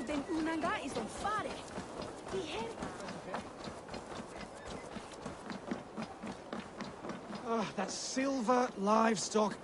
Den unanga is on fare. Oh, that's silver livestock.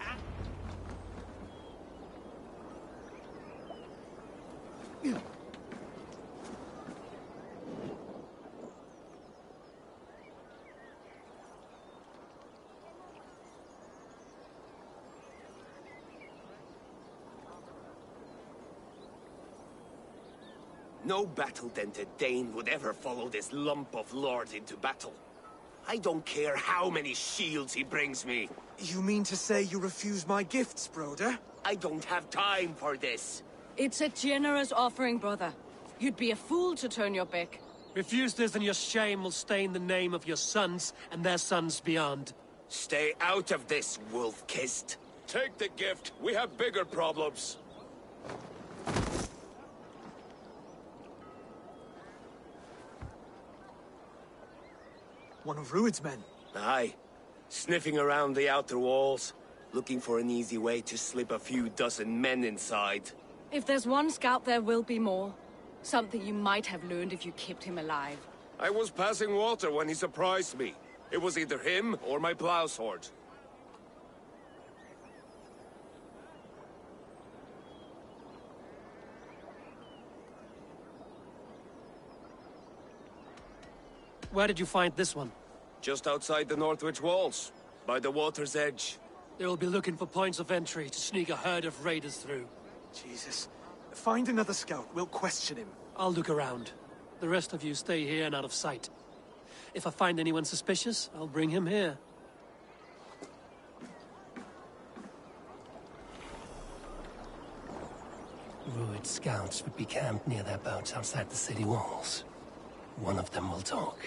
No battle-dented Dane would ever follow this lump of lord into battle. I don't care how many shields he brings me. You mean to say you refuse my gifts, broder? I don't have time for this. It's a generous offering, brother. You'd be a fool to turn your back. Refuse this and your shame will stain the name of your sons and their sons beyond. Stay out of this, wolf-kissed. Take the gift. We have bigger problems. One of Rued's men. Aye. Sniffing around the outer walls, looking for an easy way to slip a few dozen men inside. If there's one scout, there will be more. Something you might have learned if you kept him alive. I was passing water when he surprised me. It was either him or my plow sword. Where did you find this one? Just outside the Northwich walls, by the water's edge. They will be looking for points of entry to sneak a herd of raiders through. Jesus. Find another scout. We'll question him. I'll look around. The rest of you stay here and out of sight. If I find anyone suspicious, I'll bring him here. Rued scouts would be camped near their boats outside the city walls. One of them will talk.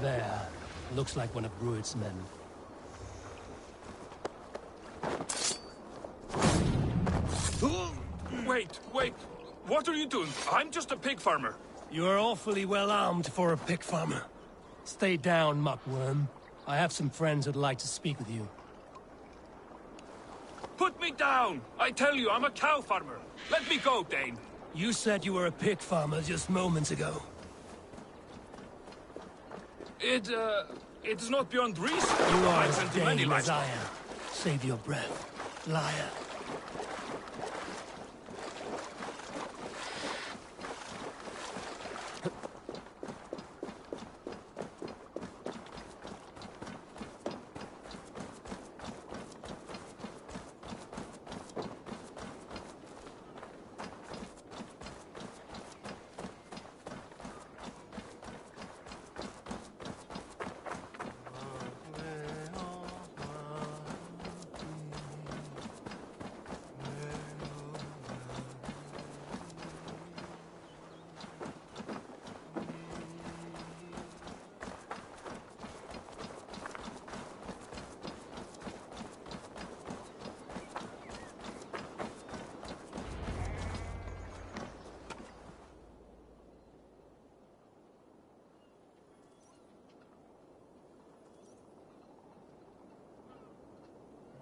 There. Looks like one of Rued's men. Wait! What are you doing? I'm just a pig farmer. You are awfully well armed for a pig farmer. Stay down, muckworm. I have some friends who'd like to speak with you. Put me down! I tell you, I'm a cow farmer. Let me go, Dane. You said you were a pig farmer just moments ago. It is not beyond reason. You are I as tend to many Dane as I livestock. am. Save your breath, liar.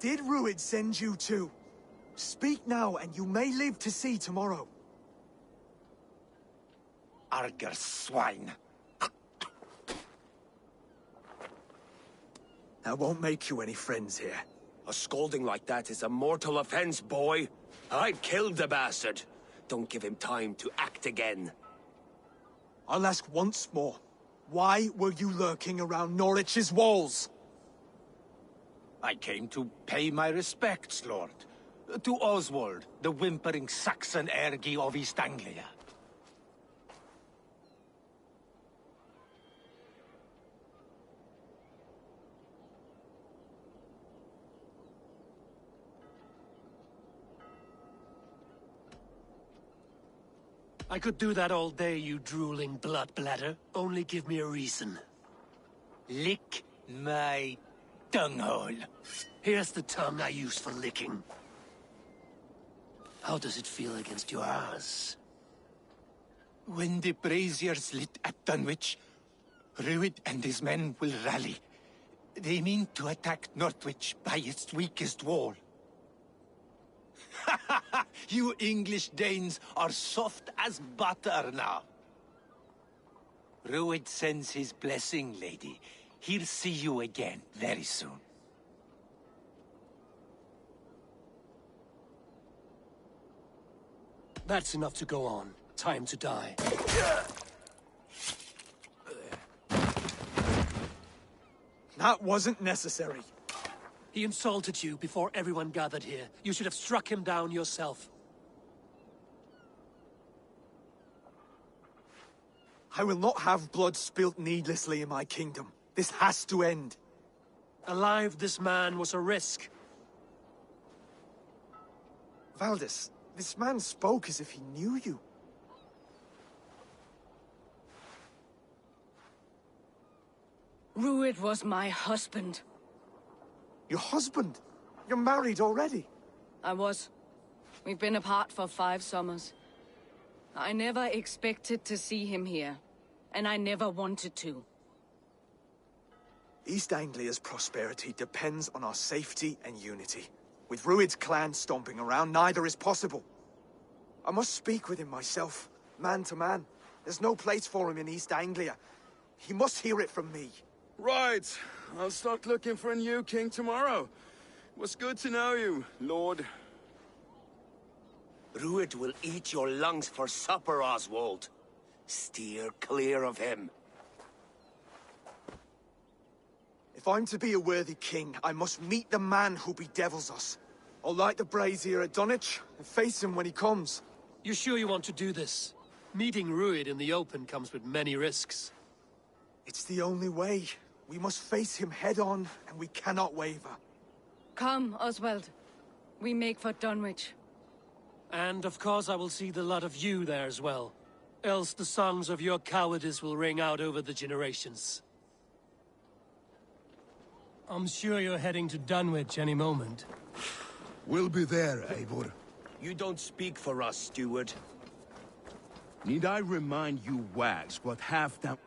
Did Ruid send you too? Speak now, and you may live to see tomorrow. Arger swine. That won't make you any friends here. A scolding like that is a mortal offense, boy. I'd killed the bastard. Don't give him time to act again. I'll ask once more. Why were you lurking around Norwich's walls? I came to pay my respects, Lord. To Oswald, the whimpering Saxon ergi of East Anglia. I could do that all day, you drooling blood bladder. Only give me a reason. Lick my dunghole. Here's the tongue I use for licking. How does it feel against your ass? When the braziers lit at Dunwich, Ruid and his men will rally. They mean to attack Northwich by its weakest wall. You English Danes are soft as butter now. Ruid sends his blessing, lady. He'll see you again very soon. That's enough to go on. Time to die. That wasn't necessary. He insulted you before everyone gathered here. You should have struck him down yourself. I will not have blood spilt needlessly in my kingdom. This has to end. Alive, this man was a risk. Valdis, this man spoke as if he knew you. Ruid was my husband. Your husband? You're married already? I was. We've been apart for 5 summers. I never expected to see him here, and I never wanted to. East Anglia's prosperity depends on our safety and unity. With Ruid's clan stomping around, neither is possible. I must speak with him myself, man to man. There's no place for him in East Anglia. He must hear it from me. Right. I'll start looking for a new king tomorrow. It was good to know you, Lord. Ruid will eat your lungs for supper, Oswald. Steer clear of him. If I'm to be a worthy king, I must meet the man who bedevils us. I'll light the brazier at Dunwich and face him when he comes. You sure you want to do this? Meeting Ruid in the open comes with many risks. It's the only way. We must face him head-on, and we cannot waver. Come, Oswald. We make for Dunwich. And of course I will see the lot of you there as well. Else the songs of your cowardice will ring out over the generations. I'm sure you're heading to Dunwich any moment. We'll be there, Eivor. You don't speak for us, steward. Need I remind you wags what half done?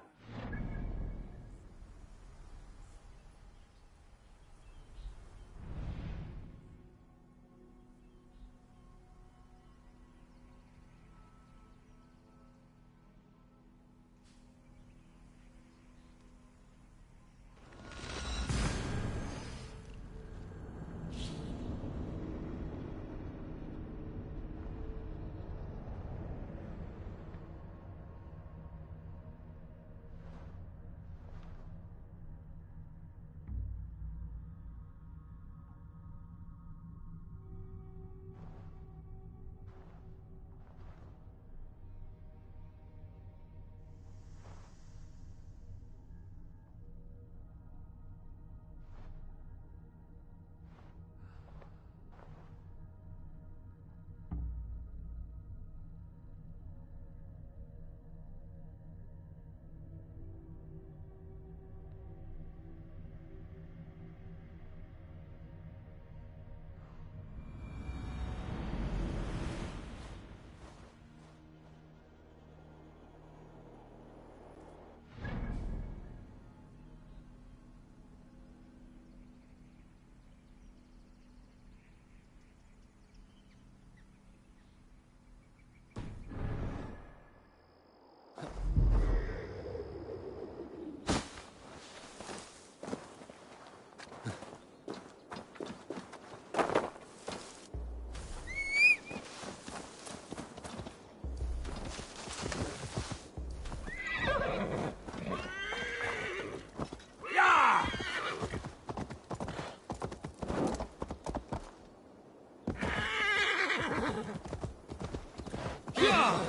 Yeah!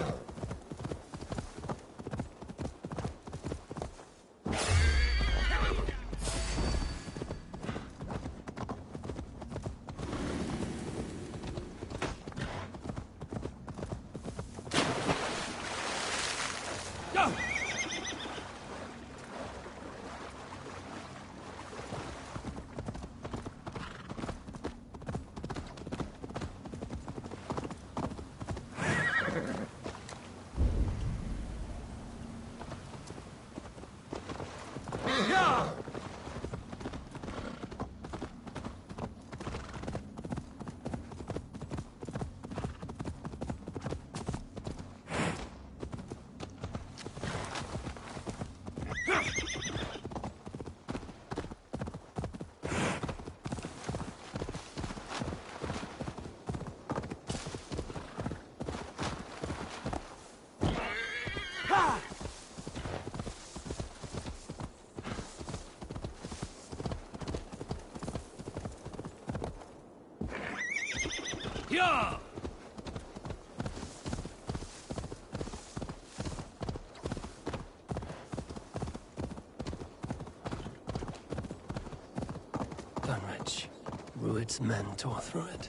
Dunwich. Rued's men tore through it.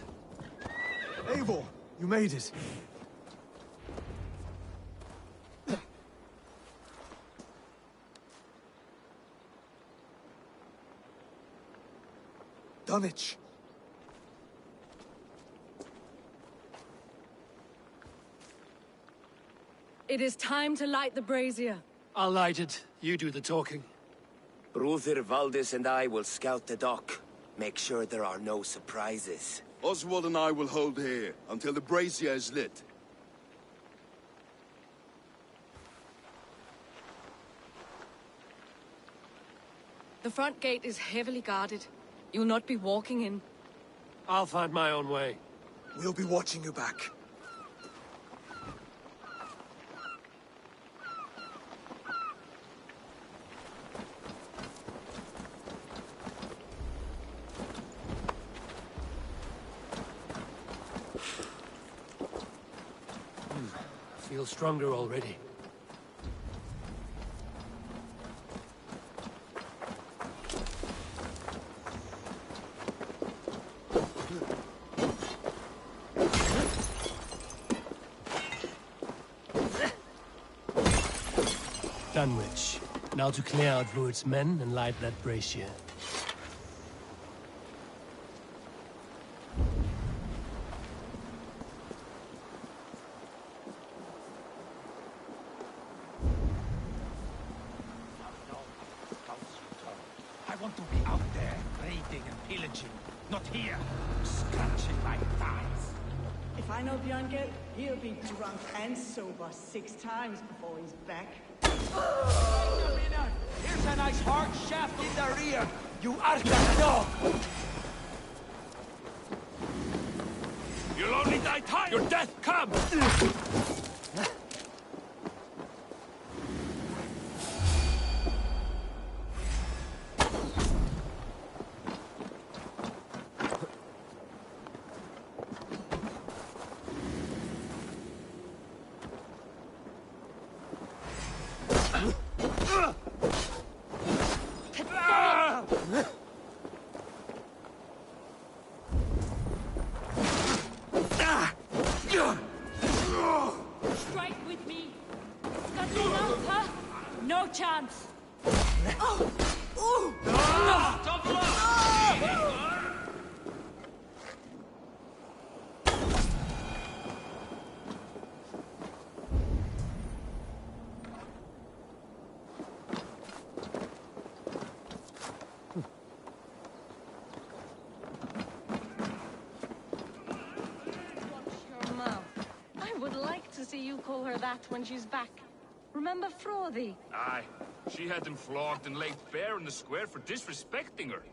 Eivor, you made it. Dunwich. It is time to light the brazier. I'll light it. You do the talking. Brother Valdis and I will scout the dock. Make sure there are no surprises. Oswald and I will hold here until the brazier is lit. The front gate is heavily guarded. You'll not be walking in. I'll find my own way. We'll be watching you back. Feel stronger already. Dunwich. Now to clear out Rued's men and light that brazier. I want to be out there, raiding and pillaging, not here, scratching my thighs. If I know Björngeld, he'll be drunk and sober 6 times before he's back. Here's a nice hard shaft in the rear, you arca dog! You'll only die tired! Your death comes! Strike with me. Got the lump, huh? No chance. See you call her that when she's back. Remember Frothy? Aye. She had them flogged and laid bare in the square for disrespecting her.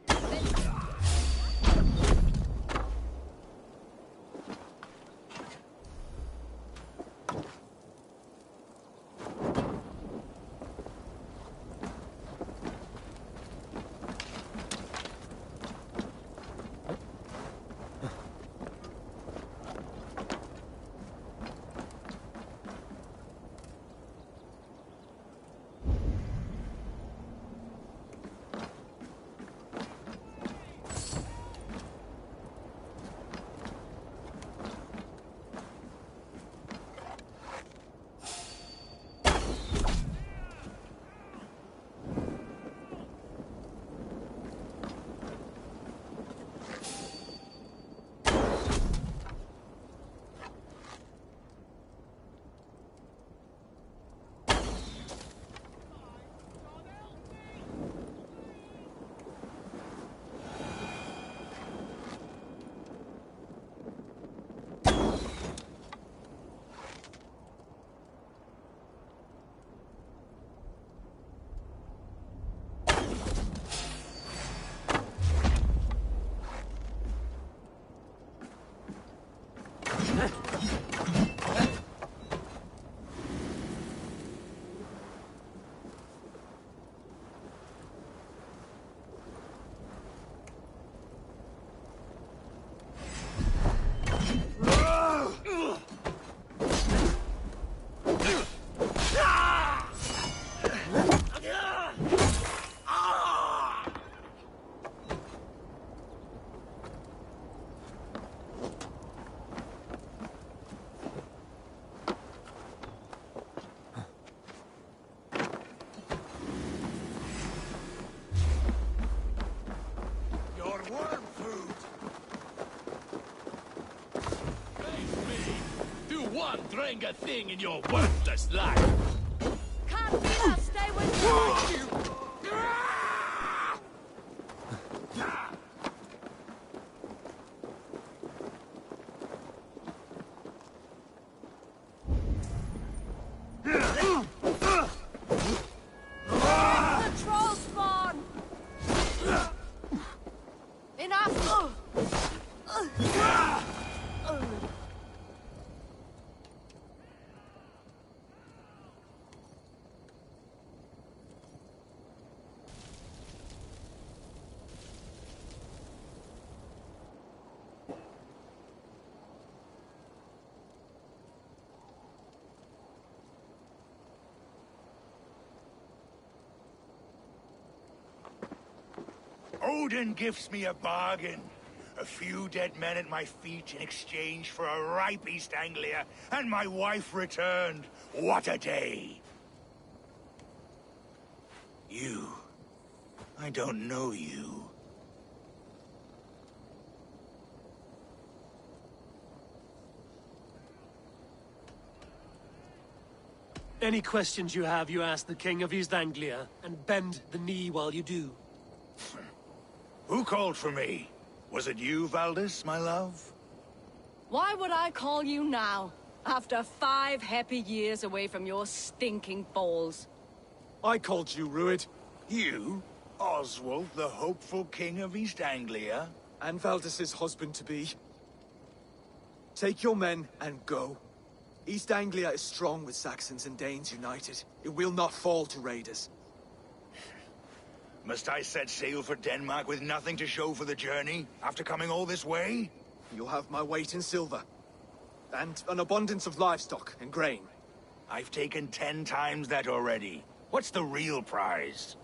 Drink a thing in your worthless life. Can't beat us, stay with me! The troll spawn! Enough! Odin gives me a bargain. A few dead men at my feet in exchange for a ripe East Anglia, and my wife returned. What a day! You. I don't know you. Any questions you have, you ask the King of East Anglia, and bend the knee while you do. Who called for me? Was it you, Valdis, my love? Why would I call you now, after 5 happy years away from your stinking balls? I called you, Ruid. You? Oswald, the hopeful king of East Anglia? And Valdis's husband-to-be. Take your men and go. East Anglia is strong with Saxons and Danes united. It will not fall to raiders. Must I set sail for Denmark with nothing to show for the journey, after coming all this way? You'll have my weight in silver. And an abundance of livestock and grain. I've taken 10 times that already. What's the real prize?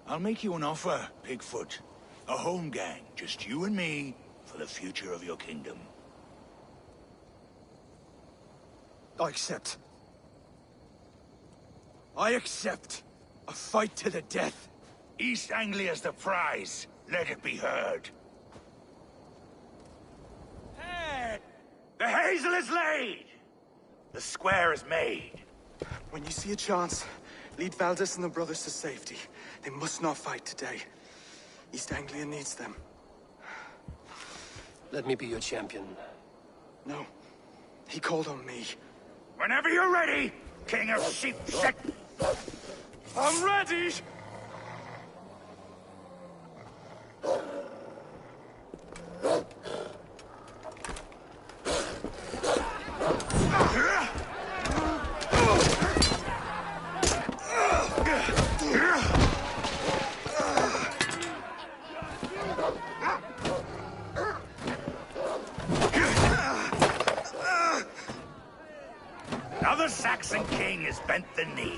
I'll make you an offer, Pigfoot. A home gang, just you and me, for the future of your kingdom. I accept. I accept. A fight to the death. East Anglia's the prize. Let it be heard. Hey! The hazel is laid! The square is made. When you see a chance, lead Valdis and the brothers to safety. They must not fight today. East Anglia needs them. Let me be your champion. No. He called on me. Whenever you're ready, King of Sheep Set. I'm ready! Now the Saxon king has bent the knee.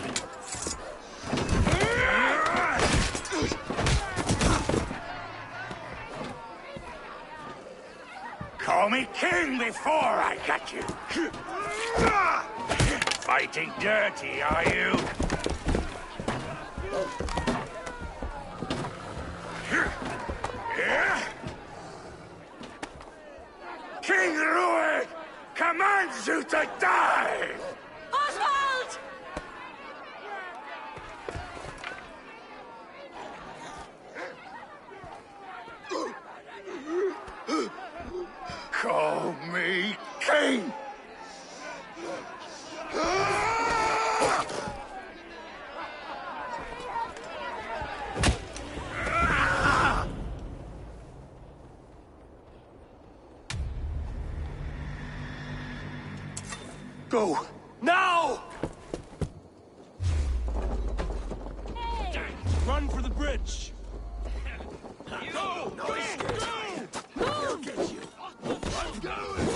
Call me king before I got you. Fighting dirty, are you? King Ruid commands you to die! Oswald! Call me king! Go! Now! Run for the bridge! Go! No escape! He'll get you! I'm going!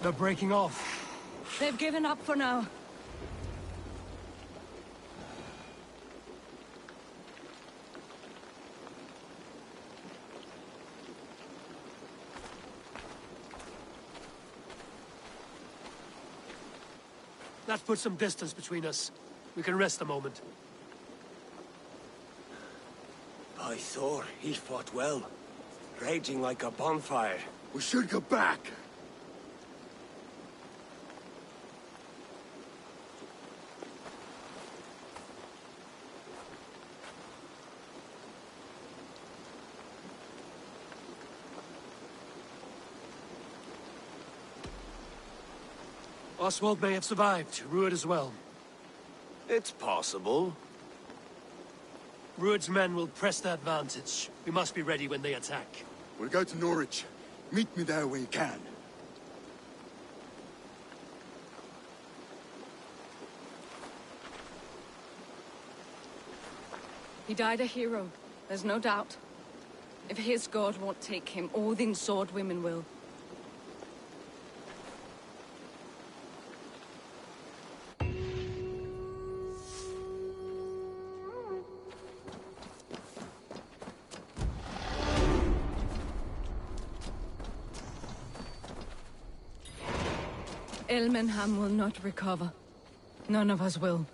They're breaking off. They've given up for now. That puts some distance between us. We can rest a moment. By Thor, he fought well. Raging like a bonfire. We should go back. Oswald may have survived. Rued as well. It's possible. Rued's men will press the advantage. We must be ready when they attack. We'll go to Norwich. Meet me there when you can. He died a hero, there's no doubt. If his god won't take him, Odin's sword women will. Elmenham will not recover. None of us will.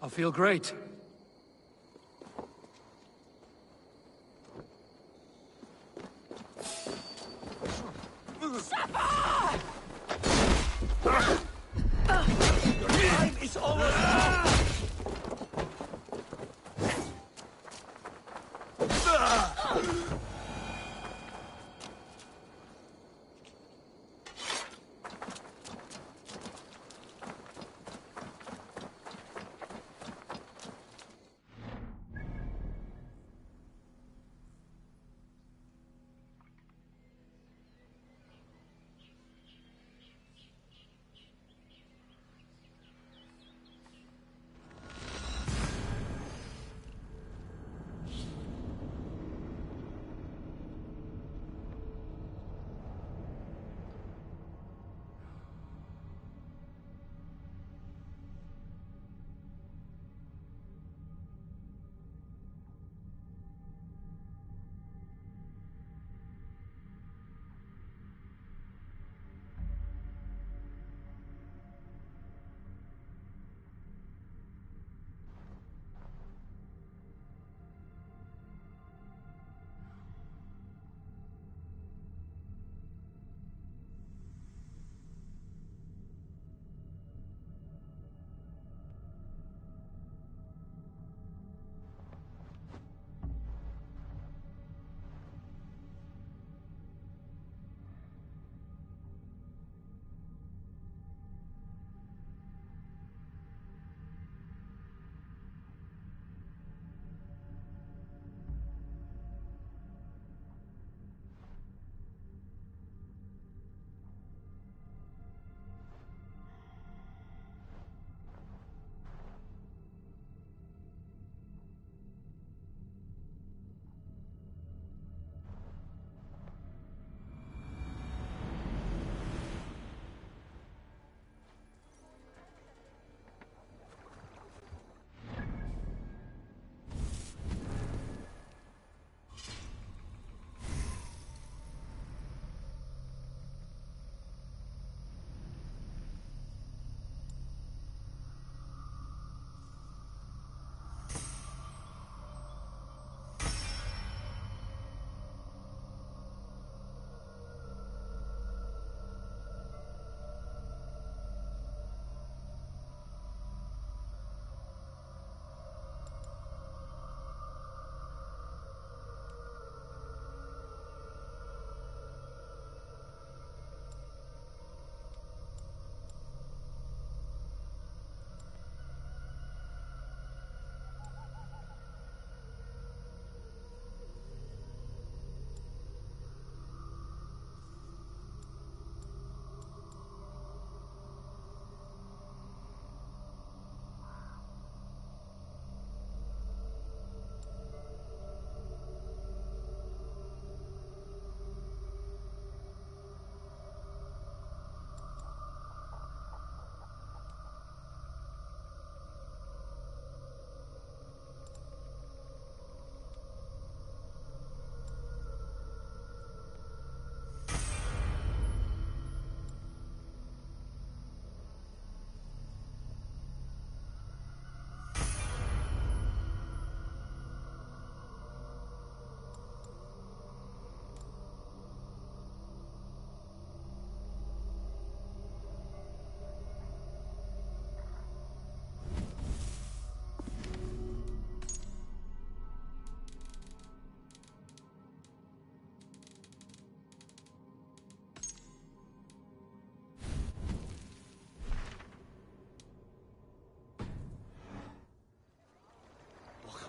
I feel great. Your time is almost up!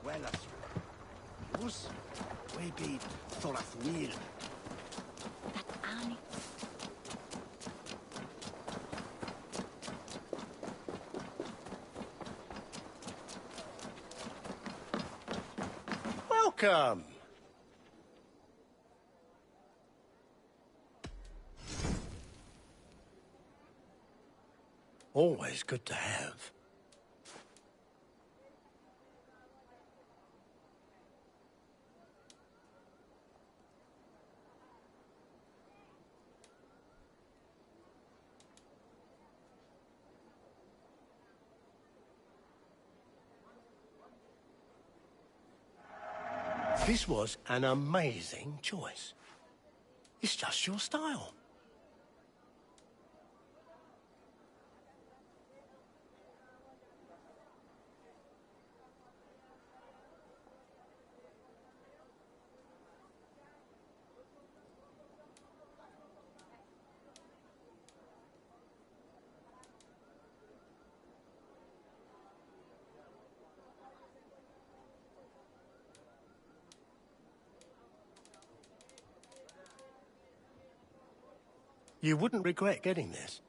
Welas. Jus? We be Thorafwil. Welcome. Always good to have. This was an amazing choice. It's just your style. You wouldn't regret getting this.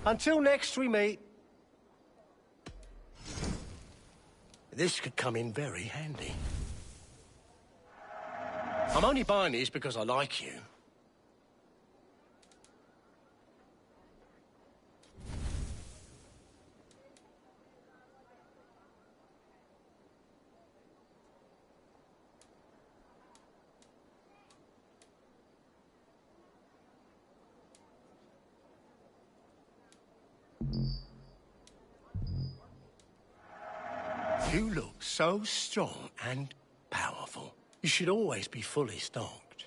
Until next we meet. This could come in very handy. I'm only buying these because I like you. You look so strong and powerful. You should always be fully stocked.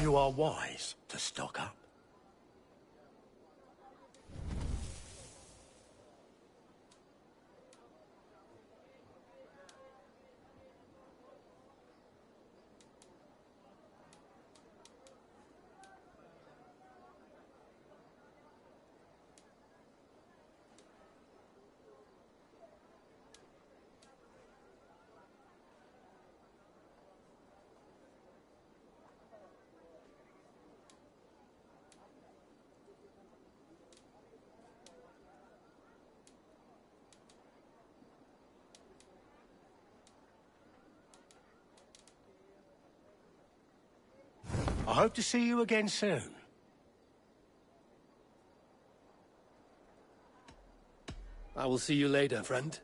You are wise to stock up. I hope to see you again soon. I will see you later, friend.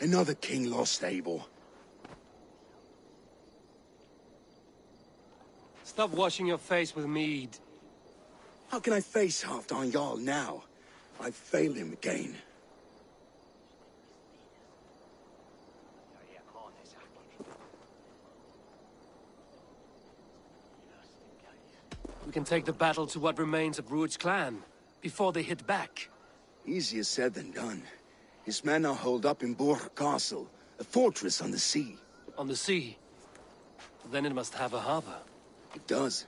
Another king lost, Abel. Stop washing your face with mead. How can I face Halfdan Jarl now? I've failed him again. We can take the battle to what remains of Rued's clan, before they hit back. Easier said than done. His men are holed up in Borg Castle, a fortress on the sea. On the sea? Then it must have a harbor. It does.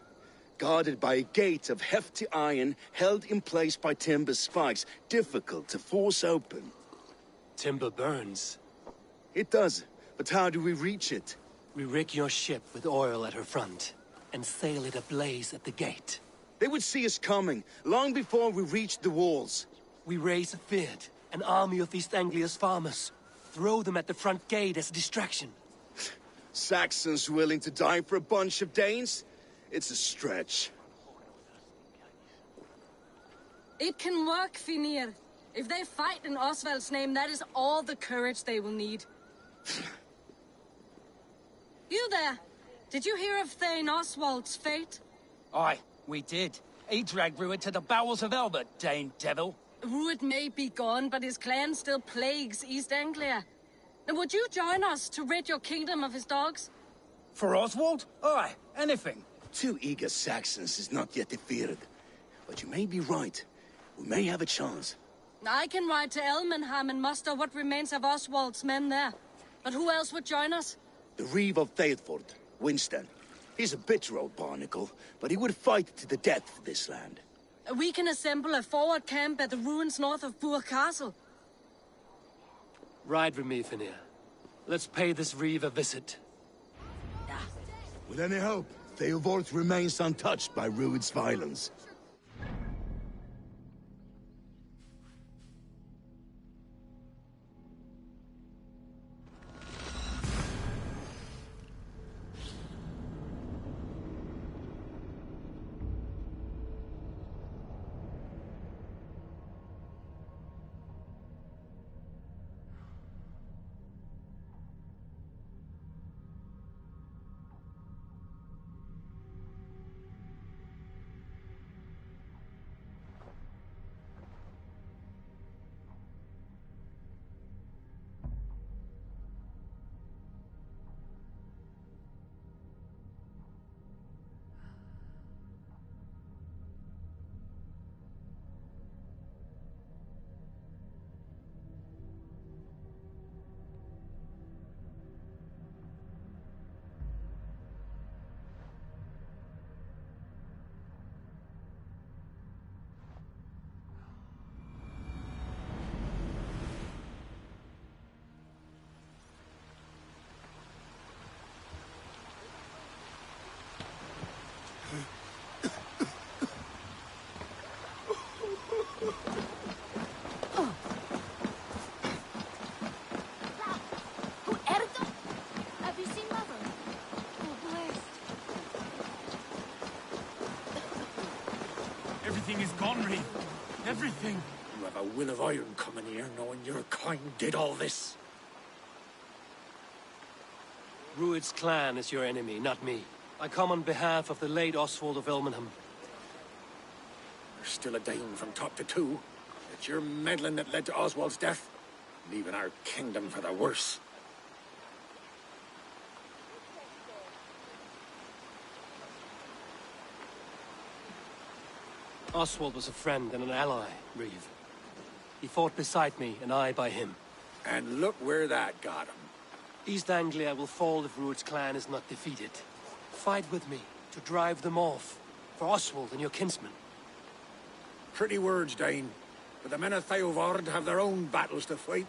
Guarded by a gate of hefty iron, held in place by timber spikes, difficult to force open. Timber burns. It does, but how do we reach it? We rig your ship with oil at her front, and sail it ablaze at the gate. They would see us coming, long before we reached the walls. We raise a Fyrd, an army of East Anglia's farmers. Throw them at the front gate as a distraction. Saxons willing to die for a bunch of Danes? It's a stretch. It can work, Finir. If they fight in Oswald's name, that is all the courage they will need. You there! Did you hear of Thane Oswald's fate? Aye, we did. He dragged Rued to the bowels of Elbert, Dane devil. Rued may be gone, but his clan still plagues East Anglia. Now, would you join us to rid your kingdom of his dogs? For Oswald? Aye, anything. 2 eager Saxons is not yet defeated. But you may be right. We may have a chance. I can ride to Elmenham and muster what remains of Oswald's men there. But who else would join us? The Reeve of Thetford, Winston. He's a bitter old barnacle, but he would fight to the death for this land. We can assemble a forward camp at the ruins north of Burg Castle. Ride with me, Finir. Let's pay this Reeve a visit. With any hope, Theodort remains untouched by Rued's violence. Everything is gone, Reeve. Everything. You have a will of iron coming here, knowing your kind did all this. Rued's clan is your enemy, not me. I come on behalf of the late Oswald of Elmenham. You're still a Dane from top to two. It's your meddling that led to Oswald's death, leaving our kingdom for the worse. Oswald was a friend and an ally, Reeve. He fought beside me, and I by him. And look where that got him. East Anglia will fall if Rued's clan is not defeated. Fight with me, to drive them off. For Oswald and your kinsmen. Pretty words, Dane. But the men of Theodord have their own battles to fight.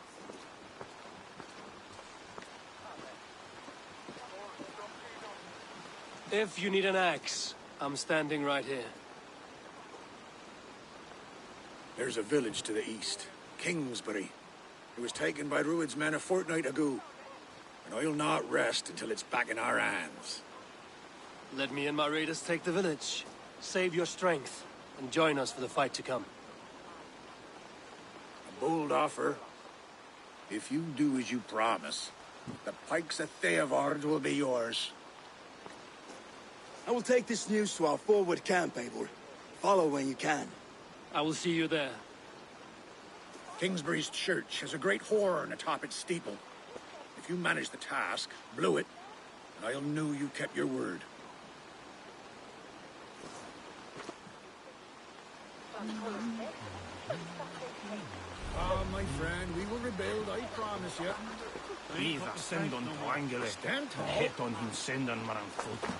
If you need an axe, I'm standing right here. There's a village to the east, Kingsbury. It was taken by Rued's men a fortnight ago. And I'll not rest until it's back in our hands. Let me and my raiders take the village. Save your strength, and join us for the fight to come. A bold offer, If you do as you promise, the pikes of Theodord will be yours. I will take this news to our forward camp, Eivor. Follow when you can. I will see you there. Kingsbury's church has a great horn atop its steeple. If you manage the task, blow it, and I'll know you kept your word. Ah, my friend, we will rebuild, I promise you. Bydd a sendon twangele. Stand tall. Het on him sendon maran foot.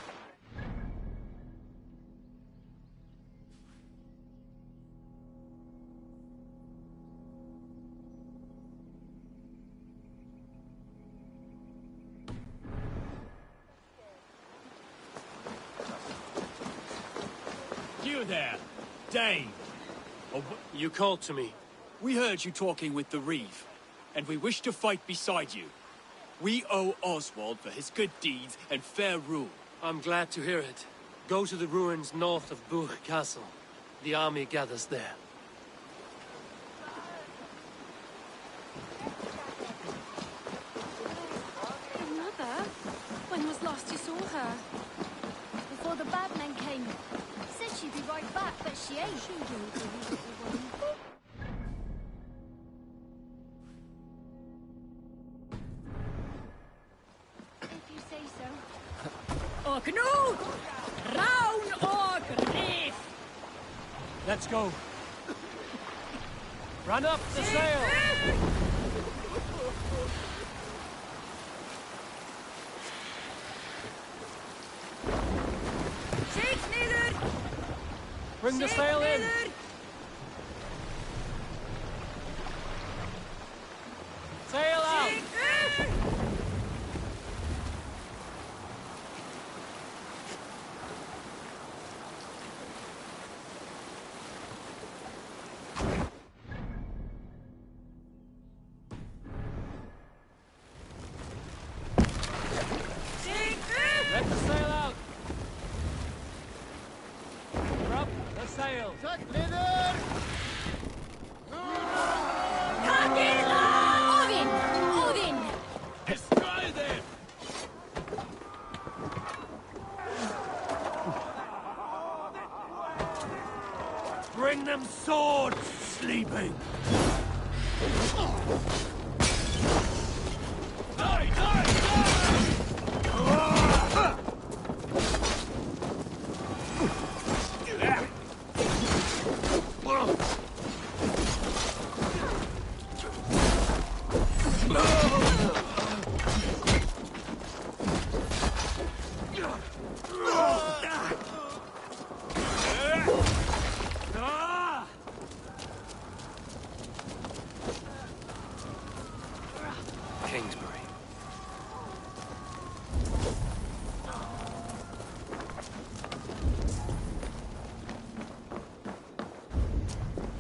You there, Dane. Oh, you called to me. We heard you talking with the Reeve, and we wish to fight beside you. We owe Oswald for his good deeds and fair rule. I'm glad to hear it. Go to the ruins north of Buch Castle. The army gathers there. Mother? When was last you saw her? Before the bad men came. Said she'd be right back, but she ain't. She don't believe it, if you say so. Och nu! Round och reef! Let's go. Run up the sail! Shake neither! Bring the sail in! Sail out! Let the sail out! Drop the sail! Odin! Odin! Destroy them! Bring them swords, sleeping! Die, die, Kingsbury.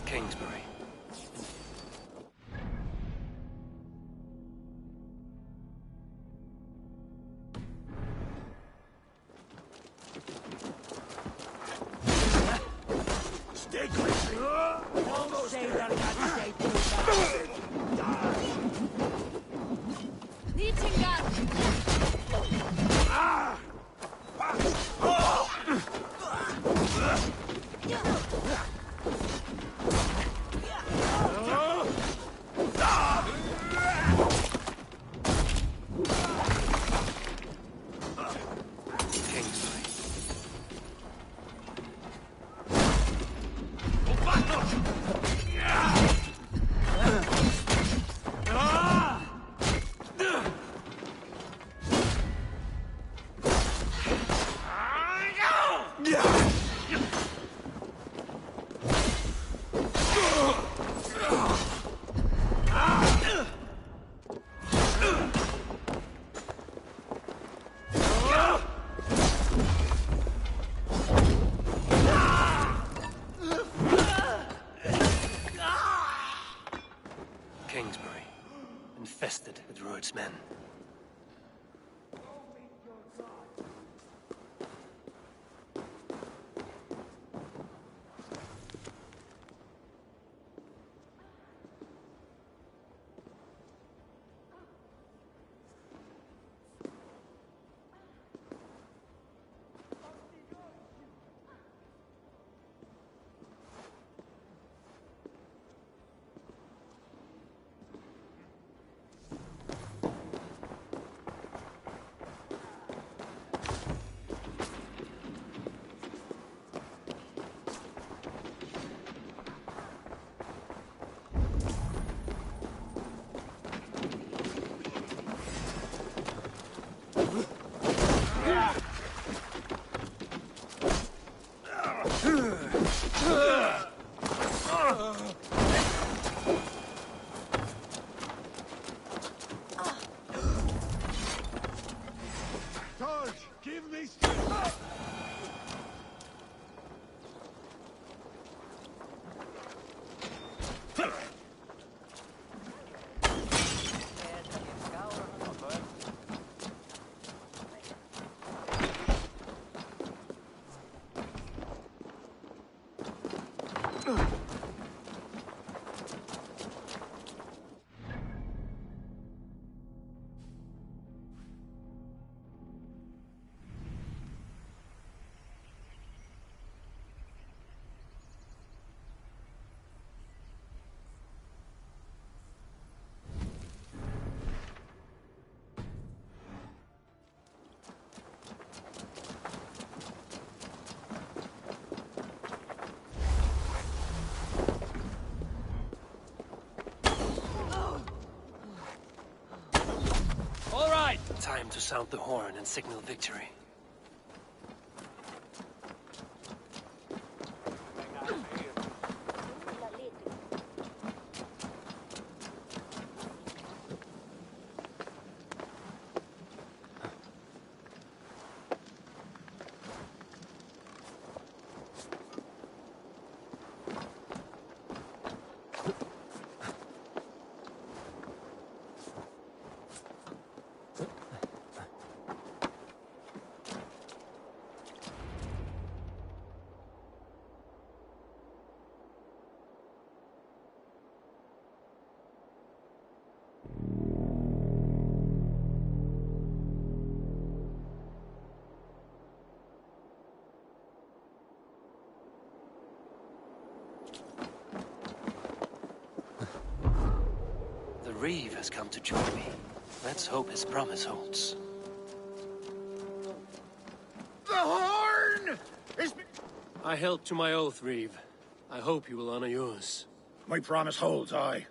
Kingsbury. Stay quickly. Almost there. Kingsbury, infested with Rued's men. George, give me strength! All right! Time to sound the horn and signal victory. The Reeve has come to join me. Let's hope his promise holds. The horn! I held to my oath, Reeve. I hope you will honor yours. My promise holds, aye.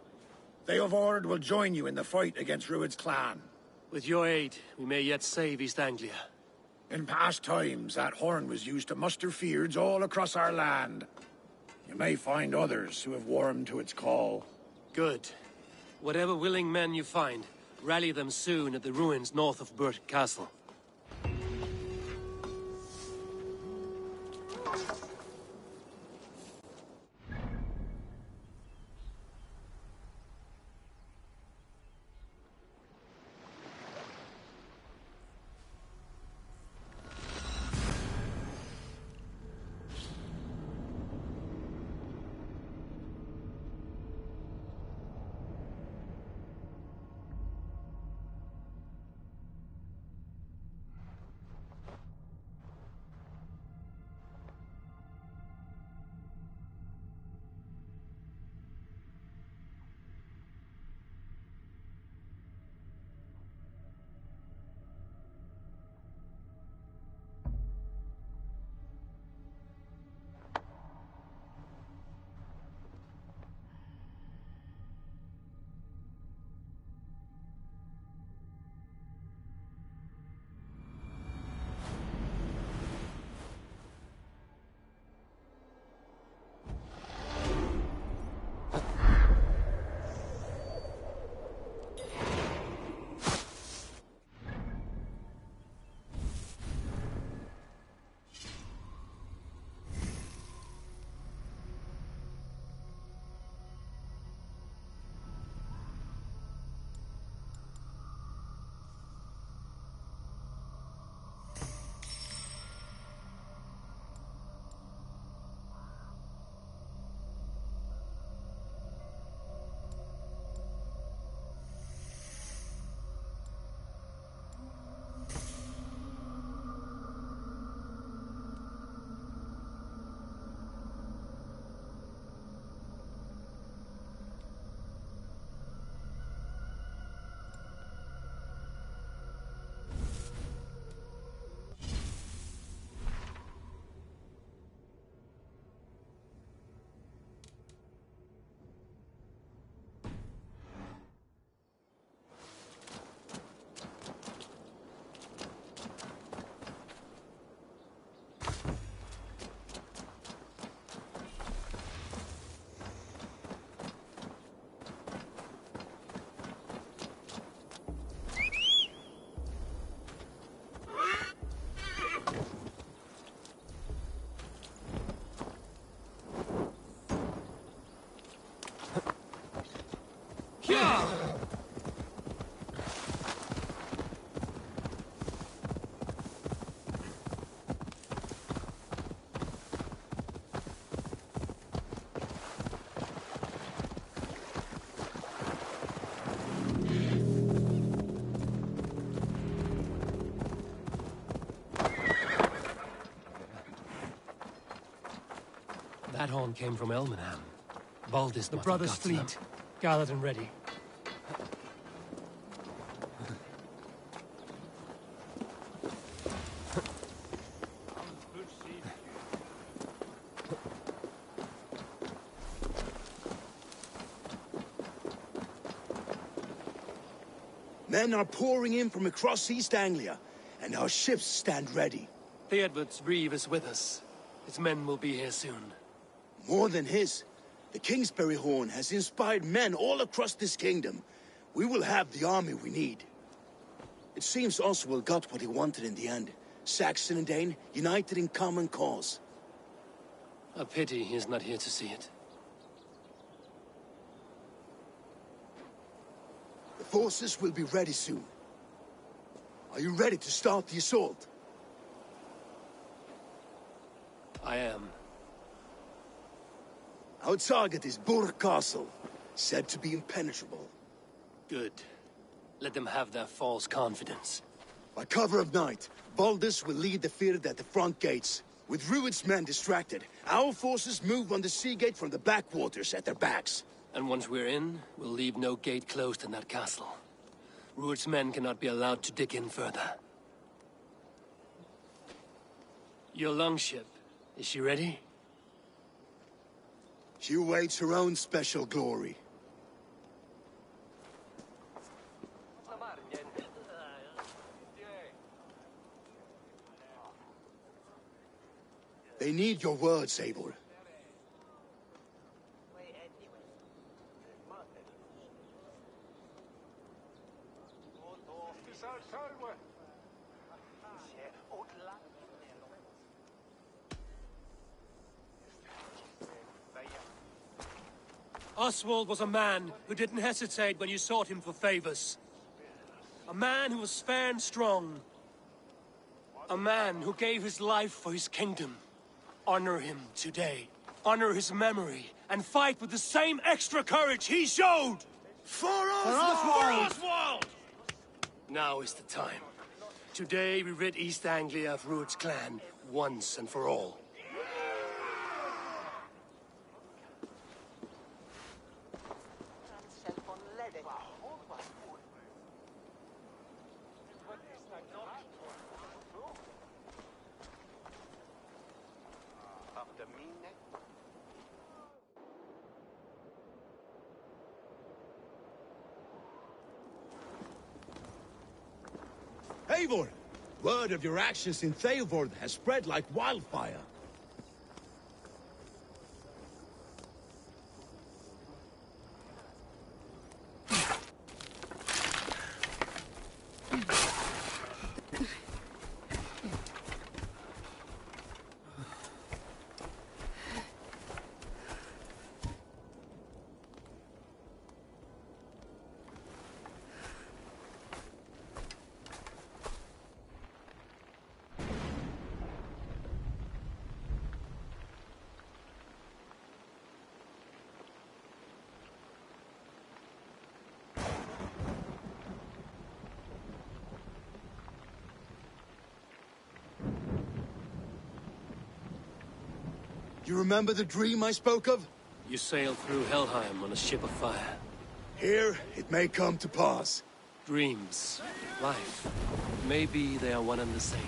They of Ord will join you in the fight against Rued's clan. With your aid, we may yet save East Anglia. In past times, that horn was used to muster fyrds all across our land. You may find others who have warmed to its call. Good. Whatever willing men you find, rally them soon at the ruins north of Burt Castle. That horn came from Elmenham. Baldis The must have brothers' got to them. fleet, gathered and ready. Men are pouring in from across East Anglia, and our ships stand ready. Theodward's Reeve is with us. His men will be here soon. More than his. The Kingsbury Horn has inspired men all across this kingdom. We will have the army we need. It seems Oswald got what he wanted in the end. Saxon and Dane united in common cause. A pity he's not here to see it. The forces will be ready soon. Are you ready to start the assault? I am. Our target is Burg Castle, said to be impenetrable. Good. Let them have their false confidence. By cover of night, Baldus will lead the field at the front gates. With Rued's men distracted, our forces move on the sea gate from the backwaters at their backs. And once we're in, we'll leave no gate closed in that castle. Rued's men cannot be allowed to dig in further. Your longship, is she ready? She awaits her own special glory. They need your words, Eivor. Oswald was a man who didn't hesitate when you sought him for favors. A man who was fair and strong. A man who gave his life for his kingdom. Honor him today. Honor his memory. And fight with the same extra courage he showed! For Oswald! For Oswald! Now is the time. Today we rid East Anglia of Rued's clan once and for all. Eivor! Word of your actions in Theodward has spread like wildfire. You remember the dream I spoke of? You sailed through Helheim on a ship of fire. Here, it may come to pass. Dreams, life, maybe they are one and the same.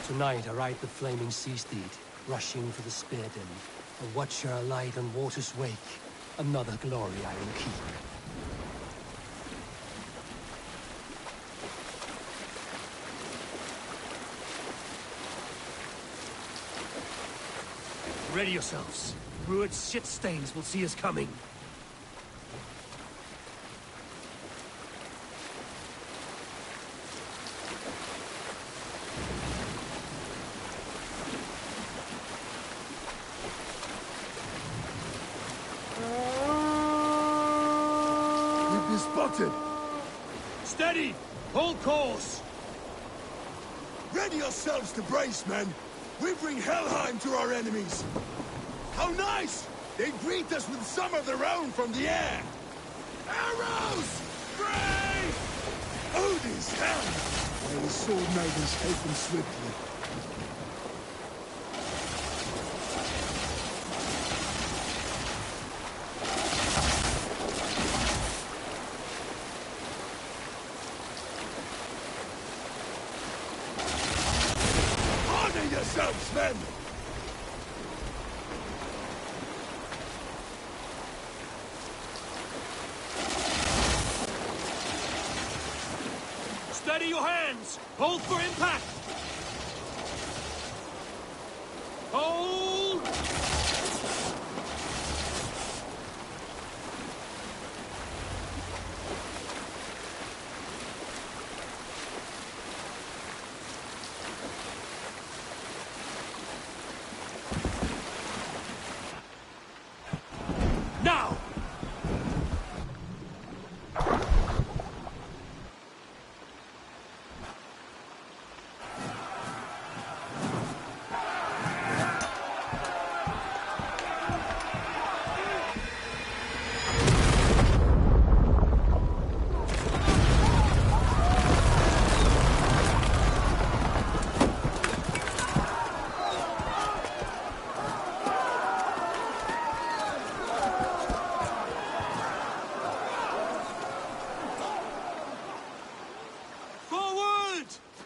Tonight I ride the flaming sea steed, rushing for the spear den. A watcher alight on water's wake. Another glory I will keep. Ready yourselves. Rued's shit stains will see us coming. We've been spotted! Steady! Hold course! Ready yourselves to brace, men! We bring Helheim to our enemies! How nice! They greet us with some of their own from the air! Arrows! Brace! Odin's hand! May the sword maidens take them swiftly. Honor yourselves, men! Steady your hands! Hold for impact! Hold! Now! Forward!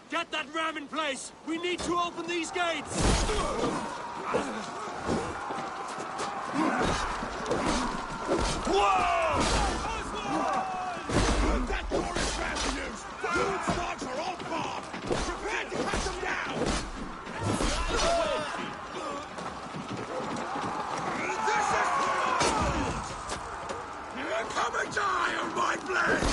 Get that ram in place! We need to open these gates! Whoa! That door is trapped to use! Rude's dogs are all barred! Prepare to cut them down! This is Rude! Come and die on my blade!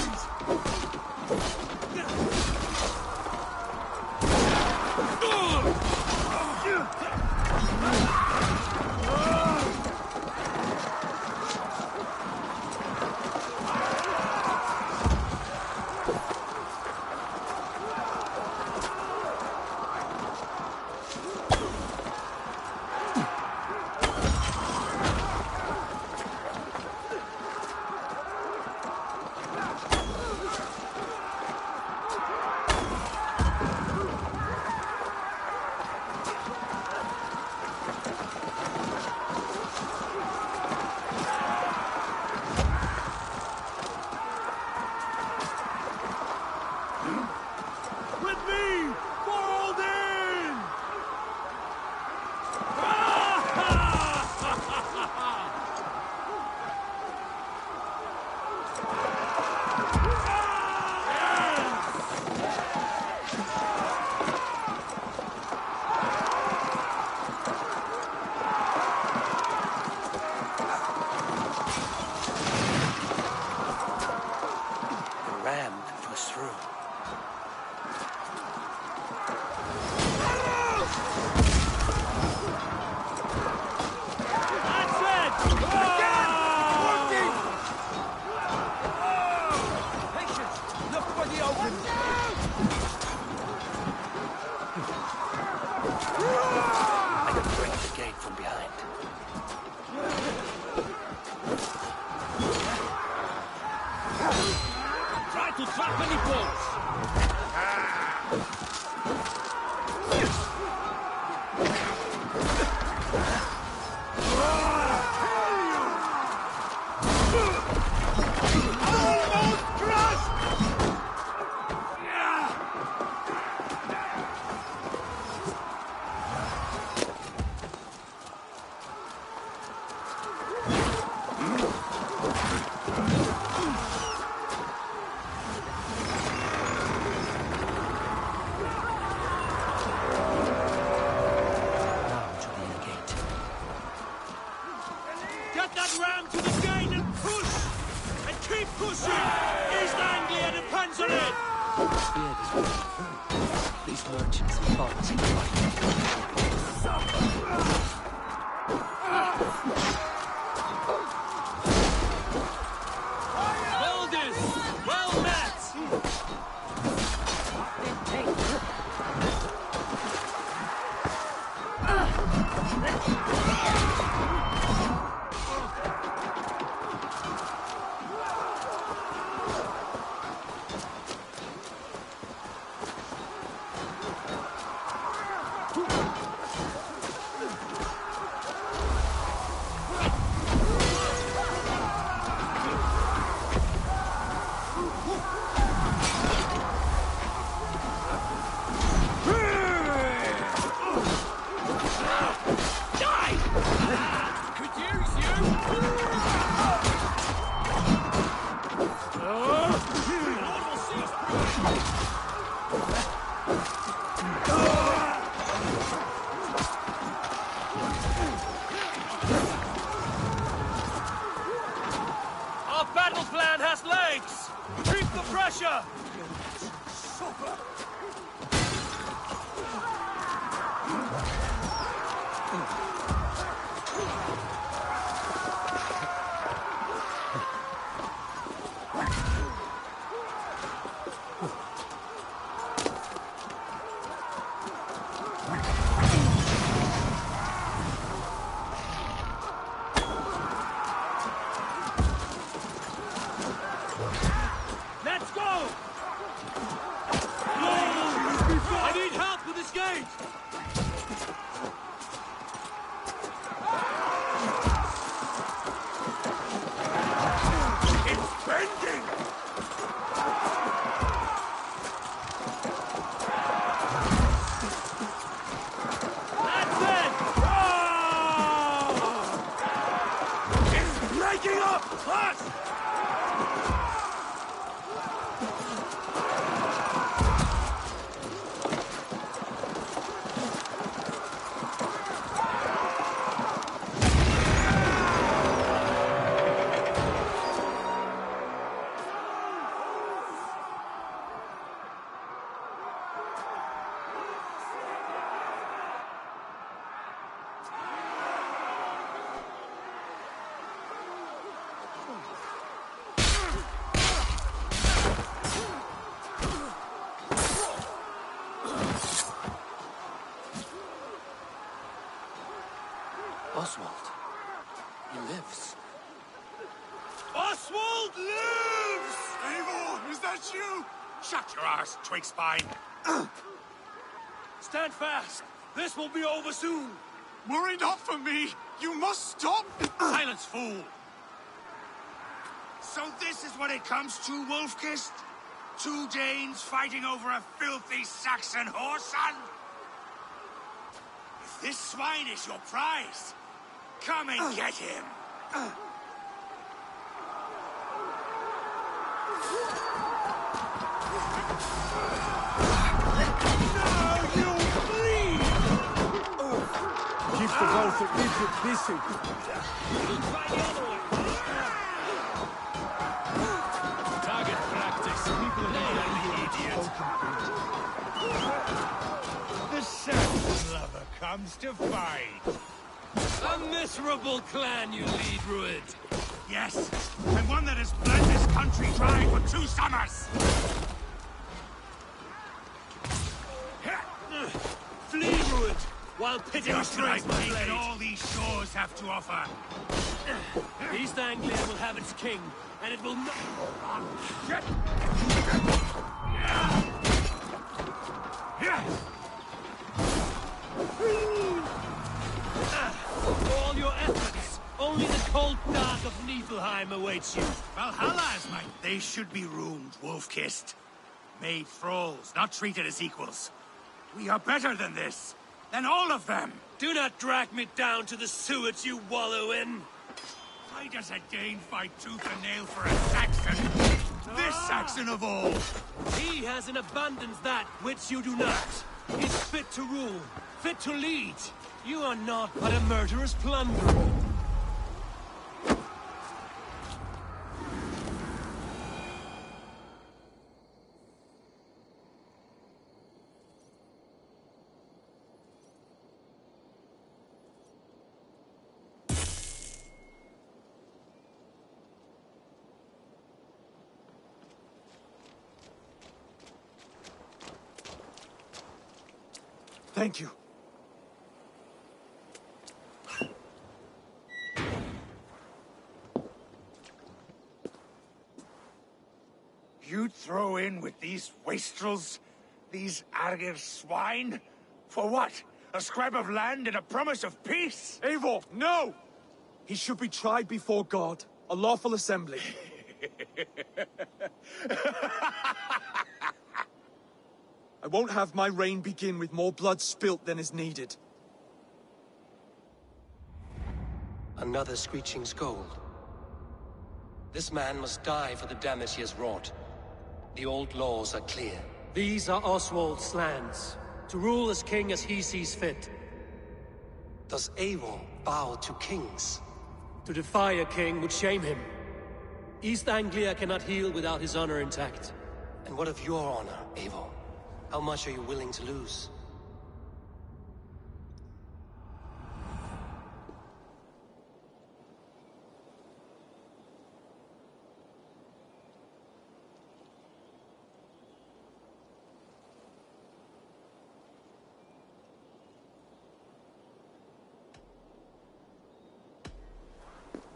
These merchants and farmers are Valdez! Well met! Our battle plan has legs! Keep the pressure! Let's go! I need help with this gate! It's bending! That's it! It's breaking up! Plus! Oswald. He lives. Oswald lives! Eivor, is that you? Shut your arse, twig spine. Stand fast! This will be over soon! Worry not for me! You must stop! Silence, fool! So this is what it comes to, Wolfkist? 2 Danes fighting over a filthy Saxon whoreson? If this swine is your prize, come and get him! Now you bleed! Keep the both of Egypt busy. Target practice. People The Saxon lover comes to fight. A miserable clan you lead, Rued. Yes, and one that has bled this country dry for 2 summers. Flee, Rued, while pity Just strains like my me blade. that all these shores have to offer. East Anglia will have its king, and it will not... For all your efforts, only the cold dark of Niflheim awaits you. Valhalla is mine. They should be roomed, wolf-kissed. Made thralls, not treated as equals. We are better than this. Than all of them. Do not drag me down to the sewage you wallow in. Why does a Dane fight tooth and nail for a Saxon? This Saxon of all! He has in abundance that which you do not. He's fit to rule, fit to lead. You are not but a murderous plunderer. Thank you. You'd throw in with these wastrels? These Argir swine? For what? A scrap of land and a promise of peace? Eivor, no! He should be tried before God, a lawful assembly. I won't have my reign begin with more blood spilt than is needed. Another screeching scold. This man must die for the damage he has wrought. The old laws are clear. These are Oswald's lands, to rule as king as he sees fit. Does Eivor bow to kings? To defy a king would shame him. East Anglia cannot heal without his honor intact. And what of your honor, Eivor? How much are you willing to lose?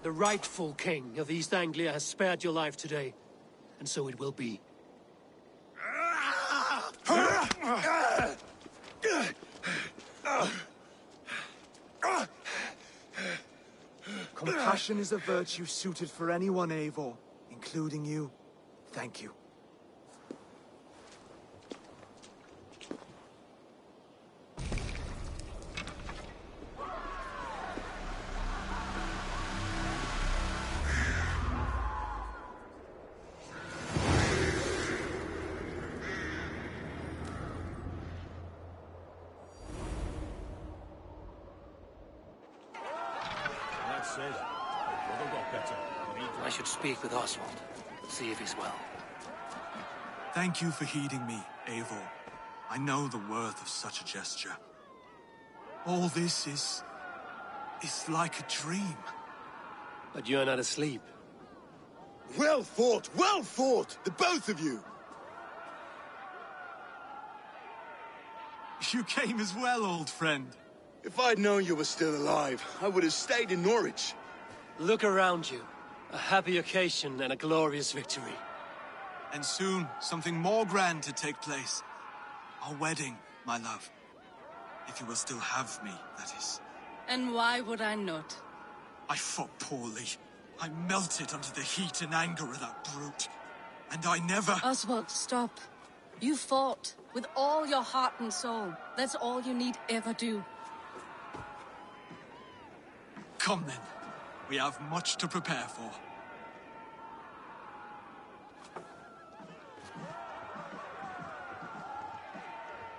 The rightful king of East Anglia has spared your life today, and so it will be. Compassion is a virtue suited for anyone, Eivor, including you. Thank you. I should speak with Oswald, see if he's well. Thank you for heeding me, Eivor. I know the worth of such a gesture. All this is like a dream. But you're not asleep. Well fought, the both of you! You came as well, old friend. If I'd known you were still alive, I would have stayed in Norwich. Look around you. A happy occasion and a glorious victory. And soon, something more grand to take place. Our wedding, my love. If you will still have me, that is. And why would I not? I fought poorly. I melted under the heat and anger of that brute. And I never... Oswald, stop. You fought with all your heart and soul. That's all you need ever do. Come then. We have much to prepare for.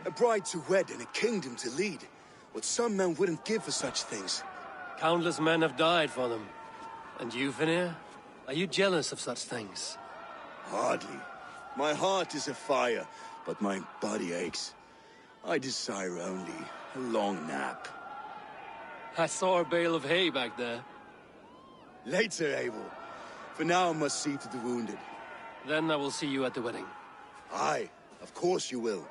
A bride to wed and a kingdom to lead. What some men wouldn't give for such things. Countless men have died for them. And you, Vanir? Are you jealous of such things? Hardly. My heart is afire, but my body aches. I desire only a long nap. I saw a bale of hay back there. Later, Eivor. For now, I must see to the wounded. Then I will see you at the wedding. Aye, of course you will.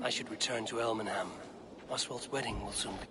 I should return to Elmenham. Oswald's wedding will soon be.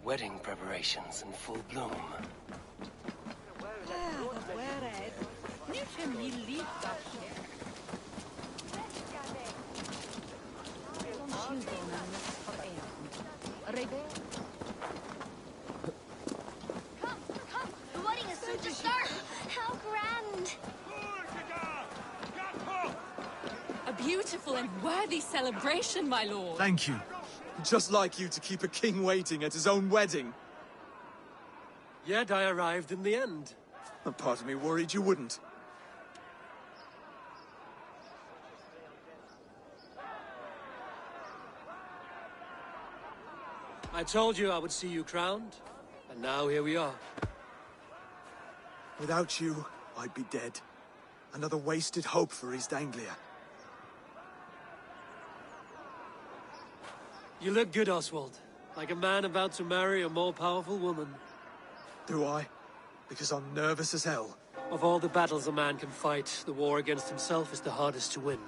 Wedding preparations in full bloom. Come! The wedding is soon to start! How grand! A beautiful and worthy celebration, my lord. Thank you. Just like you to keep a king waiting at his own wedding. Yet I arrived in the end. A part of me worried you wouldn't. I told you I would see you crowned, and now here we are. Without you, I'd be dead. Another wasted hope for East Anglia. You look good, Oswald. Like a man about to marry a more powerful woman. Do I? Because I'm nervous as hell. Of all the battles a man can fight, the war against himself is the hardest to win.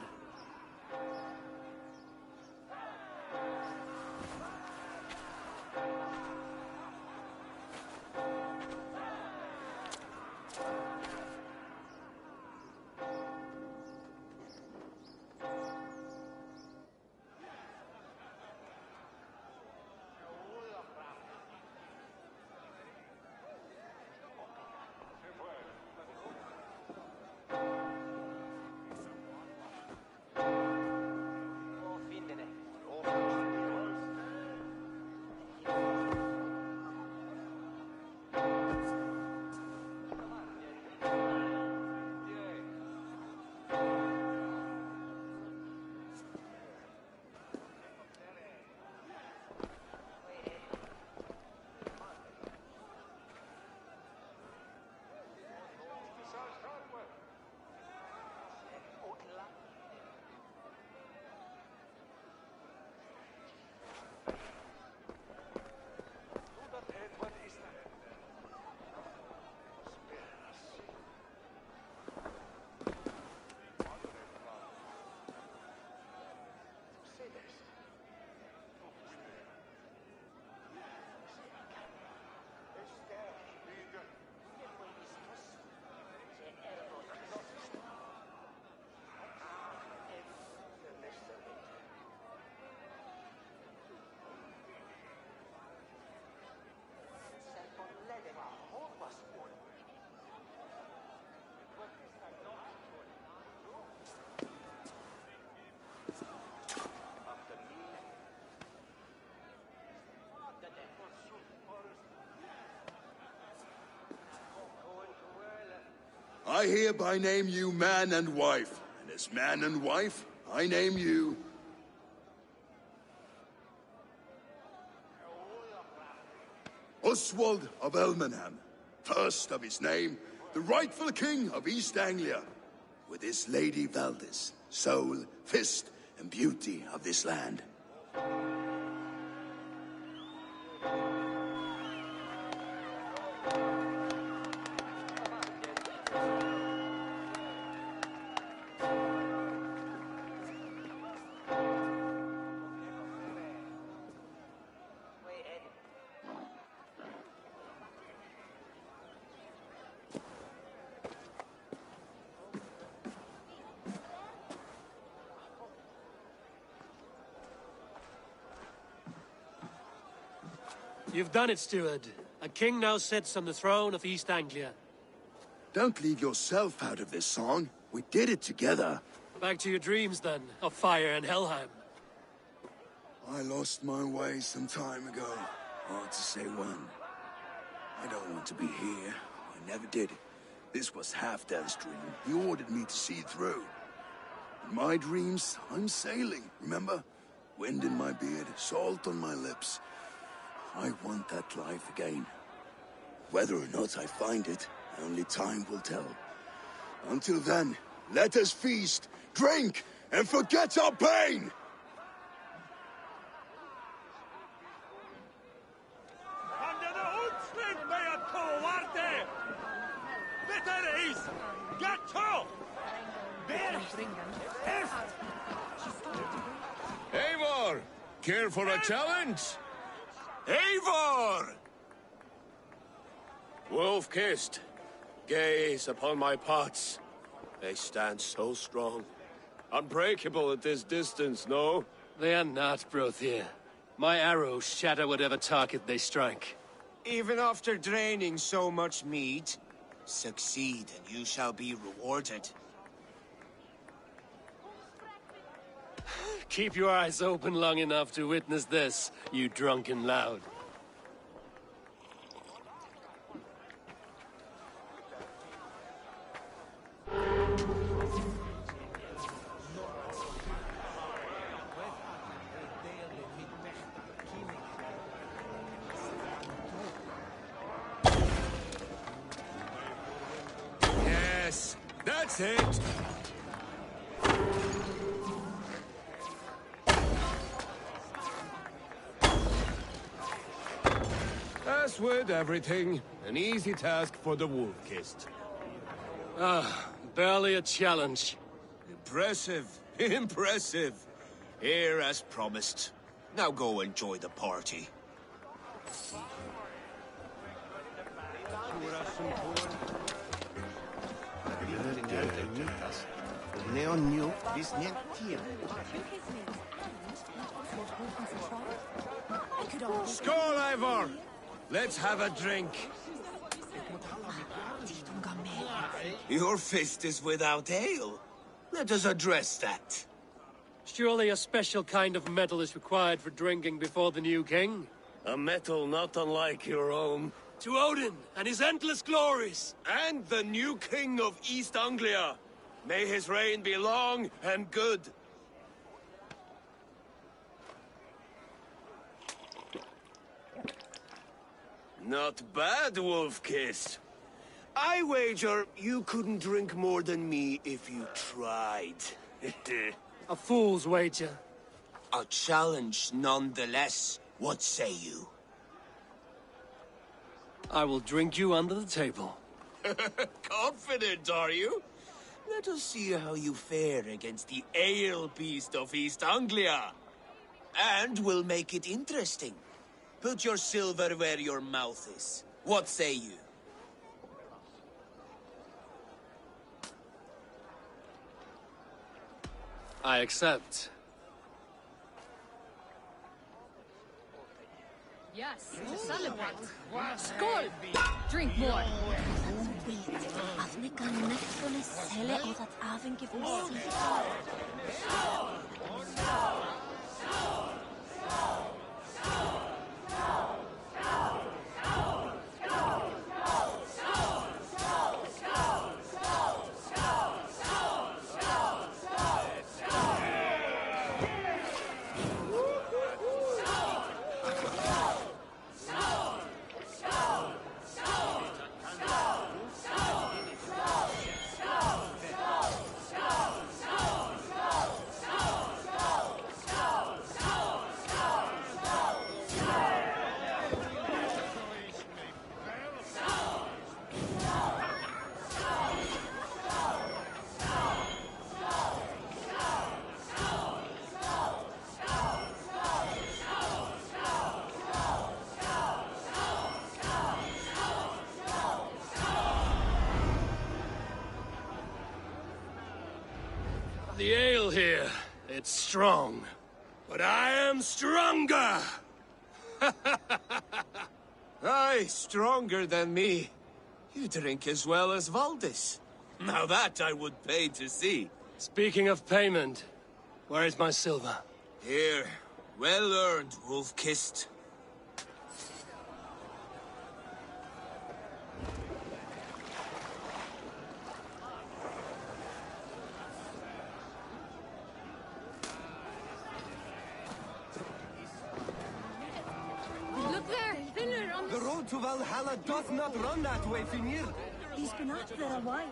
I hereby name you man and wife, and as man and wife, I name you... Oswald of Elmenham, first of his name, the rightful king of East Anglia, with his lady Valdis, soul, fist, and beauty of this land. You've done it, steward. A king now sits on the throne of East Anglia. Don't leave yourself out of this song. We did it together. Back to your dreams, then, of fire and Helheim. I lost my way some time ago. Hard to say when. I don't want to be here. I never did. This was Halfdan's dream. He ordered me to see it through. In my dreams, I'm sailing, remember? Wind in my beard, salt on my lips. I want that life again. Whether or not I find it, only time will tell. Until then, let us feast, drink, and forget our pain! Eivor, care for a challenge? Eivor! Wolf-kissed, gaze upon my pots. They stand so strong. Unbreakable at this distance, no? They are not, Brothier. My arrows shatter whatever target they strike. Even after draining so much meat, succeed and you shall be rewarded. Keep your eyes open long enough to witness this, you drunken loud. Yes, that's it! As with everything, an easy task for the wolf-kissed. Ah, barely a challenge. Impressive, impressive. Here as promised. Now go enjoy the party. Skål, Ivor! Let's have a drink. Your fist is without ale. Let us address that. Surely a special kind of metal is required for drinking before the new king? A metal not unlike your own. To Odin and his endless glories! And the new king of East Anglia. May his reign be long and good. Not bad, Wolf-Kiss. I wager you couldn't drink more than me if you tried. A fool's wager. A challenge nonetheless. What say you? I will drink you under the table. Confident, are you? Let us see how you fare against the ale beast of East Anglia. And we'll make it interesting. Put your silver where your mouth is. What say you? I accept. Yes, to celebrate. Skål! Drink more. The ale here, it's strong. But I am stronger! Aye, stronger than me. You drink as well as Valdis. Now that I would pay to see. Speaking of payment, where is my silver? Here, well earned, Wolf-Kissed. Look there! Thinner on The road to Valhalla doth not run that way, Finir. He's been up there a while.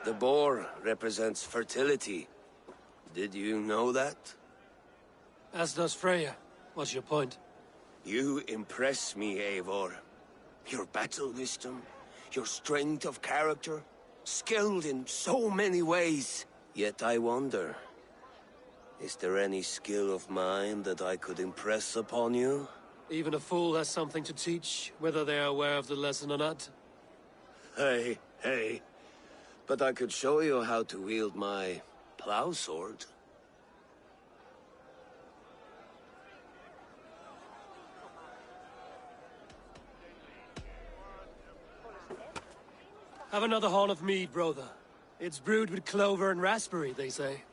The boar represents fertility. Did you know that? As does Freya. What's your point? You impress me, Eivor. Your battle wisdom, your strength of character, skilled in so many ways. Yet I wonder, Is there any skill of mine that I could impress upon you? Even a fool has something to teach, whether they are aware of the lesson or not. Hey. But I could show you how to wield my plow sword. Have another horn of mead, brother. It's brewed with clover and raspberry, they say.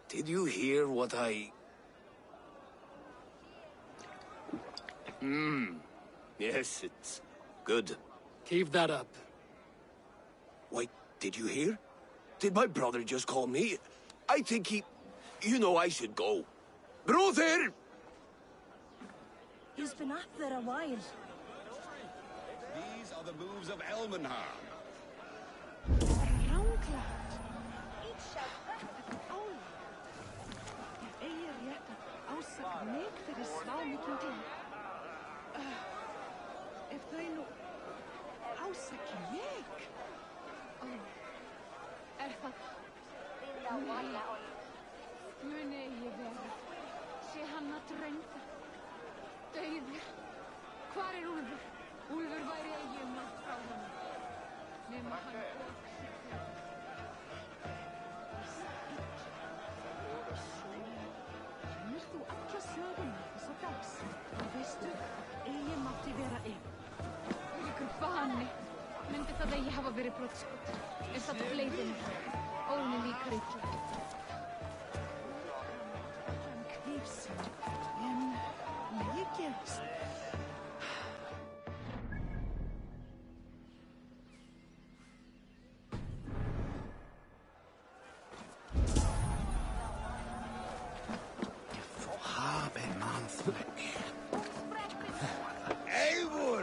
Did you hear what I... Yes, it's good. Keep that up. Wait, did you hear? Did my brother just call me? I think he... You know I should go. Brother! He's been up there a while. These are the moves of Elmenhar. Muni ég vera. Sé hann að drengta. Dauður. Hvar Úlfur? Úlfur væri eigi langt frá honum. Nema hann Kennir þú alla söguna þessa dags? Og veistu, eigi mátti vera einn. Ykkur bani. Myndi það eigi hafa verið brottskot. Það fleipin. Óni líkar illa.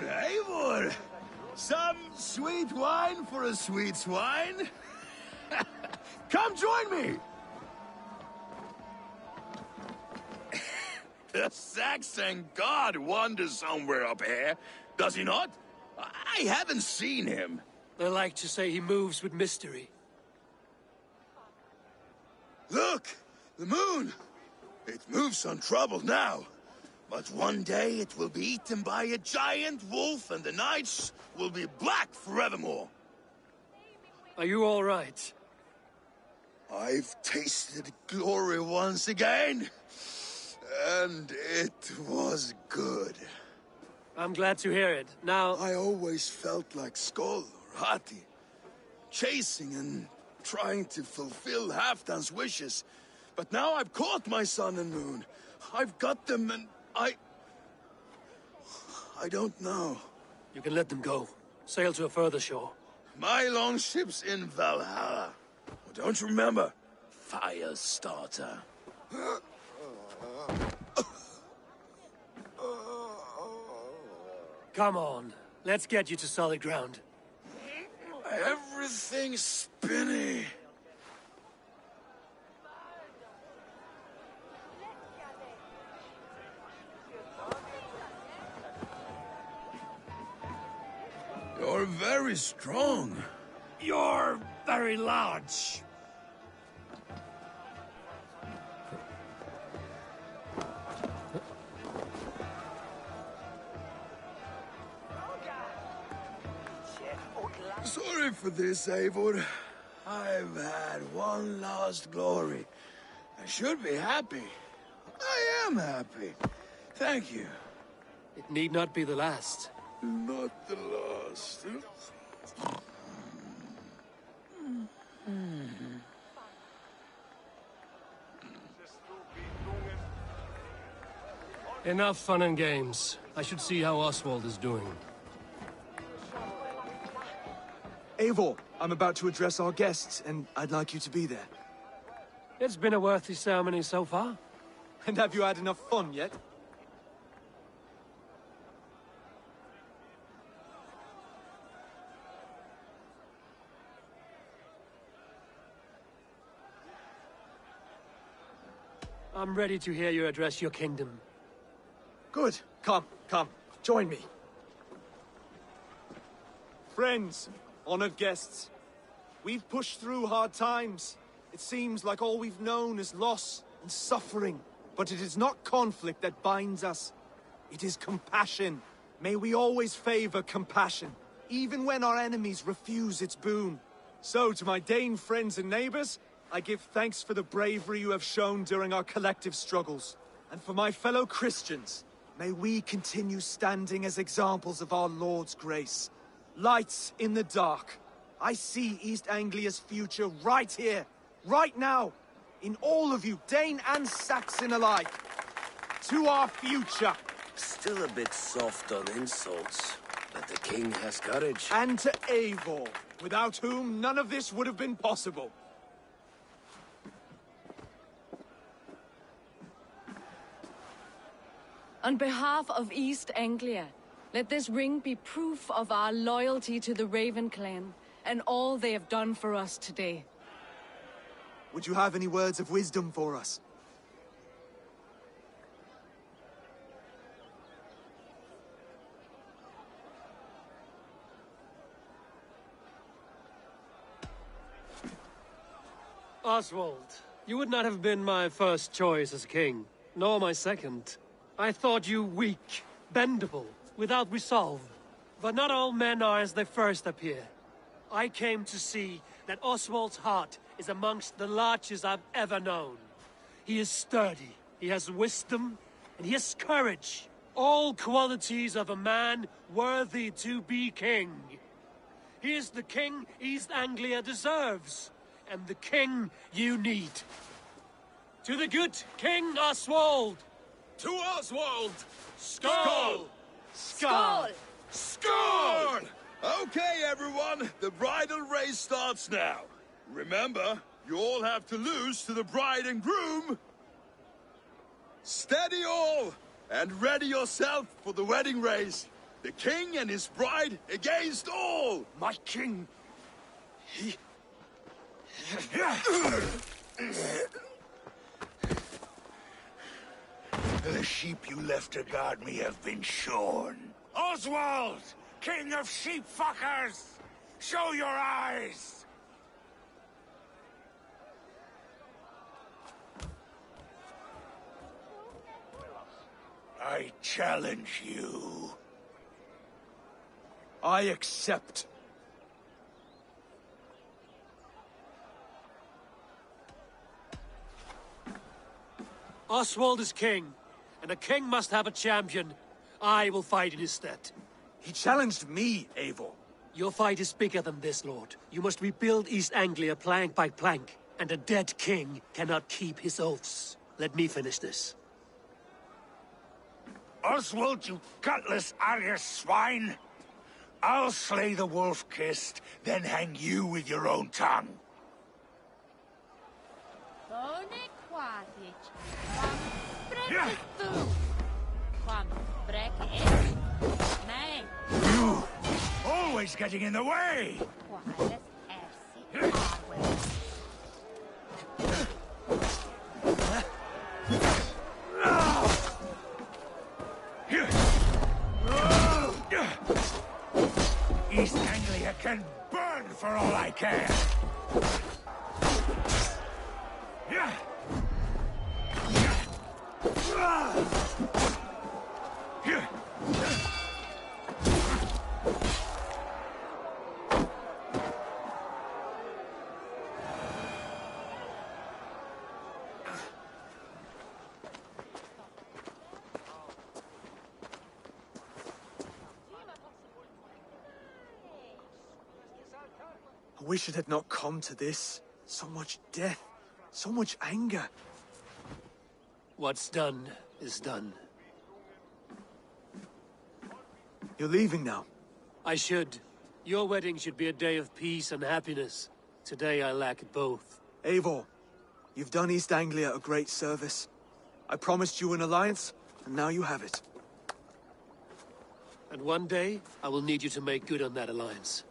Eivor! Some sweet wine for a sweet swine? Come join me! The Saxon god wanders somewhere up here, does he not? I haven't seen him. They like to say he moves with mystery. Look! The moon! It moves untroubled now. But one day it will be eaten by a giant wolf and the nights will be black forevermore. Are you all right? I've tasted glory once again. And it was good. I'm glad to hear it. Now... I always felt like Skoll or Hati. Chasing and trying to fulfill Halfdan's wishes. But now I've caught my sun and moon. I've got them and I don't know. You can let them go. Sail to a further shore. My longship's in Valhalla. Don't you remember? Firestarter. Come on. Let's get you to solid ground. Everything's spinny. You're very strong. You're very large. Sorry for this, Eivor. I've had one last glory. I should be happy. I am happy. Thank you. It need not be the last. Not the last. Enough fun and games. I should see how Oswald is doing. Eivor, I'm about to address our guests, and I'd like you to be there. It's been a worthy ceremony so far. And have you had enough fun yet? I'm ready to hear you address your kingdom. Good. Come. Join me. Friends, honored guests, we've pushed through hard times. It seems like all we've known is loss and suffering, but it is not conflict that binds us. It is compassion. May we always favor compassion, even when our enemies refuse its boon. So, to my Dane friends and neighbors, I give thanks for the bravery you have shown during our collective struggles. And for my fellow Christians, may we continue standing as examples of our Lord's grace. Lights in the dark. I see East Anglia's future right here, right now, in all of you, Dane and Saxon alike. To our future. Still a bit soft on insults, but the king has courage. And to Eivor, without whom none of this would have been possible. On behalf of East Anglia, let this ring be proof of our loyalty to the Raven clan and all they have done for us today. Would you have any words of wisdom for us? Oswald, you would not have been my first choice as king, nor my second. I thought you weak, bendable, without resolve. But not all men are as they first appear. I came to see that Oswald's heart is amongst the largest I've ever known. He is sturdy, he has wisdom, and he has courage. All qualities of a man worthy to be king. He is the king East Anglia deserves, and the king you need. To the good King Oswald! To Oswald! Skull! Skull! Skull! Okay, everyone, the bridal race starts now. Remember, you all have to lose to the bride and groom. Steady all, and ready yourself for the wedding race. The king and his bride against all. My king, he... The sheep you left to guard me have been shorn. Oswald, king of sheep fuckers! Show your eyes! I challenge you. I accept. Oswald is king, and a king must have a champion. I will fight in his stead. He challenged me, Eivor. Your fight is bigger than this, Lord. You must rebuild East Anglia plank by plank, and a dead king cannot keep his oaths. Let me finish this. Oswald, you gutless Arya swine! I'll slay the wolf-kissed, then hang you with your own tongue. You! Always getting in the way! East Anglia can burn for all I care! I wish it had not come to this. So much death, so much anger. What's done is done. You're leaving now. I should. Your wedding should be a day of peace and happiness. Today I lack both. Eivor, you've done East Anglia a great service. I promised you an alliance, and now you have it. And one day, I will need you to make good on that alliance.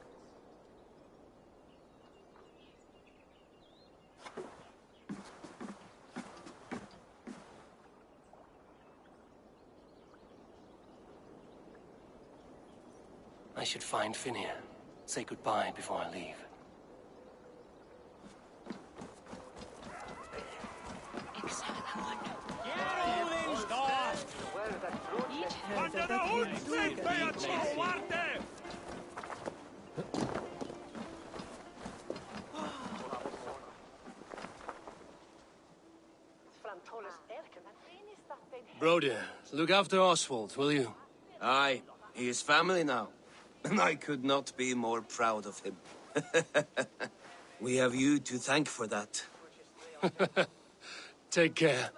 I should find Finir. Say goodbye before I leave. Exile. Brody, look after Oswald, will you? Aye, he is family now. And I could not be more proud of him. We have you to thank for that. Take care.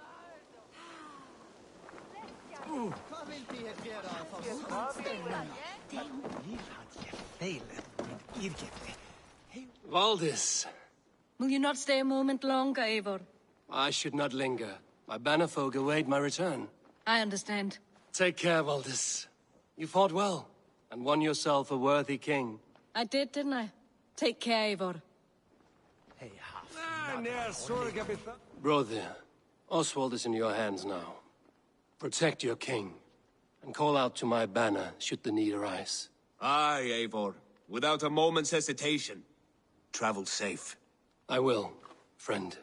Valdis. Will you not stay a moment longer, Eivor? I should not linger. My banner folk await my return. I understand. Take care, Valdis. You fought well, and won yourself a worthy king. I did, didn't I? Take care, Eivor. Brother, Oswald is in your hands now. Protect your king, and call out to my banner should the need arise. Aye, Eivor. Without a moment's hesitation. Travel safe. I will, friend.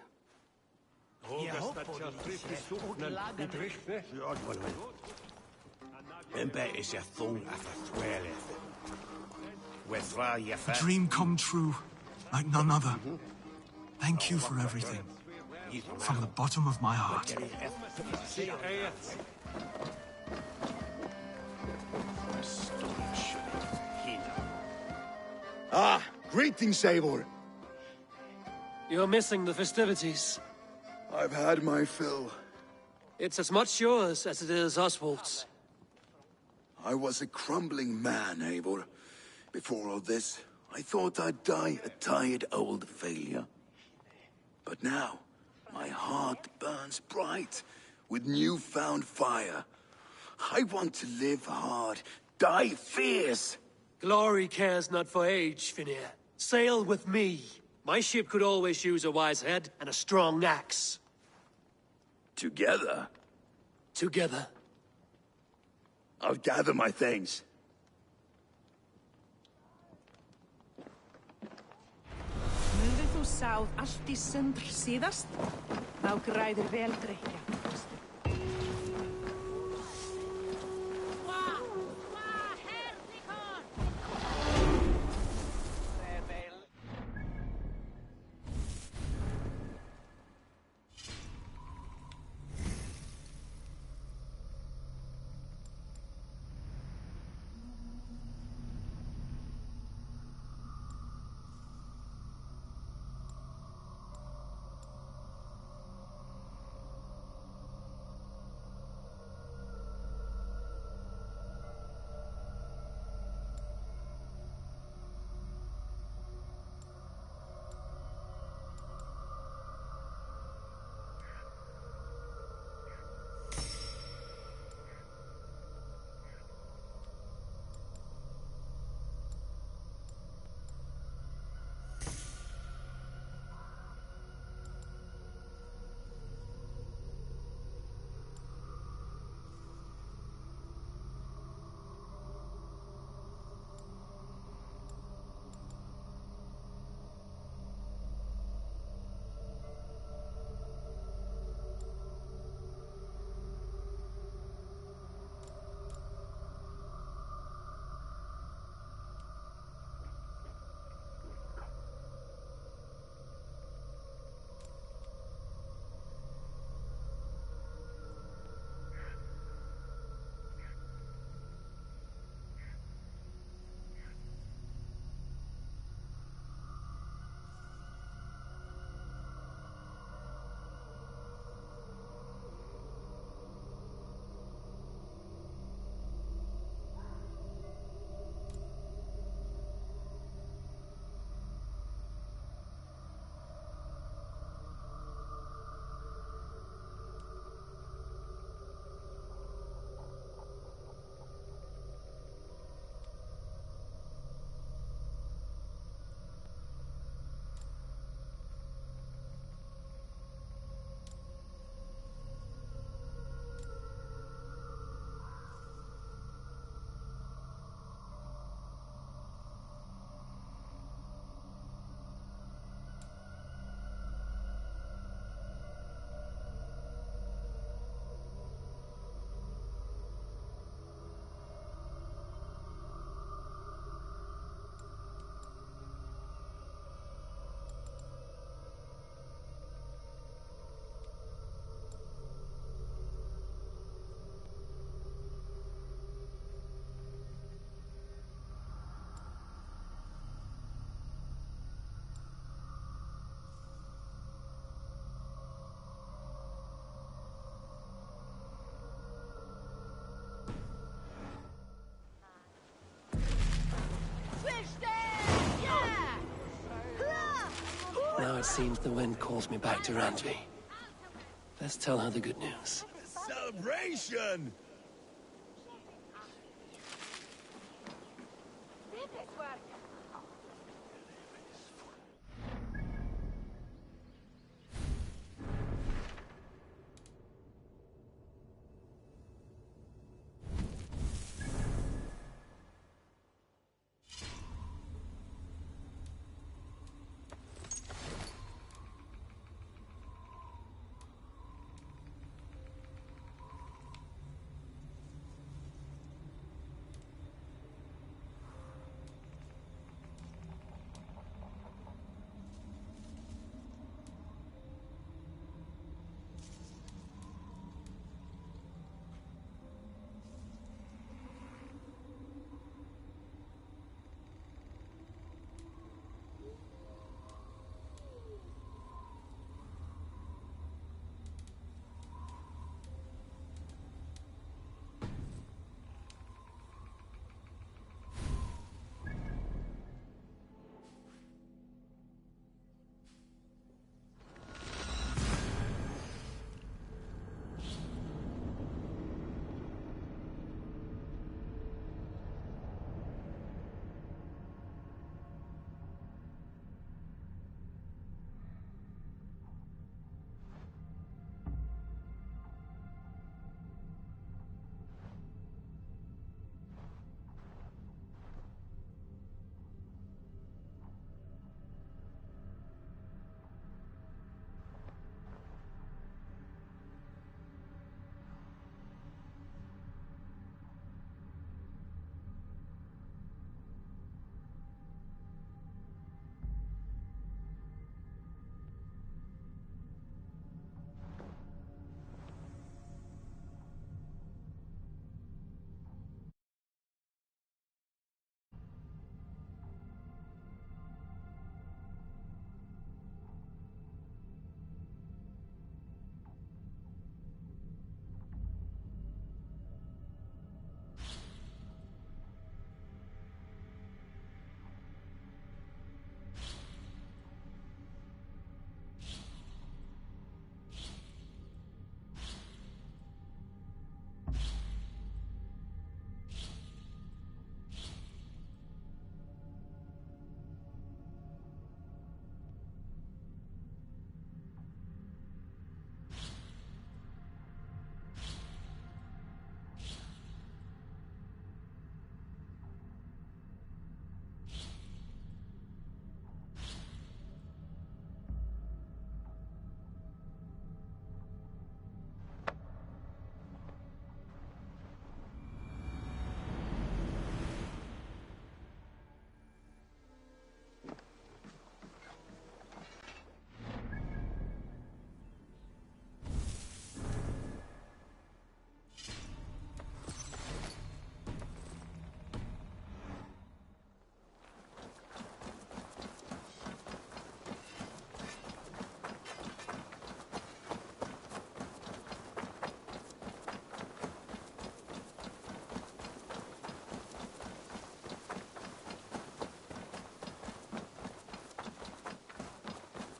A dream come true, like none other. Thank you for everything. From the bottom of my heart. Ah, greetings, Eivor. You're missing the festivities. I've had my fill. It's as much yours as it is Oswald's. I was a crumbling man, Eivor. Before all this, I thought I'd die a tired old failure. But now, my heart burns bright with newfound fire. I want to live hard, die fierce. Glory cares not for age, Finir. Sail with me. My ship could always use a wise head and a strong axe. Together? Together. I'll gather my things. Mundir þú sáð allt í sundr síðast? Þá græðir vel drykja. seems the wind calls me back to Randvi. Let's tell her the good news. Celebration!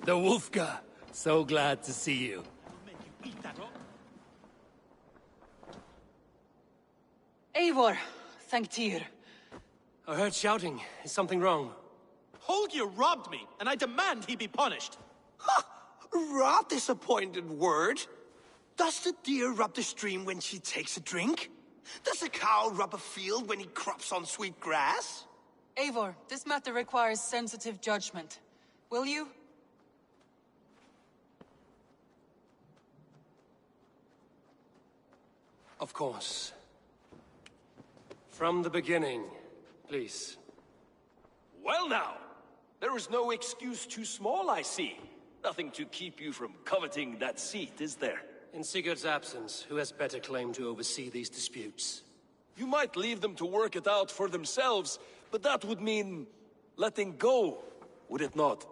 The Wolfka! So glad to see you. Eivor, thank Tyr. I heard shouting. Is something wrong? Holger robbed me, and I demand he be punished. Ha! Right disappointed word. Does the deer rub the stream when she takes a drink? Does a cow rub a field when he crops on sweet grass? Eivor, this matter requires sensitive judgment. Will you? Of course. From the beginning, please. Well now, there is no excuse too small, I see. Nothing to keep you from coveting that seat, is there? In Sigurd's absence, who has better claim to oversee these disputes? You might leave them to work it out for themselves, but that would mean letting go, would it not?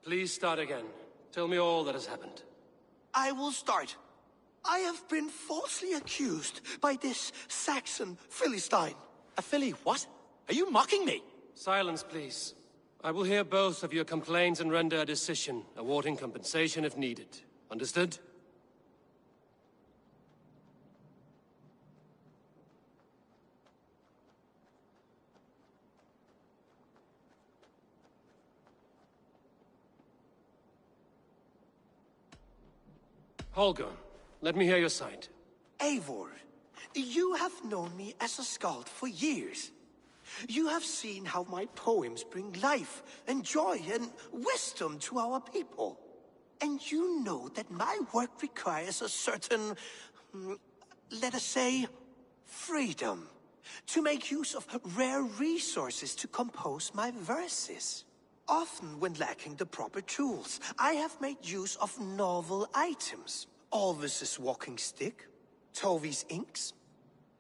Please start again. Tell me all that has happened. I will start. I have been falsely accused by this Saxon Philistine. A Philly what? Are you mocking me? Silence, please. I will hear both of your complaints and render a decision, awarding compensation if needed. Understood? Holger, let me hear your side. Eivor, you have known me as a skald for years. You have seen how my poems bring life and joy and wisdom to our people. And you know that my work requires a certain, let us say, freedom. To make use of rare resources to compose my verses. Often when lacking the proper tools, I have made use of novel items. Alvis's walking stick, Tovi's inks.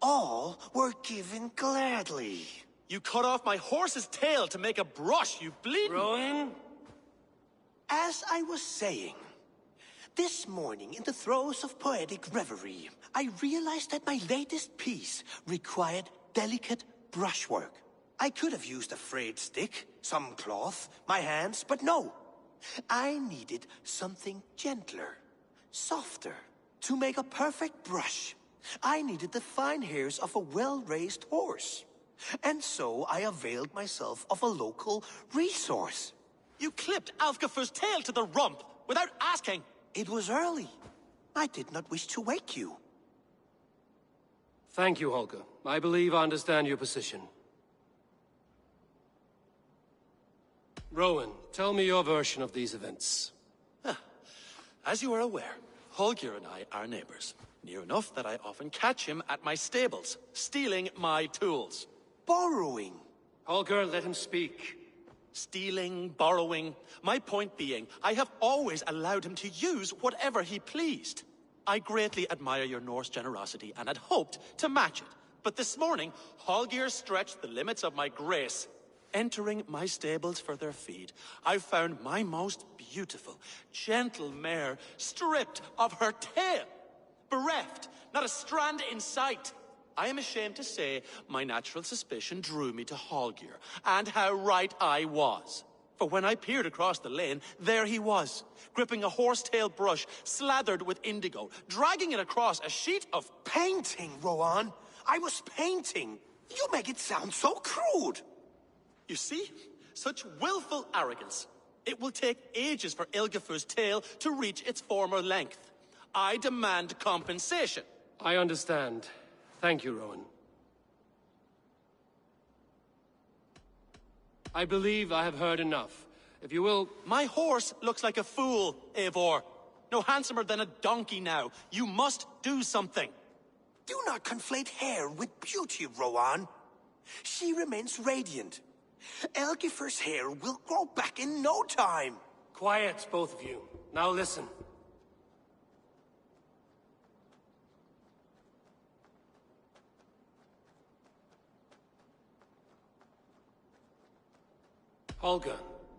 All were given gladly. You cut off my horse's tail to make a brush, you bleeding... Rowan? As I was saying, this morning in the throes of poetic reverie, I realized that my latest piece required delicate brushwork. I could have used a frayed stick, some cloth, my hands, but no. I needed something gentler, softer. To make a perfect brush, I needed the fine hairs of a well-raised horse. And so I availed myself of a local resource. You clipped Alfgafur's tail to the rump without asking. It was early. I did not wish to wake you. Thank you, Holger. I believe I understand your position. Rowan, tell me your version of these events. As you are aware, Holger and I are neighbors. Near enough that I often catch him at my stables, stealing my tools. Borrowing. Holger, let him speak. Stealing, borrowing. My point being, I have always allowed him to use whatever he pleased. I greatly admire your Norse generosity and had hoped to match it. But this morning, Holger stretched the limits of my grace. Entering my stables for their feed, I found my most beautiful, gentle mare stripped of her tail. Bereft, not a strand in sight. I am ashamed to say my natural suspicion drew me to Holger, and how right I was. For when I peered across the lane, there he was, gripping a horsetail brush slathered with indigo, dragging it across a sheet of painting, Rowan. I was painting. You make it sound so crude. You see? Such willful arrogance. It will take ages for Ilgafur's tail to reach its former length. I demand compensation. I understand. Thank you, Rowan. I believe I have heard enough. If you will... My horse looks like a fool, Eivor. No handsomer than a donkey now. You must do something. Do not conflate hair with beauty, Rowan. She remains radiant. Elgifur's hair will grow back in no time. Quiet, both of you. Now listen. Holger,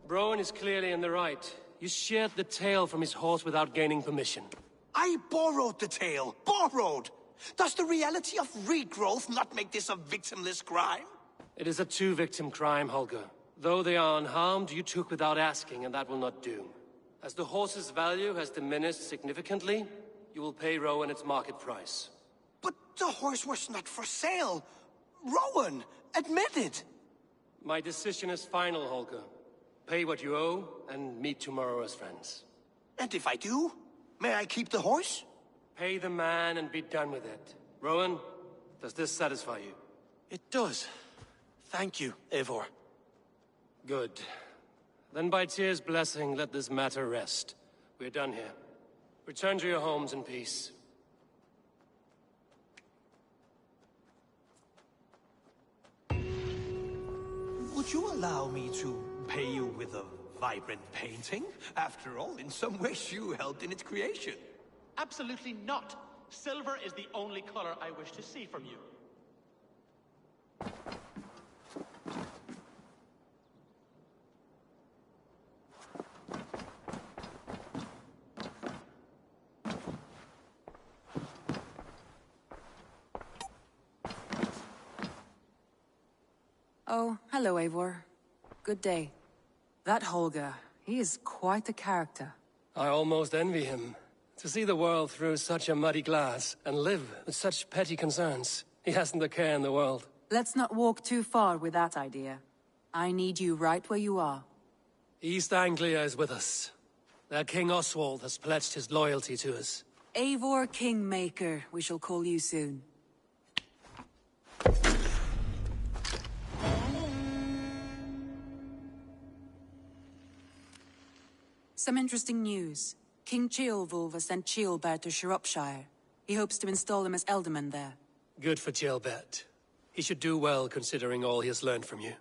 Rowan is clearly in the right. You sheared the tail from his horse without gaining permission. I borrowed the tail. Borrowed! Does the reality of regrowth not make this a victimless crime? It is a two-victim crime, Holger. Though they are unharmed, you took without asking, and that will not do. As the horse's value has diminished significantly, you will pay Rowan its market price. But the horse was not for sale. Rowan, admit it. My decision is final, Holger. Pay what you owe, and meet tomorrow as friends. And if I do, may I keep the horse? Pay the man and be done with it. Rowan, does this satisfy you? It does. Thank you, Eivor. Good. Then by Tyr's blessing, let this matter rest. We're done here. Return to your homes in peace. Would you allow me to pay you with a vibrant painting? After all, in some ways you helped in its creation. Absolutely not. Silver is the only color I wish to see from you. Oh, hello, Eivor. Good day. That Holger, he is quite a character. I almost envy him. To see the world through such a muddy glass, and live with such petty concerns. He hasn't a care in the world. Let's not walk too far with that idea. I need you right where you are. East Anglia is with us. Their King Oswald has pledged his loyalty to us. Eivor Kingmaker, we shall call you soon. Some interesting news. King Ceolwulf has sent Ceolbert to Shropshire. He hopes to install him as Ealdorman there. Good for Ceolbert. He should do well considering all he has learned from you.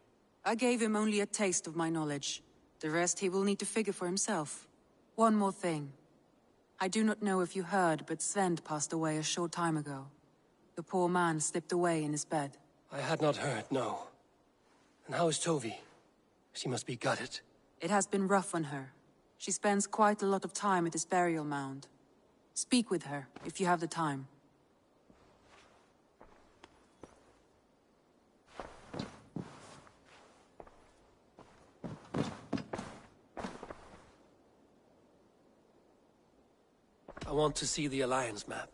I gave him only a taste of my knowledge. The rest he will need to figure for himself. One more thing. I do not know if you heard, but Sven passed away a short time ago. The poor man slipped away in his bed. I had not heard, no. And how is Tovi? She must be gutted. It has been rough on her. She spends quite a lot of time at his burial mound. Speak with her, if you have the time. I want to see the Alliance map.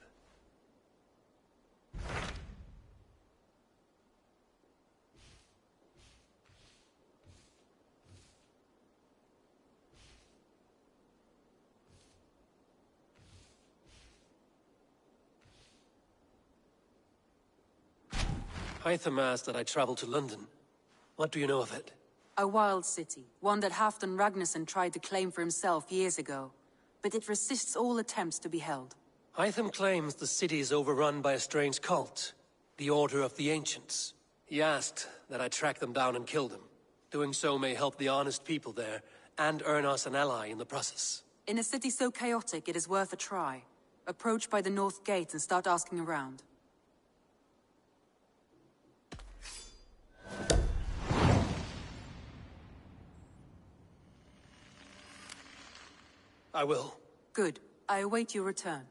Hytham asked that I travel to London. What do you know of it? A wild city, one that Halfdan Ragnarsson tried to claim for himself years ago. But it resists all attempts to be held. Hytham claims the city is overrun by a strange cult, the Order of the Ancients. He asked that I track them down and kill them. Doing so may help the honest people there, and earn us an ally in the process. In a city so chaotic, it is worth a try. Approach by the North Gate and start asking around. I will. Good. I await your return.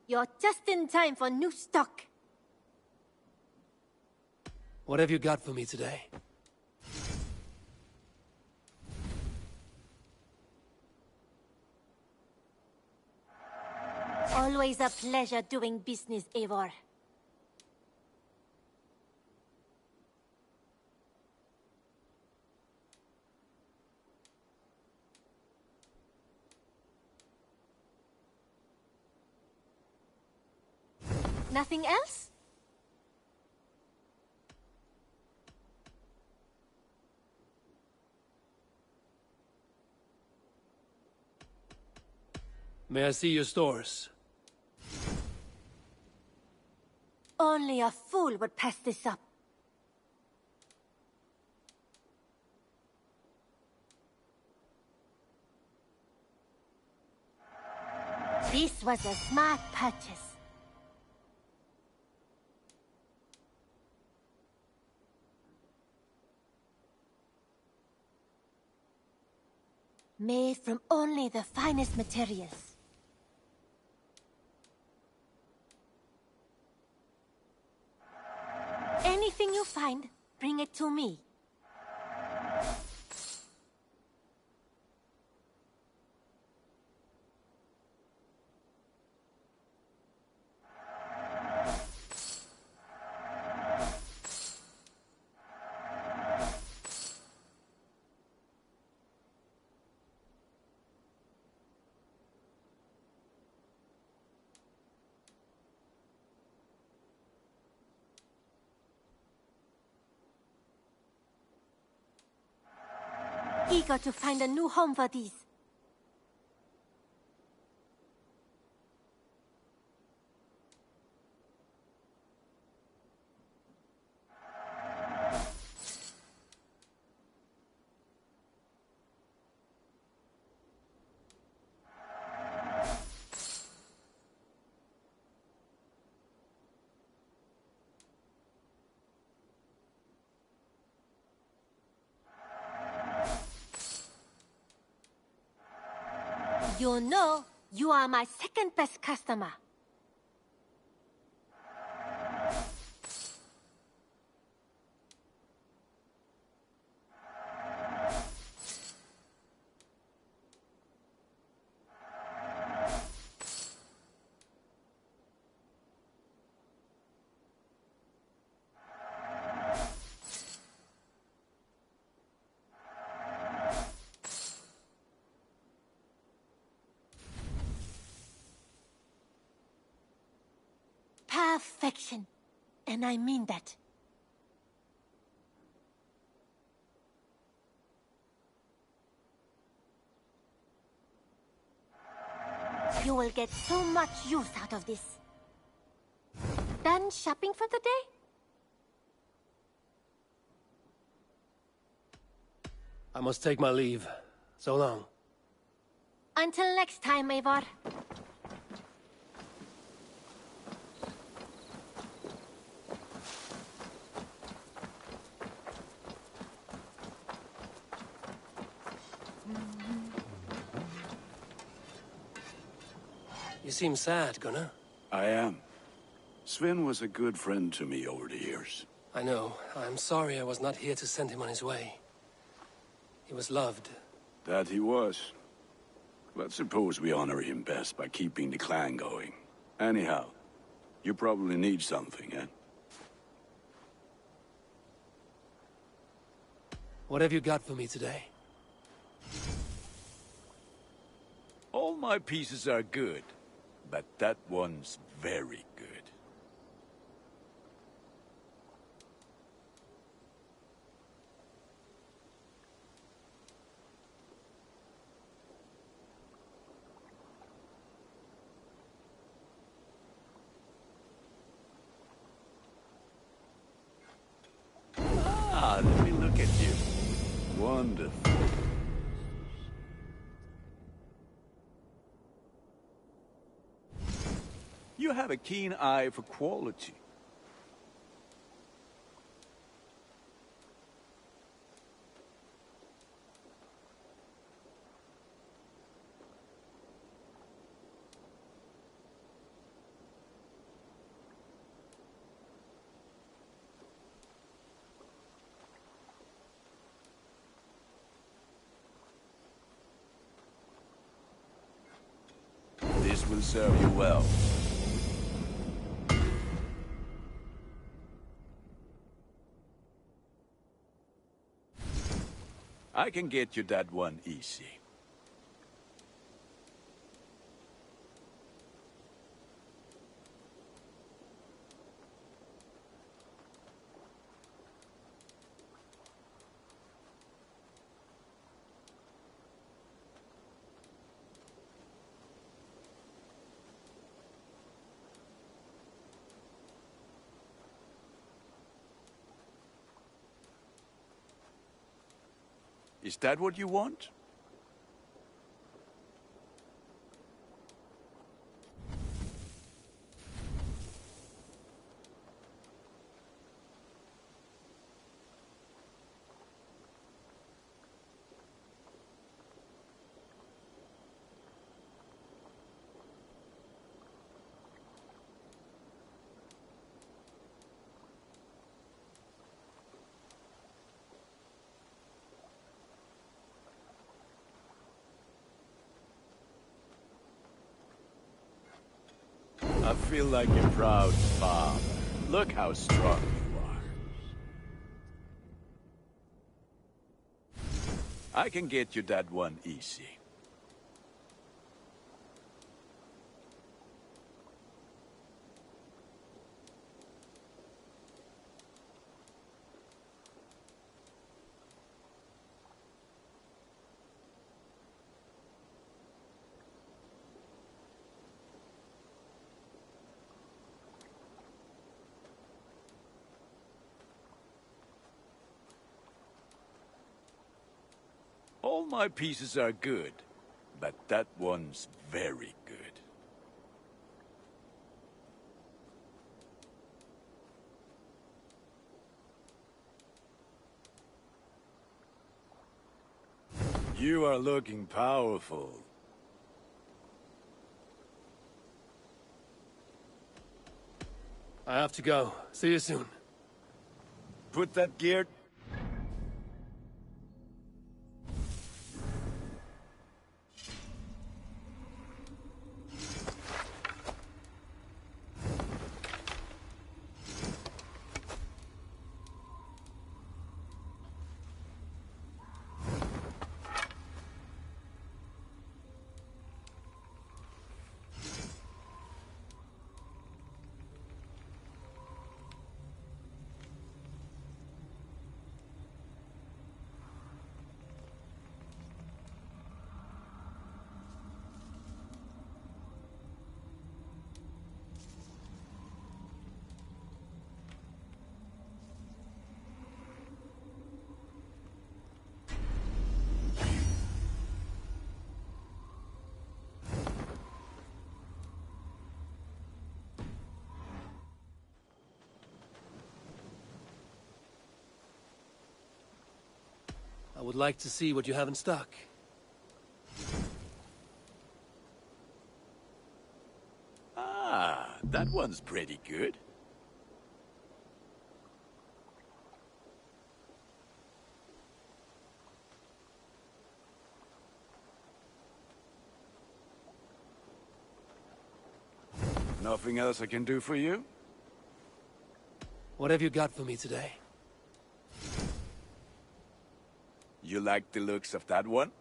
You're just in time for new stock. What have you got for me today? Always a pleasure doing business, Eivor. Nothing else? May I see your stores? Only a fool would pass this up. This was a smart purchase. Made from only the finest materials. Anything you find, bring it to me. Eager to find a new home for these. You know, you are my second best customer. Perfection. And I mean that. You will get so much use out of this. Done shopping for the day? I must take my leave. So long. Until next time, Eivor. You seem sad, Gunnar. I am. Sven was a good friend to me over the years. I know. I'm sorry I was not here to send him on his way. He was loved. That he was. But suppose we honor him best by keeping the clan going. Anyhow, you probably need something, eh? What have you got for me today? All my pieces are good, but that one's very good. Ah, let me look at you. Wonderful. You have a keen eye for quality. This will serve you well. I can get you that one easy. Is that what you want? I feel like a proud father. Look how strong you are. I can get you that one easy. All my pieces are good, but that one's very good. You are looking powerful. I have to go. See you soon. Put that gear... I would like to see what you have in stock. Ah, that one's pretty good. Nothing else I can do for you? What have you got for me today? You like the looks of that one?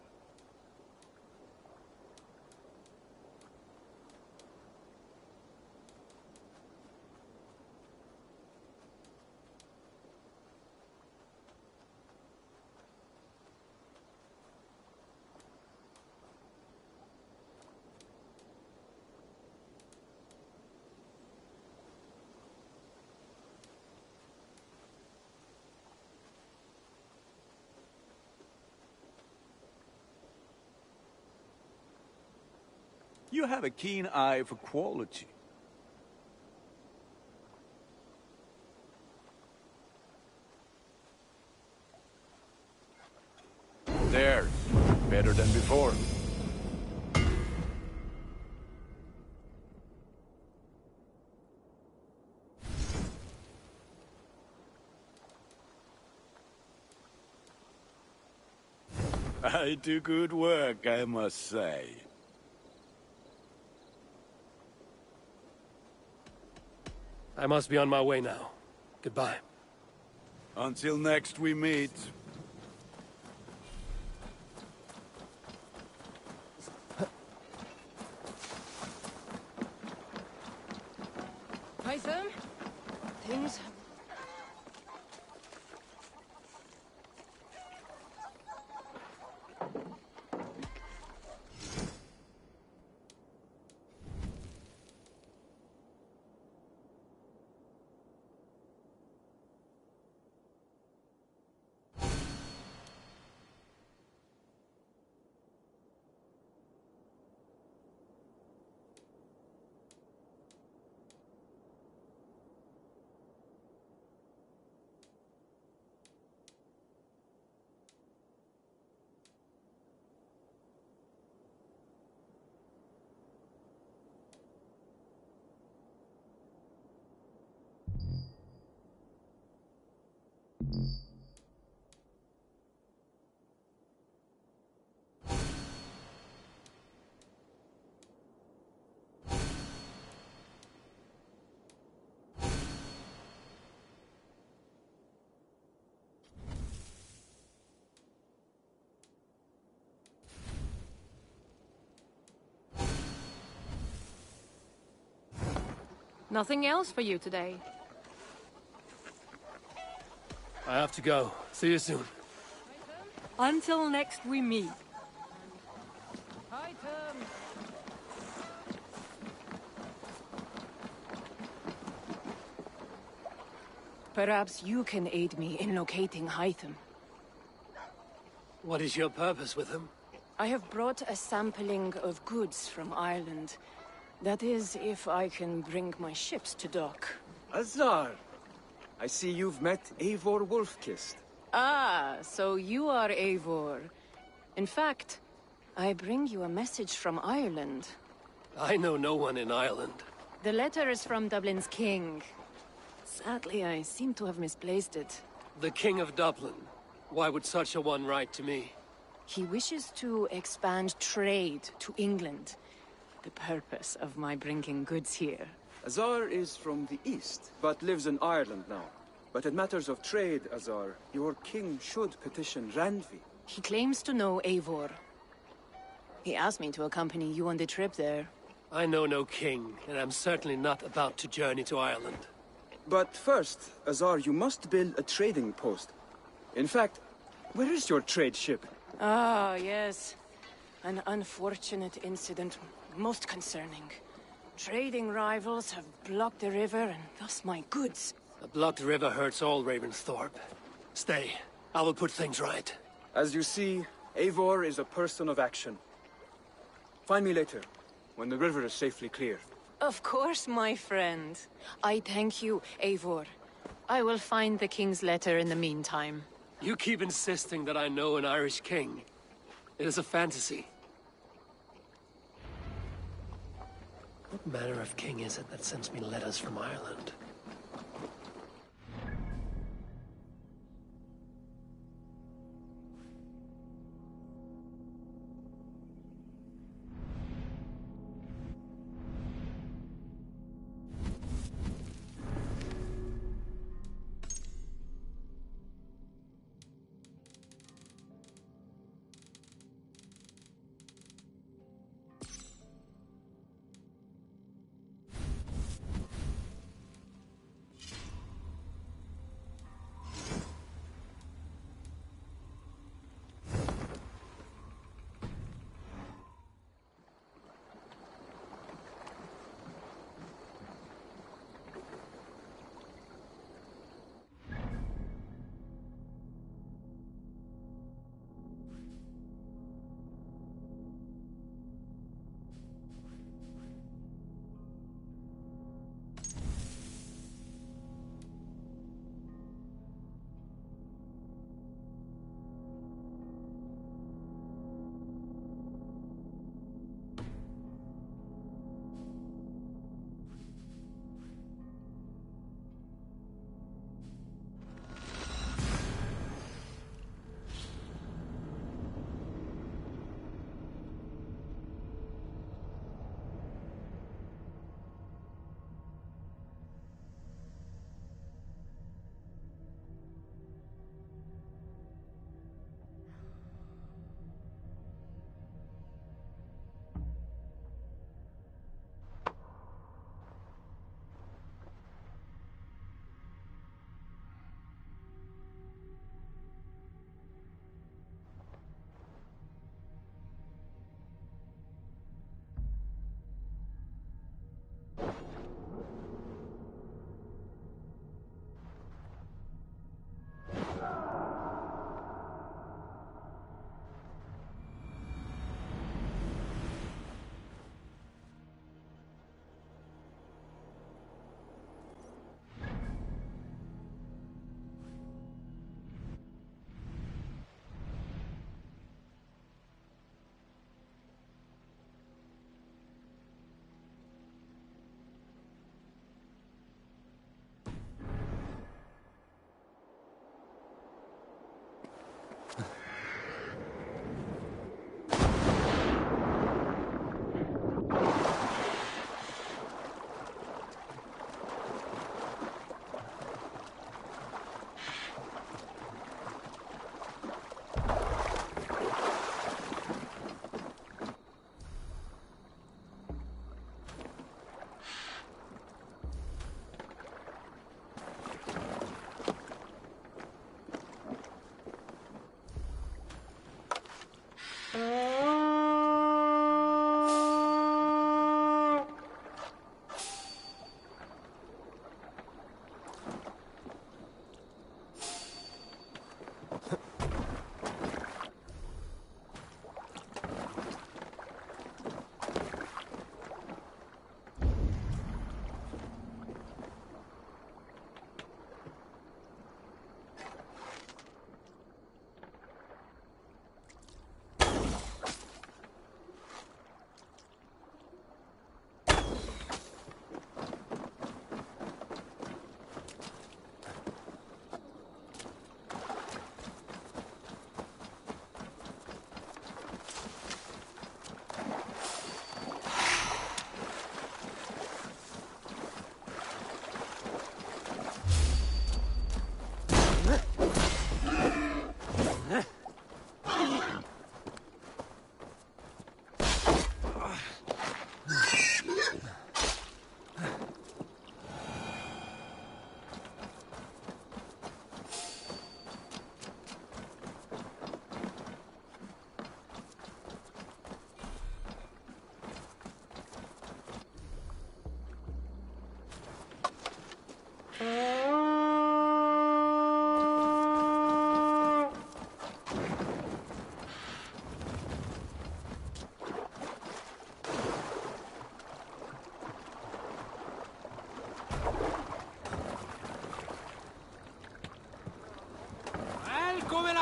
You have a keen eye for quality. There. Better than before. I do good work, I must say. I must be on my way now. Goodbye. Until next we meet. Python? Things... Nothing else for you today. I have to go. See you soon. Until next we meet. Perhaps you can aid me in locating Hytham. What is your purpose with him? I have brought a sampling of goods from Ireland. That is, if I can bring my ships to dock. Azar! I see you've met Eivor Wolfkist. Ah, so you are Eivor. In fact, I bring you a message from Ireland. I know no one in Ireland. The letter is from Dublin's king. Sadly, I seem to have misplaced it. The King of Dublin. Why would such a one write to me? He wishes to expand trade to England. The purpose of my bringing goods here. Azar is from the east, but lives in Ireland now. But in matters of trade, Azar, your king should petition Randvi. He claims to know Eivor. He asked me to accompany you on the trip there. I know no king, and I'm certainly not about to journey to Ireland. But first, Azar, you must build a trading post. In fact, where is your trade ship? Ah, yes. An unfortunate incident, most concerning. Trading rivals have blocked the river, and thus my goods. A blocked river hurts all Ravensthorpe. Stay. I will put things right. As you see, Eivor is a person of action. Find me later, when the river is safely clear. Of course, my friend. I thank you, Eivor. I will find the king's letter in the meantime. You keep insisting that I know an Irish king. It is a fantasy. What manner of king is it that sends me letters from Ireland?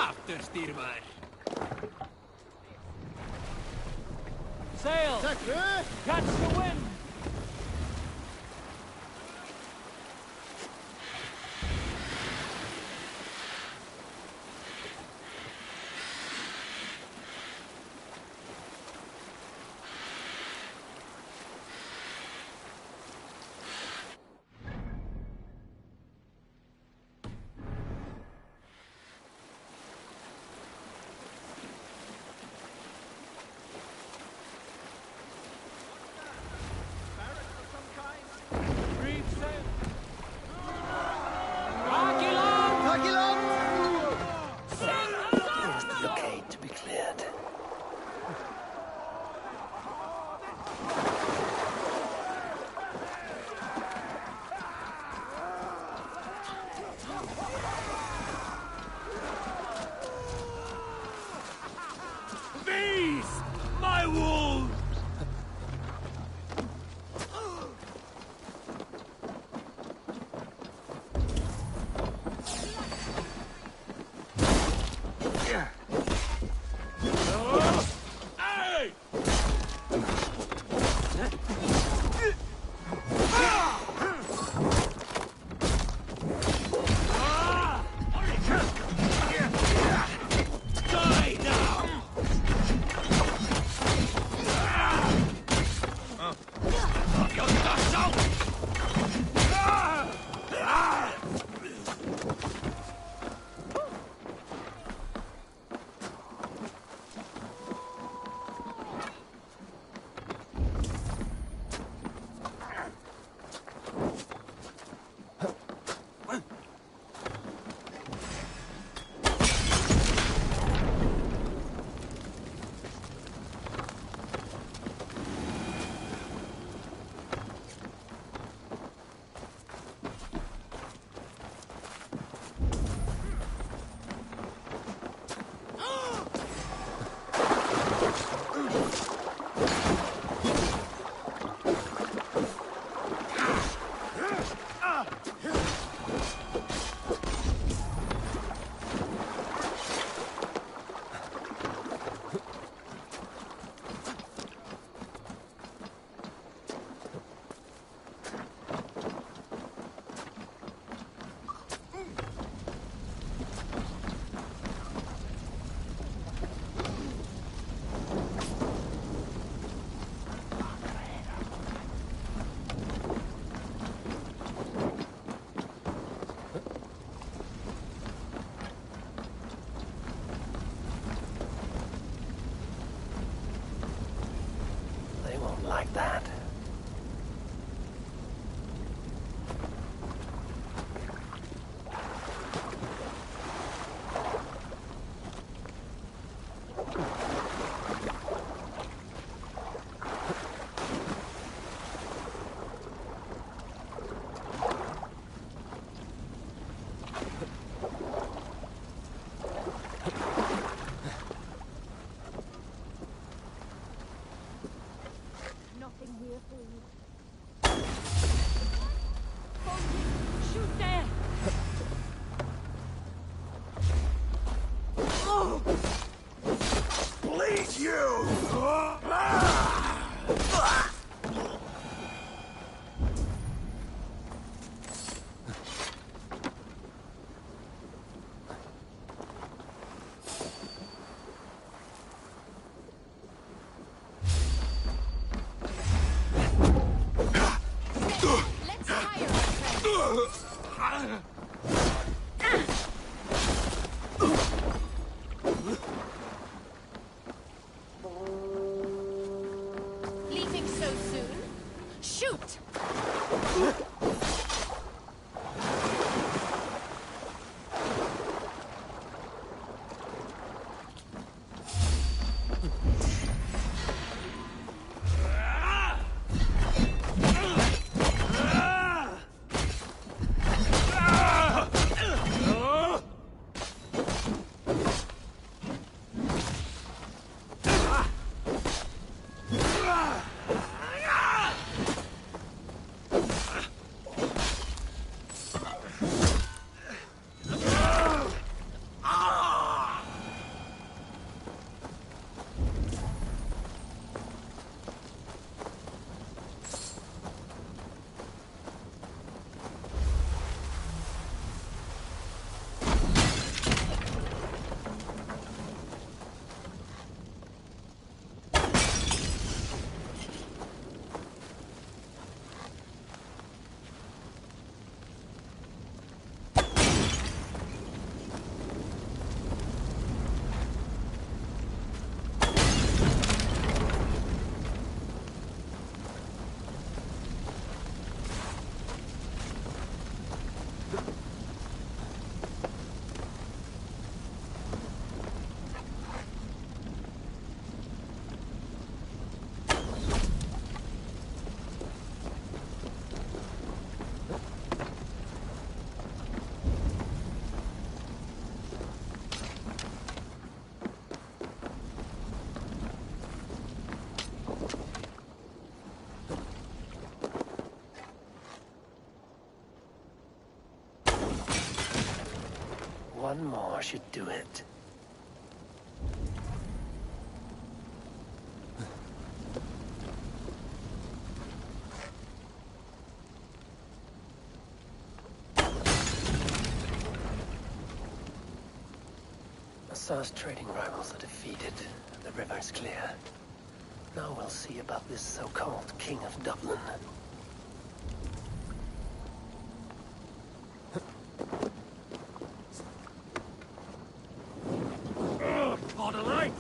after, styrmaður. Sail! Catch the wind! Blockade to be cleared. These, my wolves! Like that. Shoot there! Bleed you! Let's hire our friends. Leaving so soon? Shoot! Ah! one more should do it. Assar's trading rivals are defeated. The river's clear. Now we'll see about this so-called King of Dublin. For the light!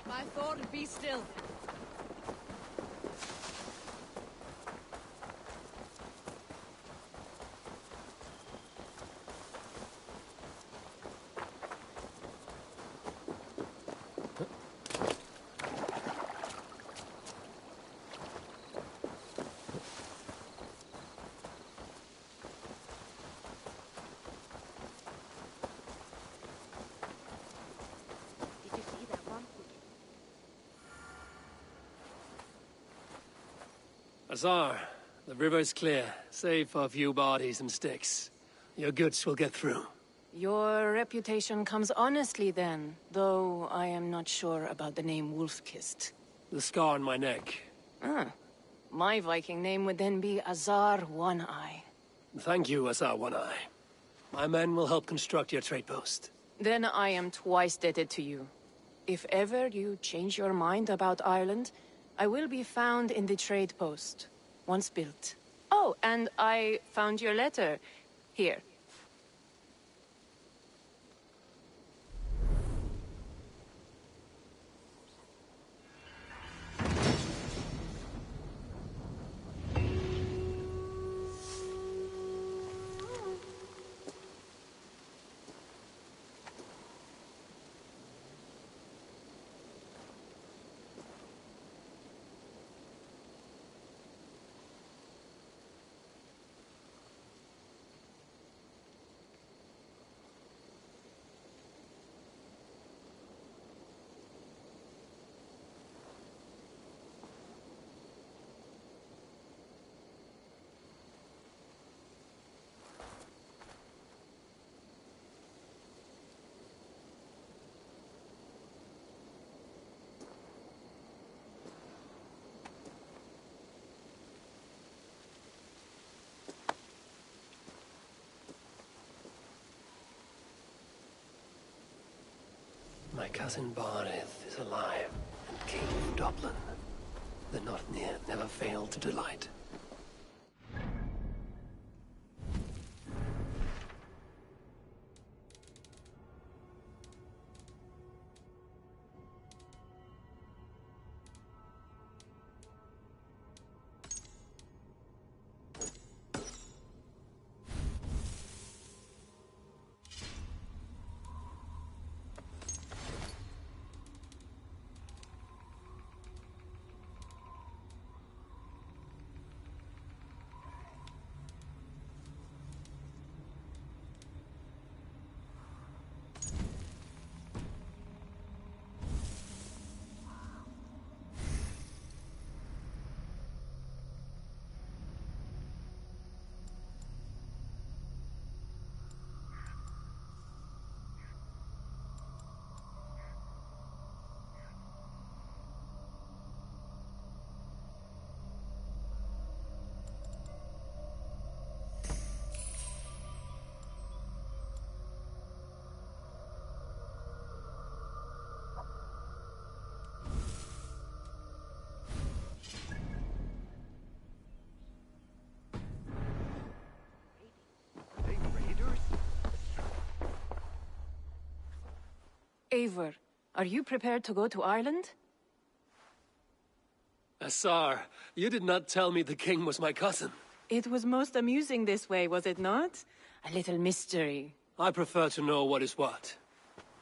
By Thor, be still. Azar, the river's clear, save for a few bodies and sticks. Your goods will get through. Your reputation comes honestly then, though I am not sure about the name Wolf-Kissed. The scar on my neck. Ah, my Viking name would then be Azar One-Eye. Thank you, Azar One-Eye. My men will help construct your trade post. Then I am twice indebted to you. If ever you change your mind about Ireland, I will be found in the trade post, once built. Oh, and I found your letter. Here. My cousin Barith is alive, and King of Dublin. The Northnir never failed to delight. Eivor, are you prepared to go to Ireland? Asar, you did not tell me the king was my cousin. It was most amusing this way, was it not? A little mystery. I prefer to know what is what.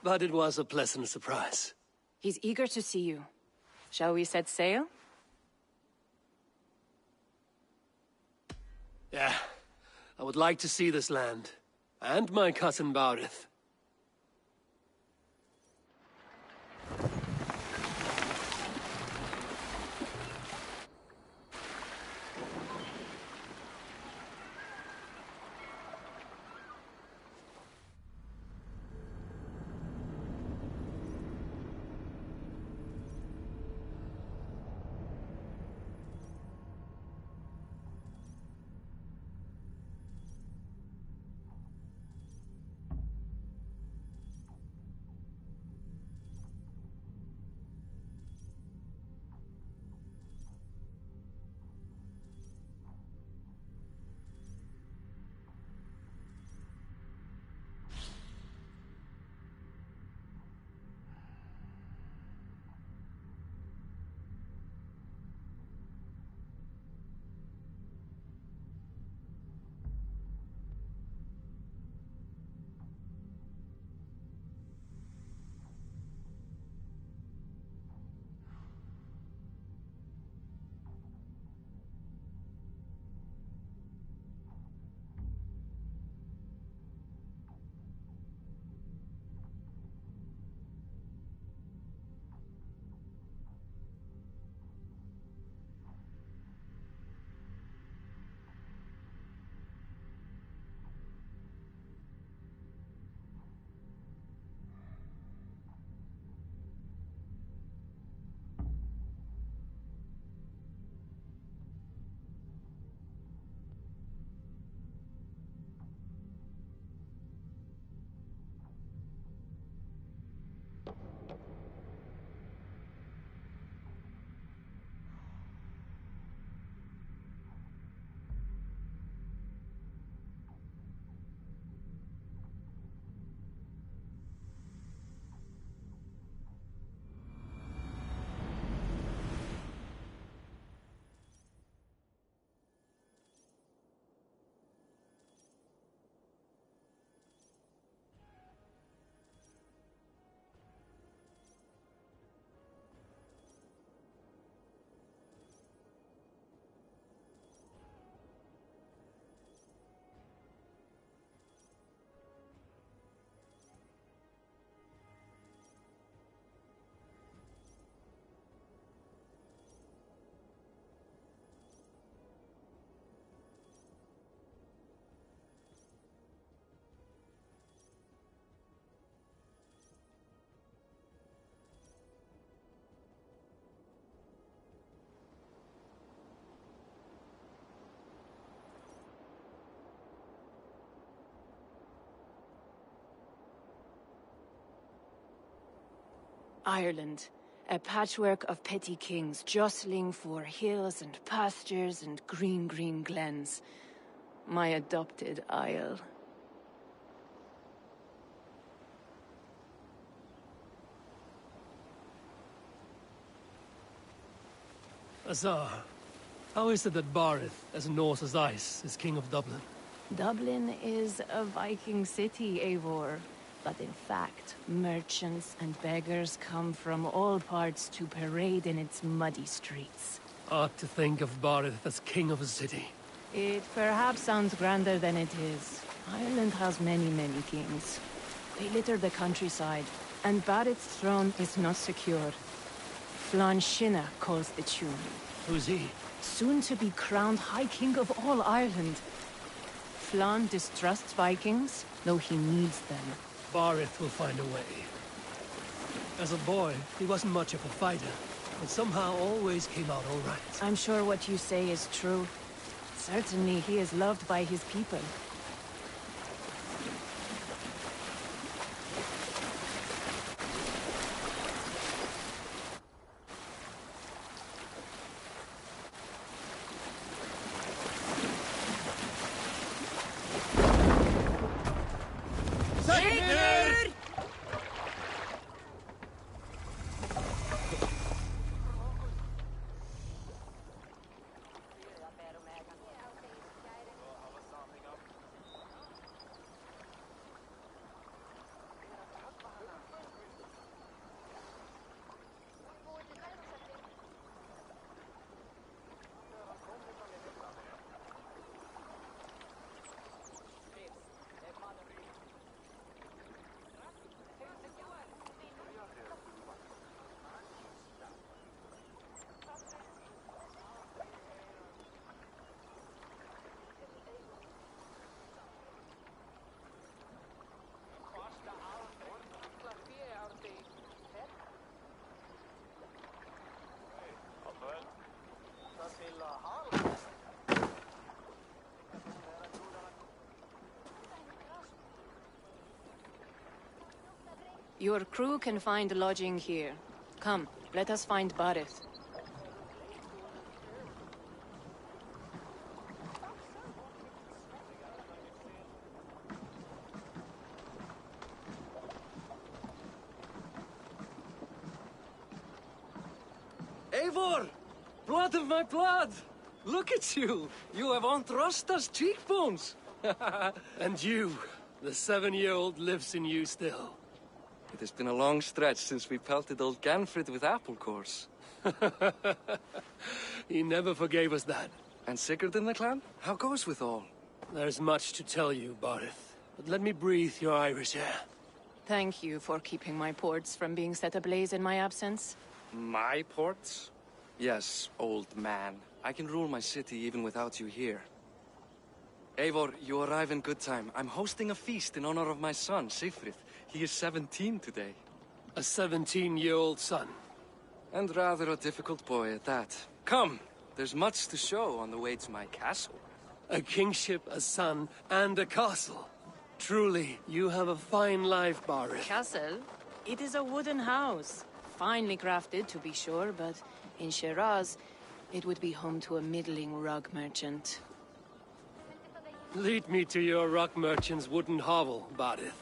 But it was a pleasant surprise. He's eager to see you. Shall we set sail? Yeah, I would like to see this land. And my cousin Barith. Ireland. A patchwork of petty kings jostling for hills and pastures and green, green glens. My adopted isle. Azar, how is it that Barith, as Norse as ice, is king of Dublin? Dublin is a Viking city, Eivor. But in fact, merchants and beggars come from all parts to parade in its muddy streets. Odd to think of Barith as king of a city. It perhaps sounds grander than it is. Ireland has many, many kings. They litter the countryside, and Barith's throne is not secure. Flann Sinna calls the tune. Who's he? Soon to be crowned High King of all Ireland. Flann distrusts Vikings, though he needs them. Barith will find a way. As a boy, he wasn't much of a fighter, but somehow always came out all right. I'm sure what you say is true. Certainly he is loved by his people. Your crew can find lodging here. Come, let us find Barith. Eivor! Blood of my blood! Look at you! You have Aunt Rosta's cheekbones! And you, the 7-year-old lives in you still. It has been a long stretch since we pelted old Ganfrid with apple cores. He never forgave us that. And Sigurd in the clan? How goes with all? There's much to tell you, Barith, but let me breathe your Irish air. Thank you for keeping my ports from being set ablaze in my absence. My ports? Yes, old man. I can rule my city even without you here. Eivor, you arrive in good time. I'm hosting a feast in honor of my son, Sigfrid. He is 17 today. A 17-year-old son. And rather a difficult boy at that. Come, there's much to show on the way to my castle. A kingship, a son, and a castle. Truly, you have a fine life, Barith. Castle? It is a wooden house. Finely crafted, to be sure, but in Shiraz, it would be home to a middling rug merchant. Lead me to your rock merchant's wooden hovel, Barith.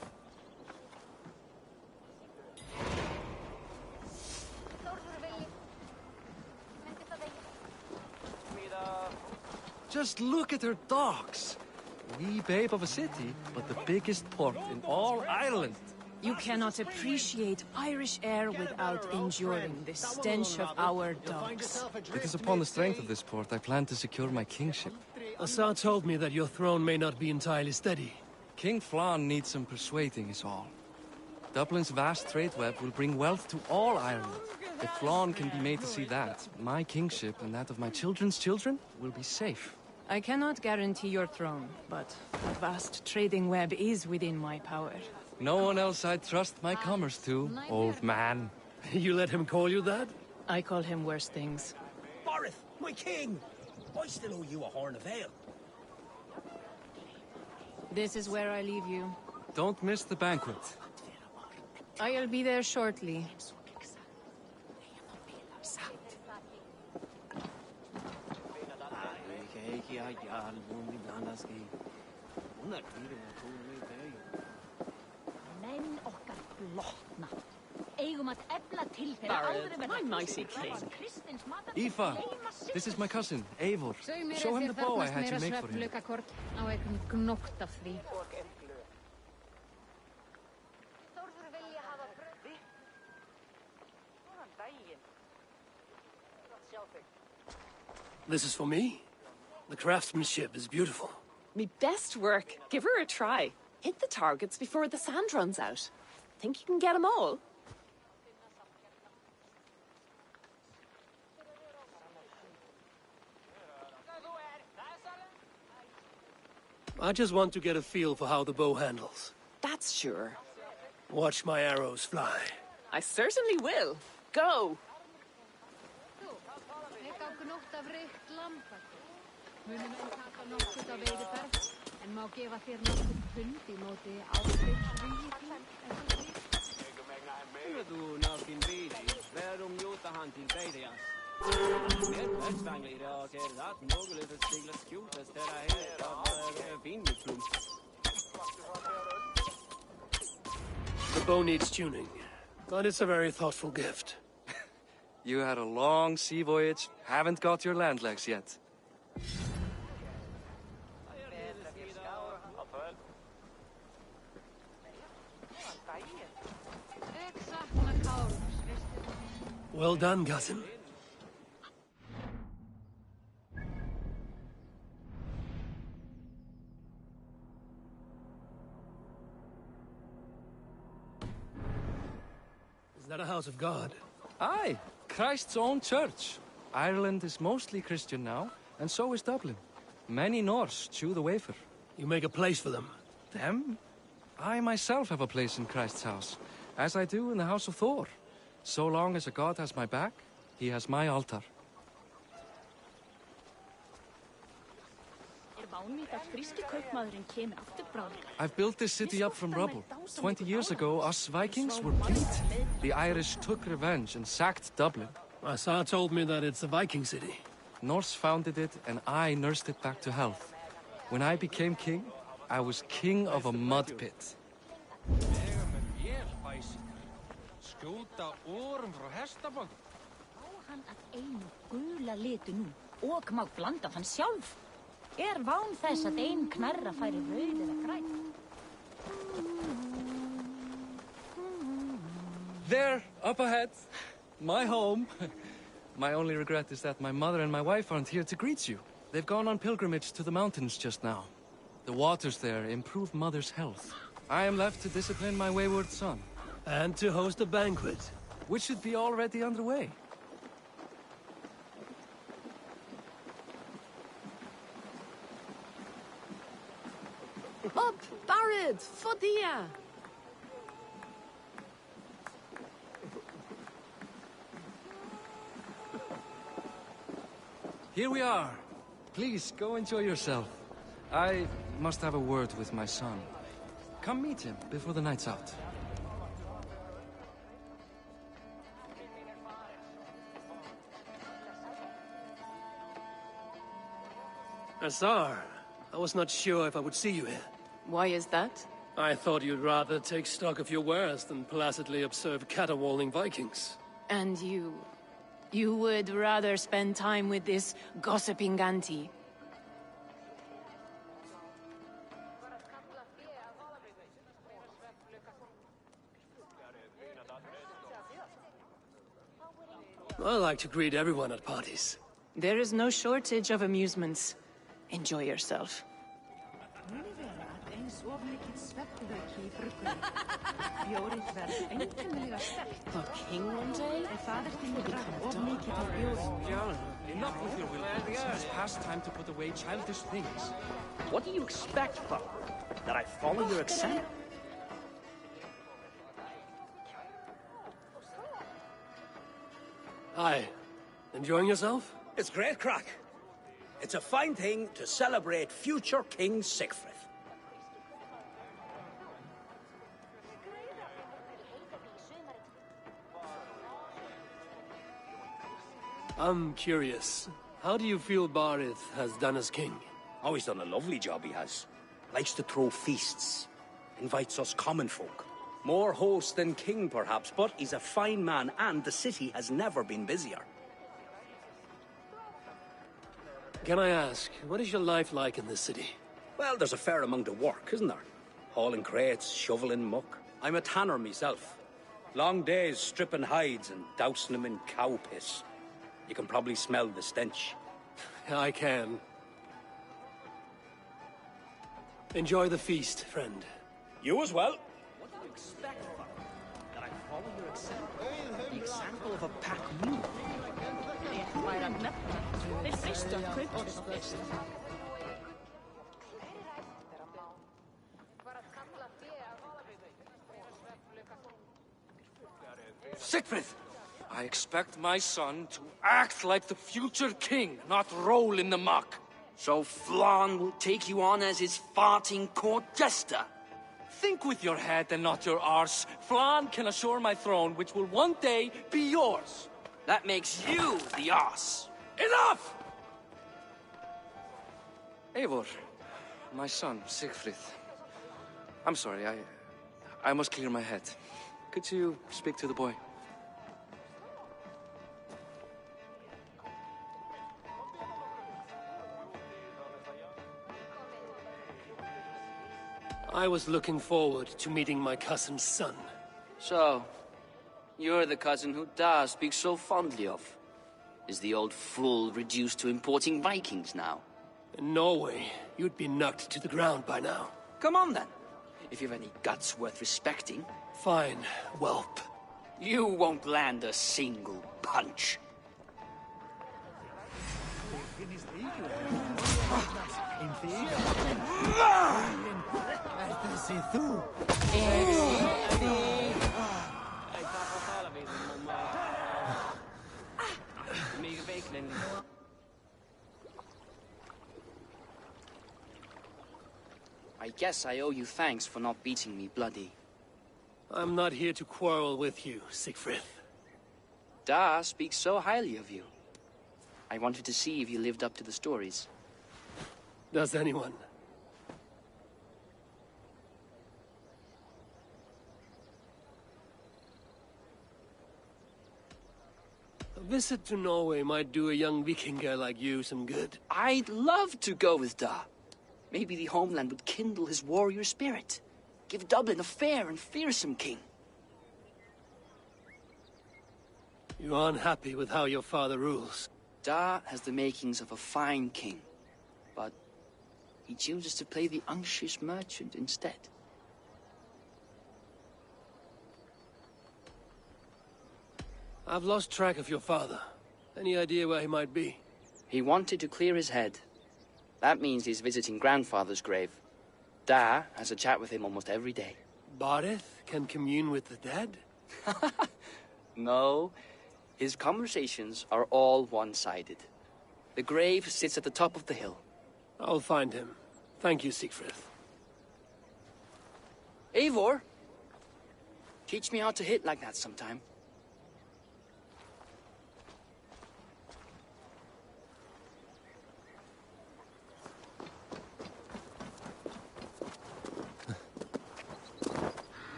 Just look at her docks. Wee babe of a city, but the biggest port in all Ireland. You cannot appreciate Irish air without enduring the stench of our docks. It is upon the strength of this port I plan to secure my kingship. Assar told me that your throne may not be entirely steady. King Flann needs some persuading is all. Dublin's vast trade web will bring wealth to all Ireland. If Flann can be made to see that, my kingship and that of my children's children will be safe. I cannot guarantee your throne, but a vast trading web is within my power. No one else I'd trust my commerce to, old man. You let him call you that? I call him worse things. Barith, my king! I still owe you a horn of ale. This is where I leave you. Don't miss the banquet. I'll be there shortly. Menn okkar blotna. Eigum að efla til þeirra Barrett, áður en my verða mighty Kristins king. Kristins matar Aoife, this is my cousin, Eivor. Show him the bow I had you make for him. Á einhvern gnótt af því. This is for me. The craftsmanship is beautiful. Me best work. Give her a try. Hit the targets before the sand runs out. Think you can get them all? I just want to get a feel for how the bow handles. That's sure. Watch my arrows fly. I certainly will. Go! Ek á gnótt af reykt lambakjöt. Munum enn taka nokkuð af veiðiferð, en má gefa þér nokkuð pund í móti ástyrksvíi þín, Þú náttinn víði, verum jútahan til veiðjans. Mér verðsvanglir og það mögulega stigla skjútast þeirra heilt af vinnuklum. The bow needs tuning, but it's a very thoughtful gift. You had a long sea voyage, haven't got your land legs yet. Well done, cousin. Is that a house of God? Aye, Christ's own church. Ireland is mostly Christian now, and so is Dublin. Many Norse chew the wafer. You make a place for them? Them? I myself have a place in Christ's house, as I do in the house of Thor. So long as a god has my back, he has my altar. I've built this city up from rubble. 20 years ago, us Vikings were beat. The Irish took revenge and sacked Dublin. My Sir told me that it's a Viking city. Norse founded it, and I nursed it back to health. When I became king, I was king of a mud pit. Skjóta orm frá hestaband. Á hann að einu gula litu nú, og má blanda þann sjálf. Ván þess að ein knarra færi rauð eða græn. There, up ahead, my home. My only regret is that my mother and my wife aren't here to greet you. They've gone on pilgrimage to the mountains just now. The waters there improve mother's health. I am left to discipline my wayward son. And to host a banquet. Which should be already underway. Up, Barrett! Fodia! Here we are. Please, go enjoy yourself. I must have a word with my son. Come meet him before the night's out. Azar, I was not sure if I would see you here. Why is that? I thought you'd rather take stock of your wares than placidly observe caterwauling Vikings. And you... you would rather spend time with this gossiping auntie? I like to greet everyone at parties. There is no shortage of amusements. Enjoy yourself. A king one day? Enough with your will. It's past time to put away childish things. What do you expect, father? That I follow your example? Hi. Enjoying yourself? It's great crack. It's a fine thing to celebrate future King Sigfrid. I'm curious. How do you feel Barith has done as king? Oh, he's done a lovely job, he has. Likes to throw feasts. Invites us common folk. More host than king, perhaps, but he's a fine man, and the city has never been busier. Can I ask, what is your life like in this city? Well, there's a fair amount of work, isn't there? Hauling crates, shoveling muck. I'm a tanner myself. Long days stripping hides and dousing them in cow piss. You can probably smell the stench. I can. Enjoy the feast, friend. You as well. What do you expect from me? That I follow your example? The example of a pack mule. Siegfried! I expect my son to act like the future king, not roll in the muck. So Flan will take you on as his farting court jester? Think with your head and not your arse. Flan can assure my throne, which will one day be yours. That makes you the arse. Enough! Eivor, my son, Siegfried. I'm sorry, I must clear my head. Could you speak to the boy? I was looking forward to meeting my cousin's son. So, you're the cousin who Da speaks so fondly of. Is the old fool reduced to importing Vikings now? In Norway, you'd be knocked to the ground by now. Come on then, if you've any guts worth respecting. Fine, whelp. You won't land a single punch. I guess I owe you thanks for not beating me bloody. I'm not here to quarrel with you, Siegfried. Da speaks so highly of you. I wanted to see if you lived up to the stories. Does anyone? A visit to Norway might do a young Viking girl like you some good. I'd love to go with Da. Maybe the homeland would kindle his warrior spirit. Give Dublin a fair and fearsome king. You are unhappy with how your father rules. Da has the makings of a fine king, but he chooses to play the unctuous merchant instead. I've lost track of your father. Any idea where he might be? He wanted to clear his head. That means he's visiting grandfather's grave. Da has a chat with him almost every day. Barith can commune with the dead? No. His conversations are all one-sided. The grave sits at the top of the hill. I'll find him. Thank you, Siegfried. Eivor! Teach me how to hit like that sometime.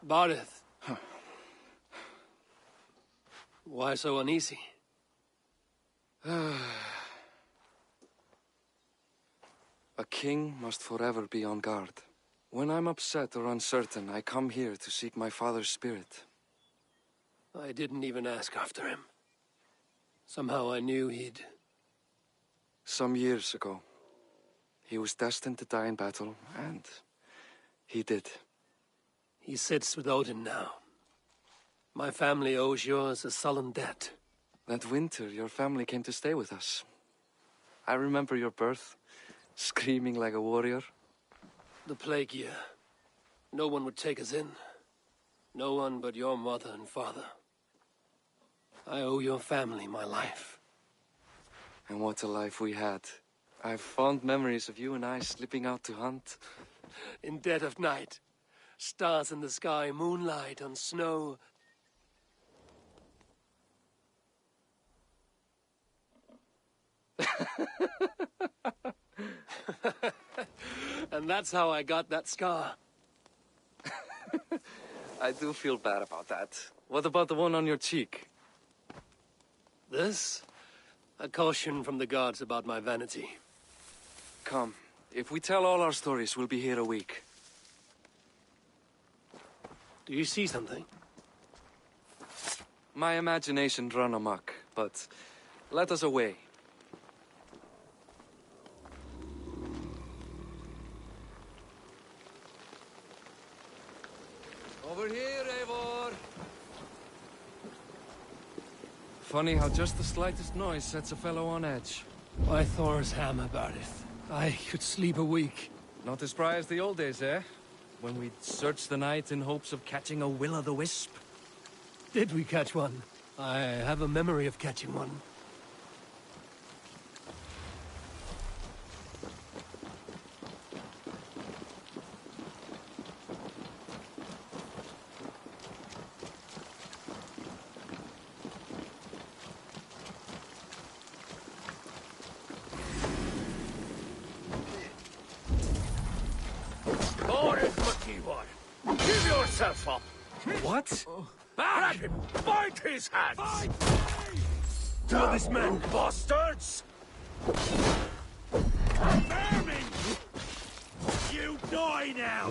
Barith. Huh. Why so uneasy? A king must forever be on guard. When I'm upset or uncertain, I come here to seek my father's spirit. I didn't even ask after him. Somehow I knew he'd... Some years ago, he was destined to die in battle, and he did. He sits with Odin now. My family owes yours a sullen debt. That winter, your family came to stay with us. I remember your birth, screaming like a warrior. The plague year. No one would take us in. No one but your mother and father. I owe your family my life. And what a life we had. I have fond memories of you and I slipping out to hunt. In dead of night. Stars in the sky, moonlight on snow. And that's how I got that scar. I do feel bad about that. What about the one on your cheek? This? A caution from the gods about my vanity. Come. If we tell all our stories, we'll be here a week. Do you see something? My imagination run amok, but let us away. Over here, Eivor! Funny how just the slightest noise sets a fellow on edge. Why Thor's hammer about it? I could sleep a week. Not as spry as the old days, eh? When we'd search the night in hopes of catching a will-o'-the-wisp. Did we catch one? I have a memory of catching one. Give yourself up! What? Grab him! Bind his hands! Kill this man, bastards! Vermin! You die now!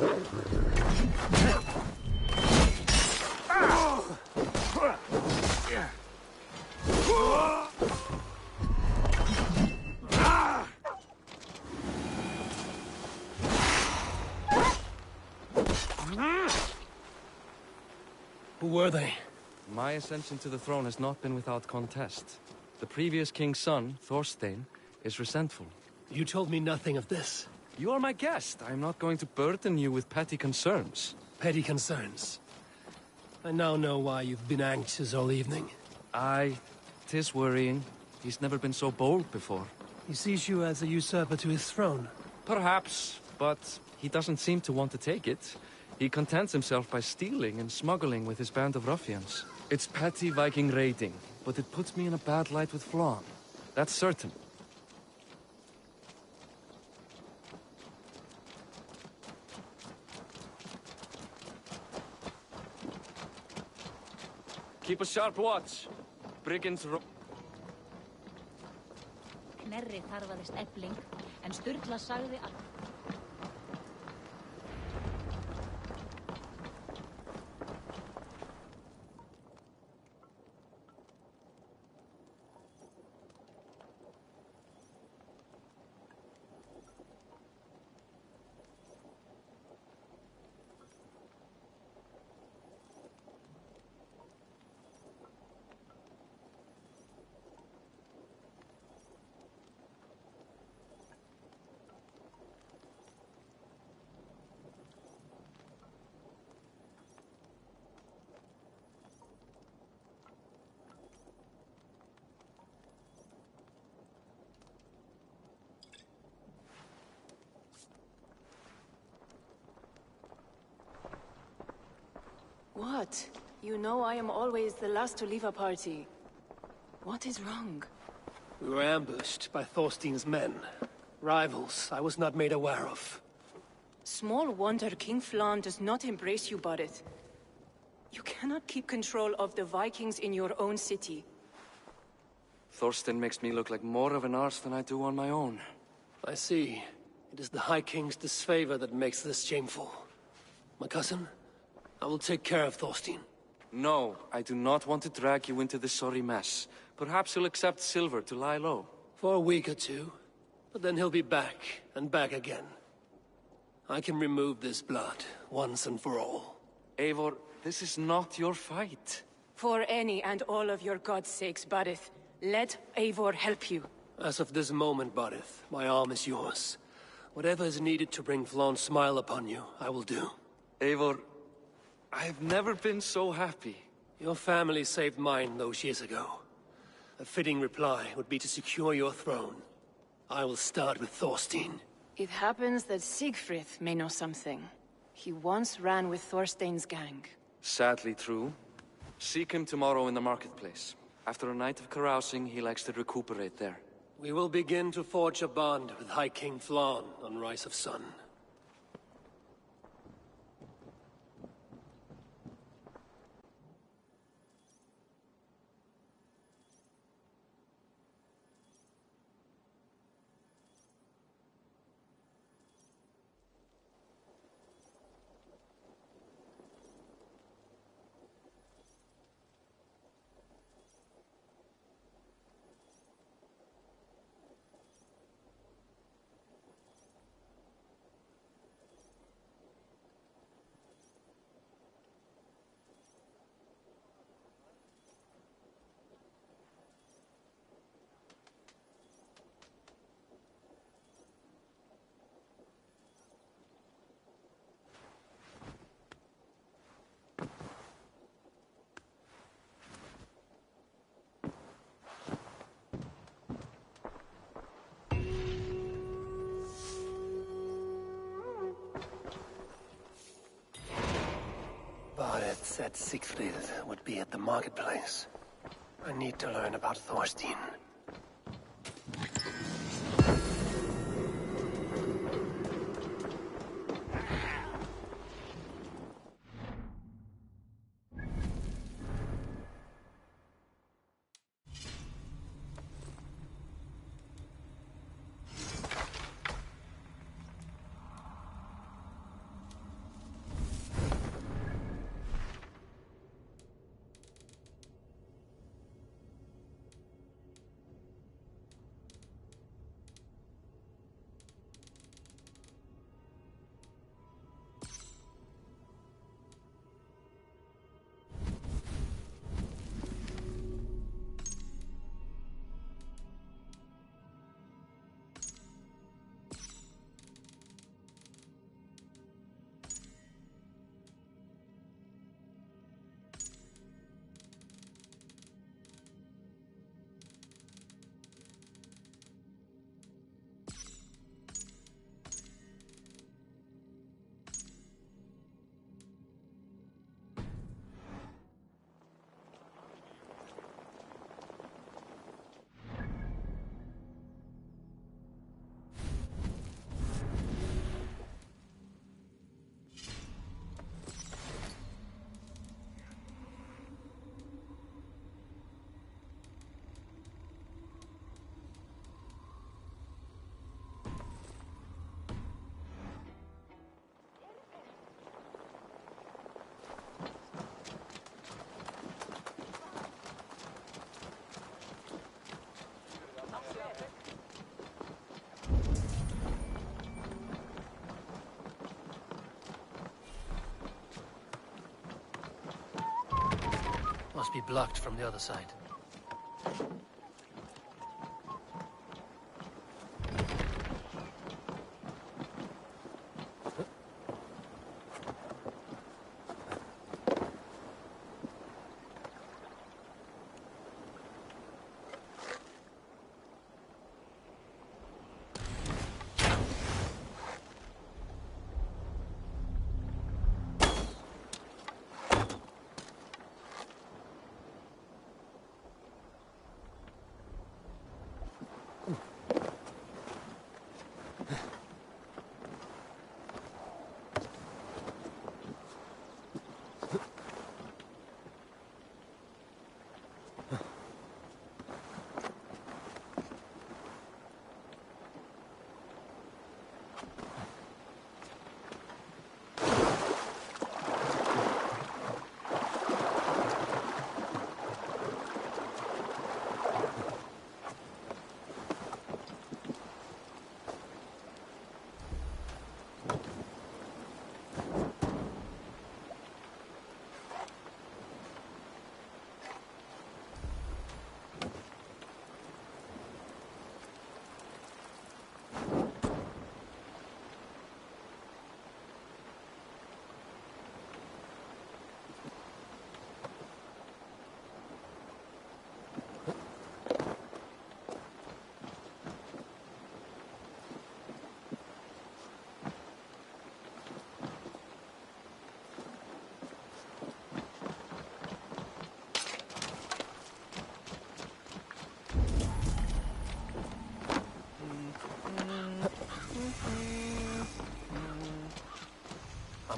Who were they? My ascension to the throne has not been without contest. The previous king's son, Thorstein, is resentful. You told me nothing of this. You are my guest. I am not going to burden you with petty concerns. Petty concerns. I now know why you've been anxious all evening. Aye, 'tis worrying. He's never been so bold before. He sees you as a usurper to his throne. Perhaps, but he doesn't seem to want to take it. He contents himself by stealing and smuggling with his band of ruffians. It's petty Viking raiding, but it puts me in a bad light with Flann. That's certain. Keep a sharp watch. Brigands... Knerri þarfaðist Efling, en Sturla sagði að... What? You know I am always the last to leave a party. What is wrong? We were ambushed by Thorstein's men. Rivals I was not made aware of. Small wonder King Flann does not embrace you, Barret. You cannot keep control of the Vikings in your own city. Thorstein makes me look like more of an arse than I do on my own. I see. It is the High King's disfavor that makes this shameful. My cousin, I will take care of Thorstein. No, I do not want to drag you into this sorry mess. Perhaps you'll accept silver to lie low. For a week or two, but then he'll be back, and back again. I can remove this blood, once and for all. Eivor, this is not your fight. For any and all of your god's sakes, Barith, let Eivor help you. As of this moment, Barith, my arm is yours. Whatever is needed to bring Flaun's smile upon you, I will do. Eivor, I have never been so happy. Your family saved mine those years ago. A fitting reply would be to secure your throne. I will start with Thorstein. It happens that Siegfried may know something. He once ran with Thorstein's gang. Sadly true. Seek him tomorrow in the marketplace. After a night of carousing, he likes to recuperate there. We will begin to forge a bond with High King Flaun on Rise of Sun. Bareth said Siegfried would be at the marketplace. I need to learn about Thorstein. Must be blocked from the other side.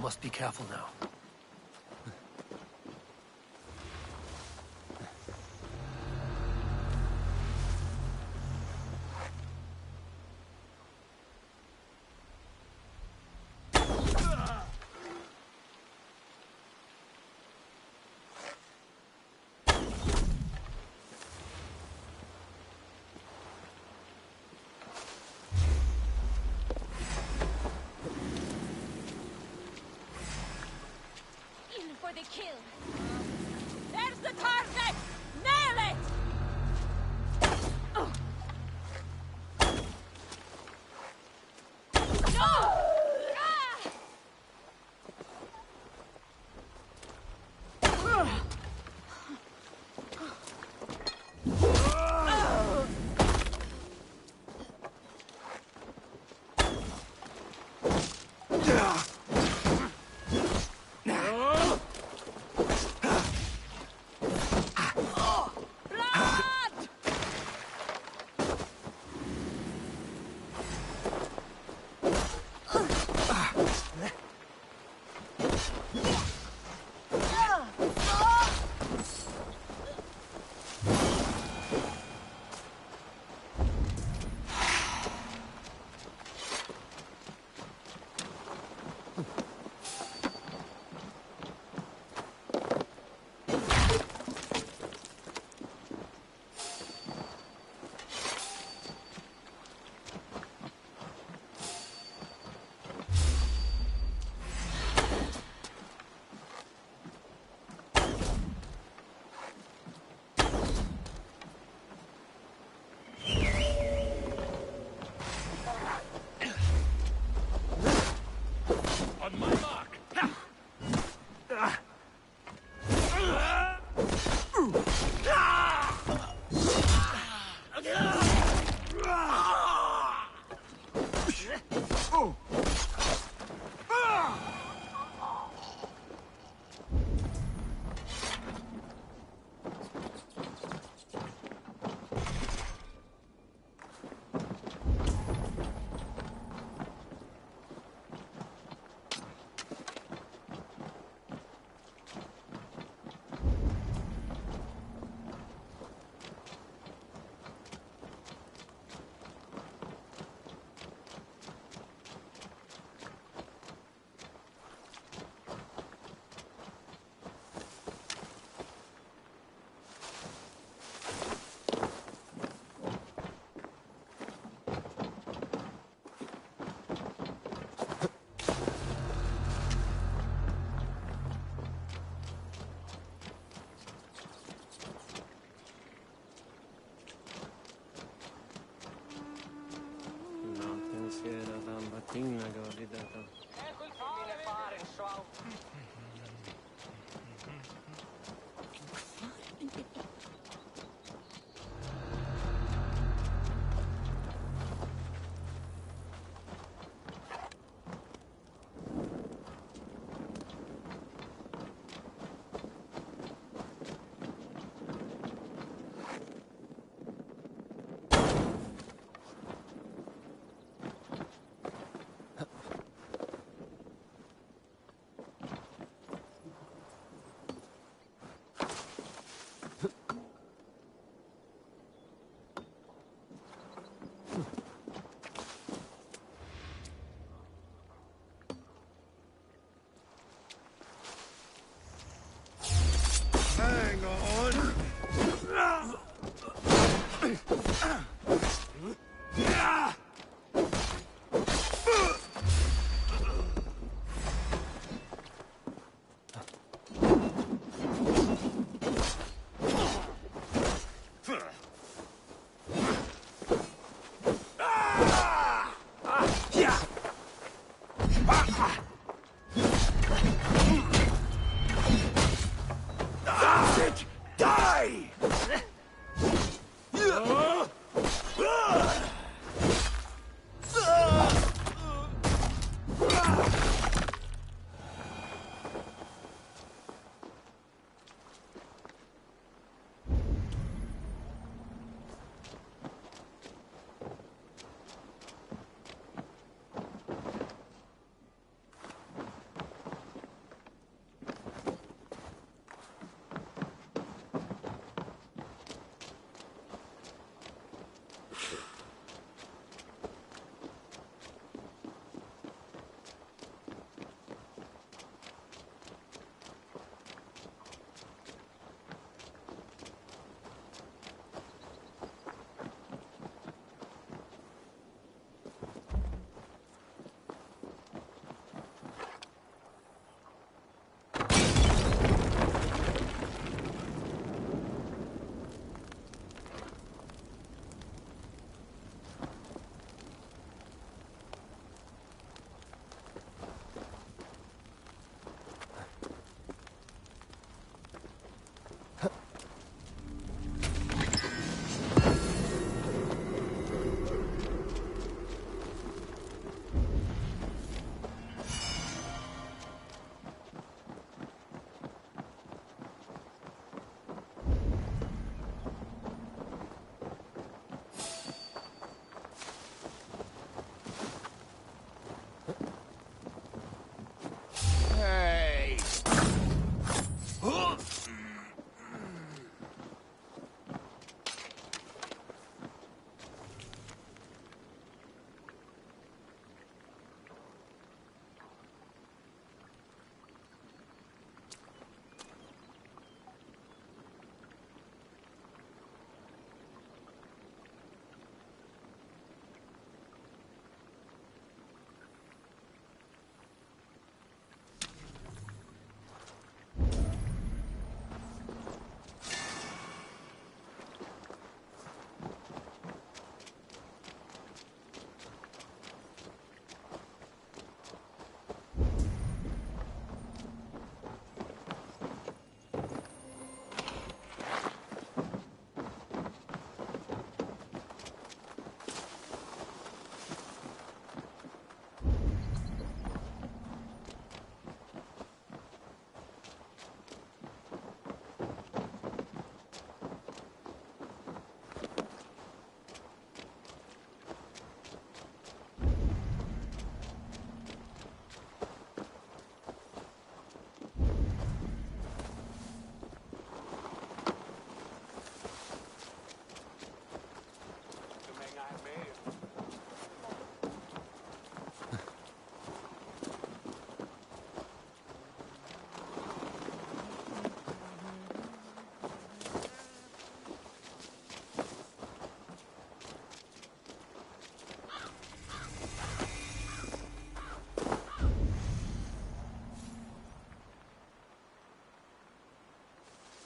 must be careful now. In for the kill. There's the target! Nail it! No!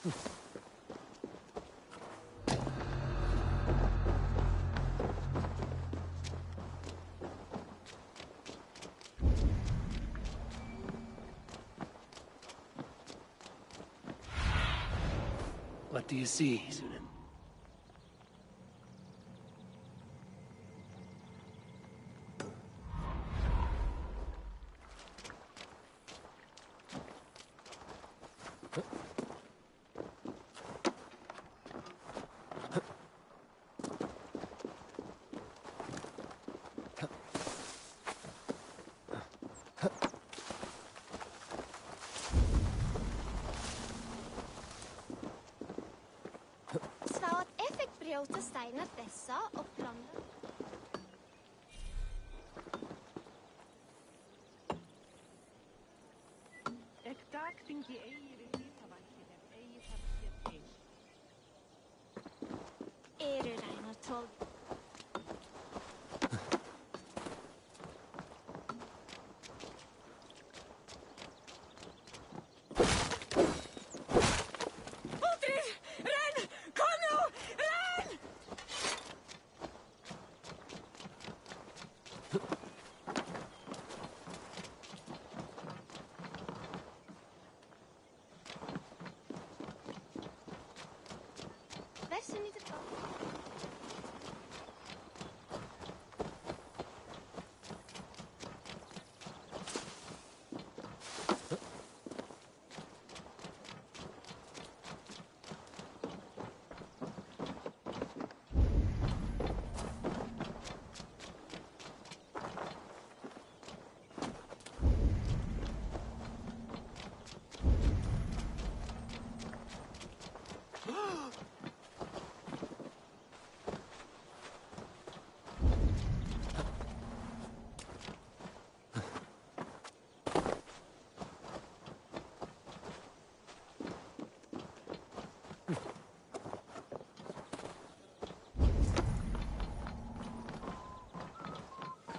What do you see, Sunan? Svaat effekt brjóta steinar þessa og blanda. Ek dag þingi eigi við hitavækið ef eigi þarf sér til. Eru Ragnar tólk. Odrir! Renn! Kom nú! Renn! Versen niet te koop.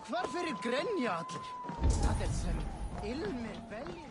Hvar fyrir grenja allir? Það sem ilmir veljir.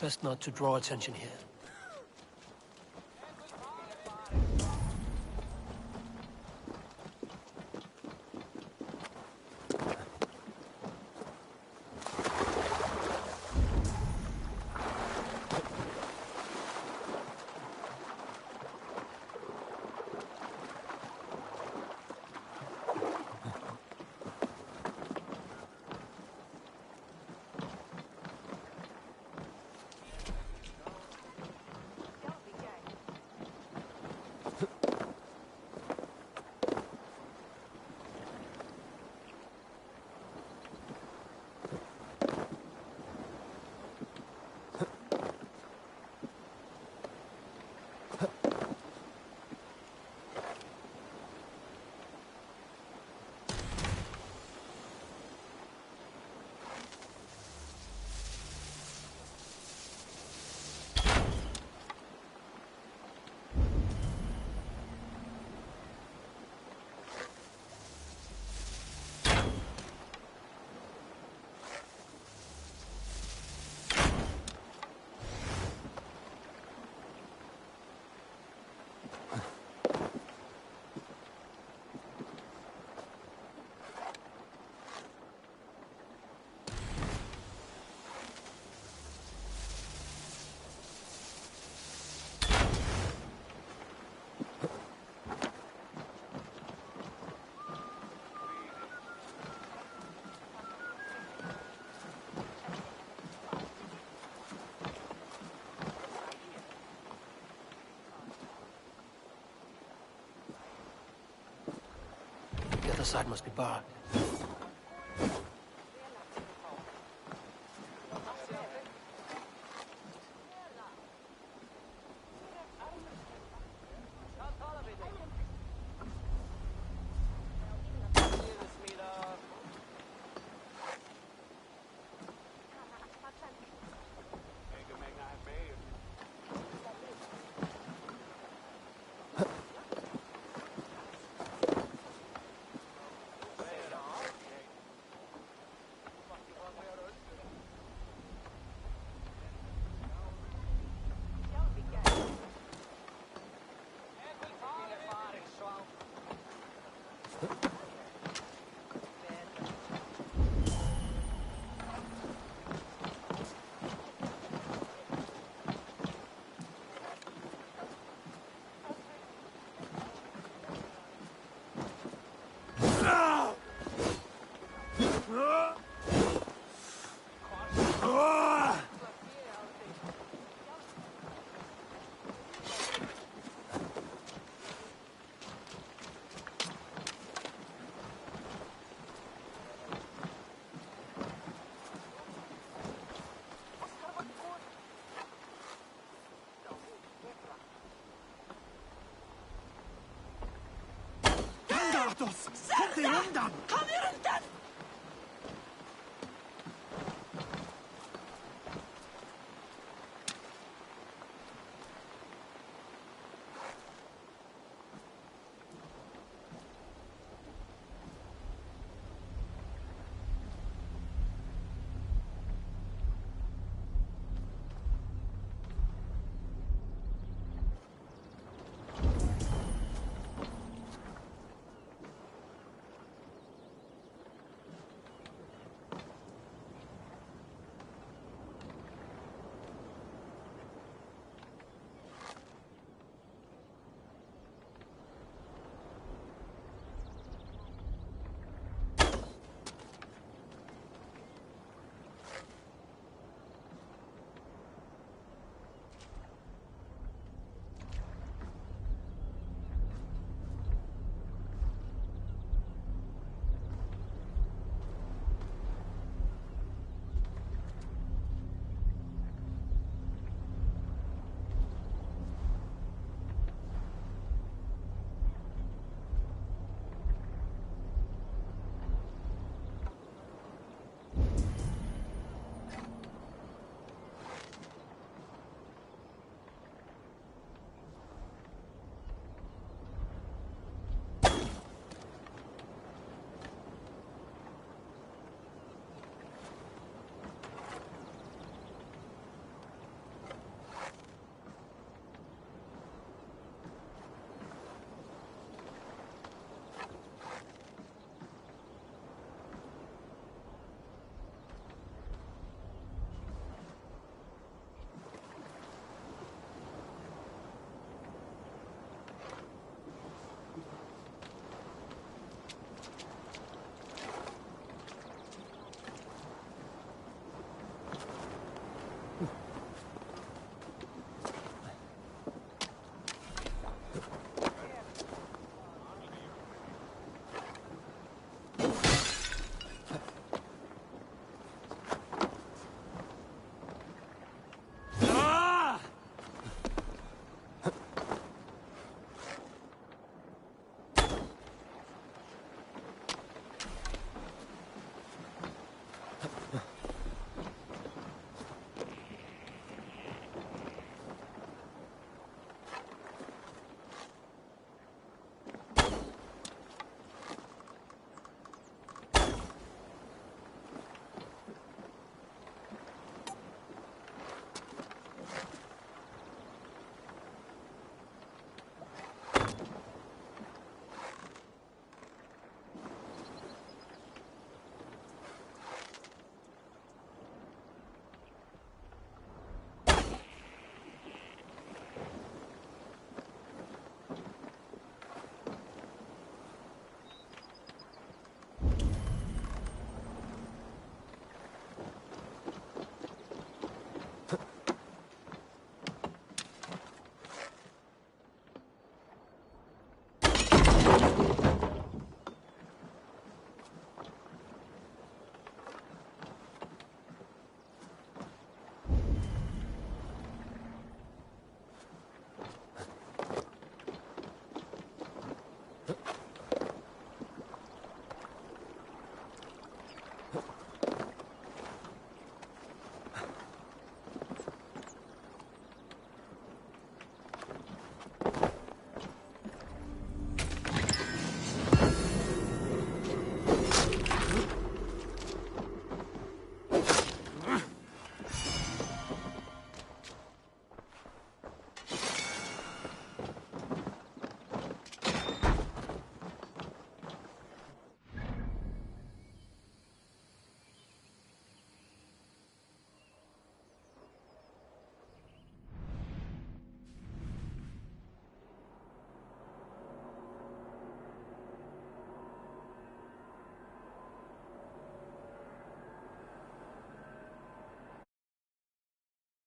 Best not to draw attention here. other side must be barred. Kom dig undan! Kom er undan!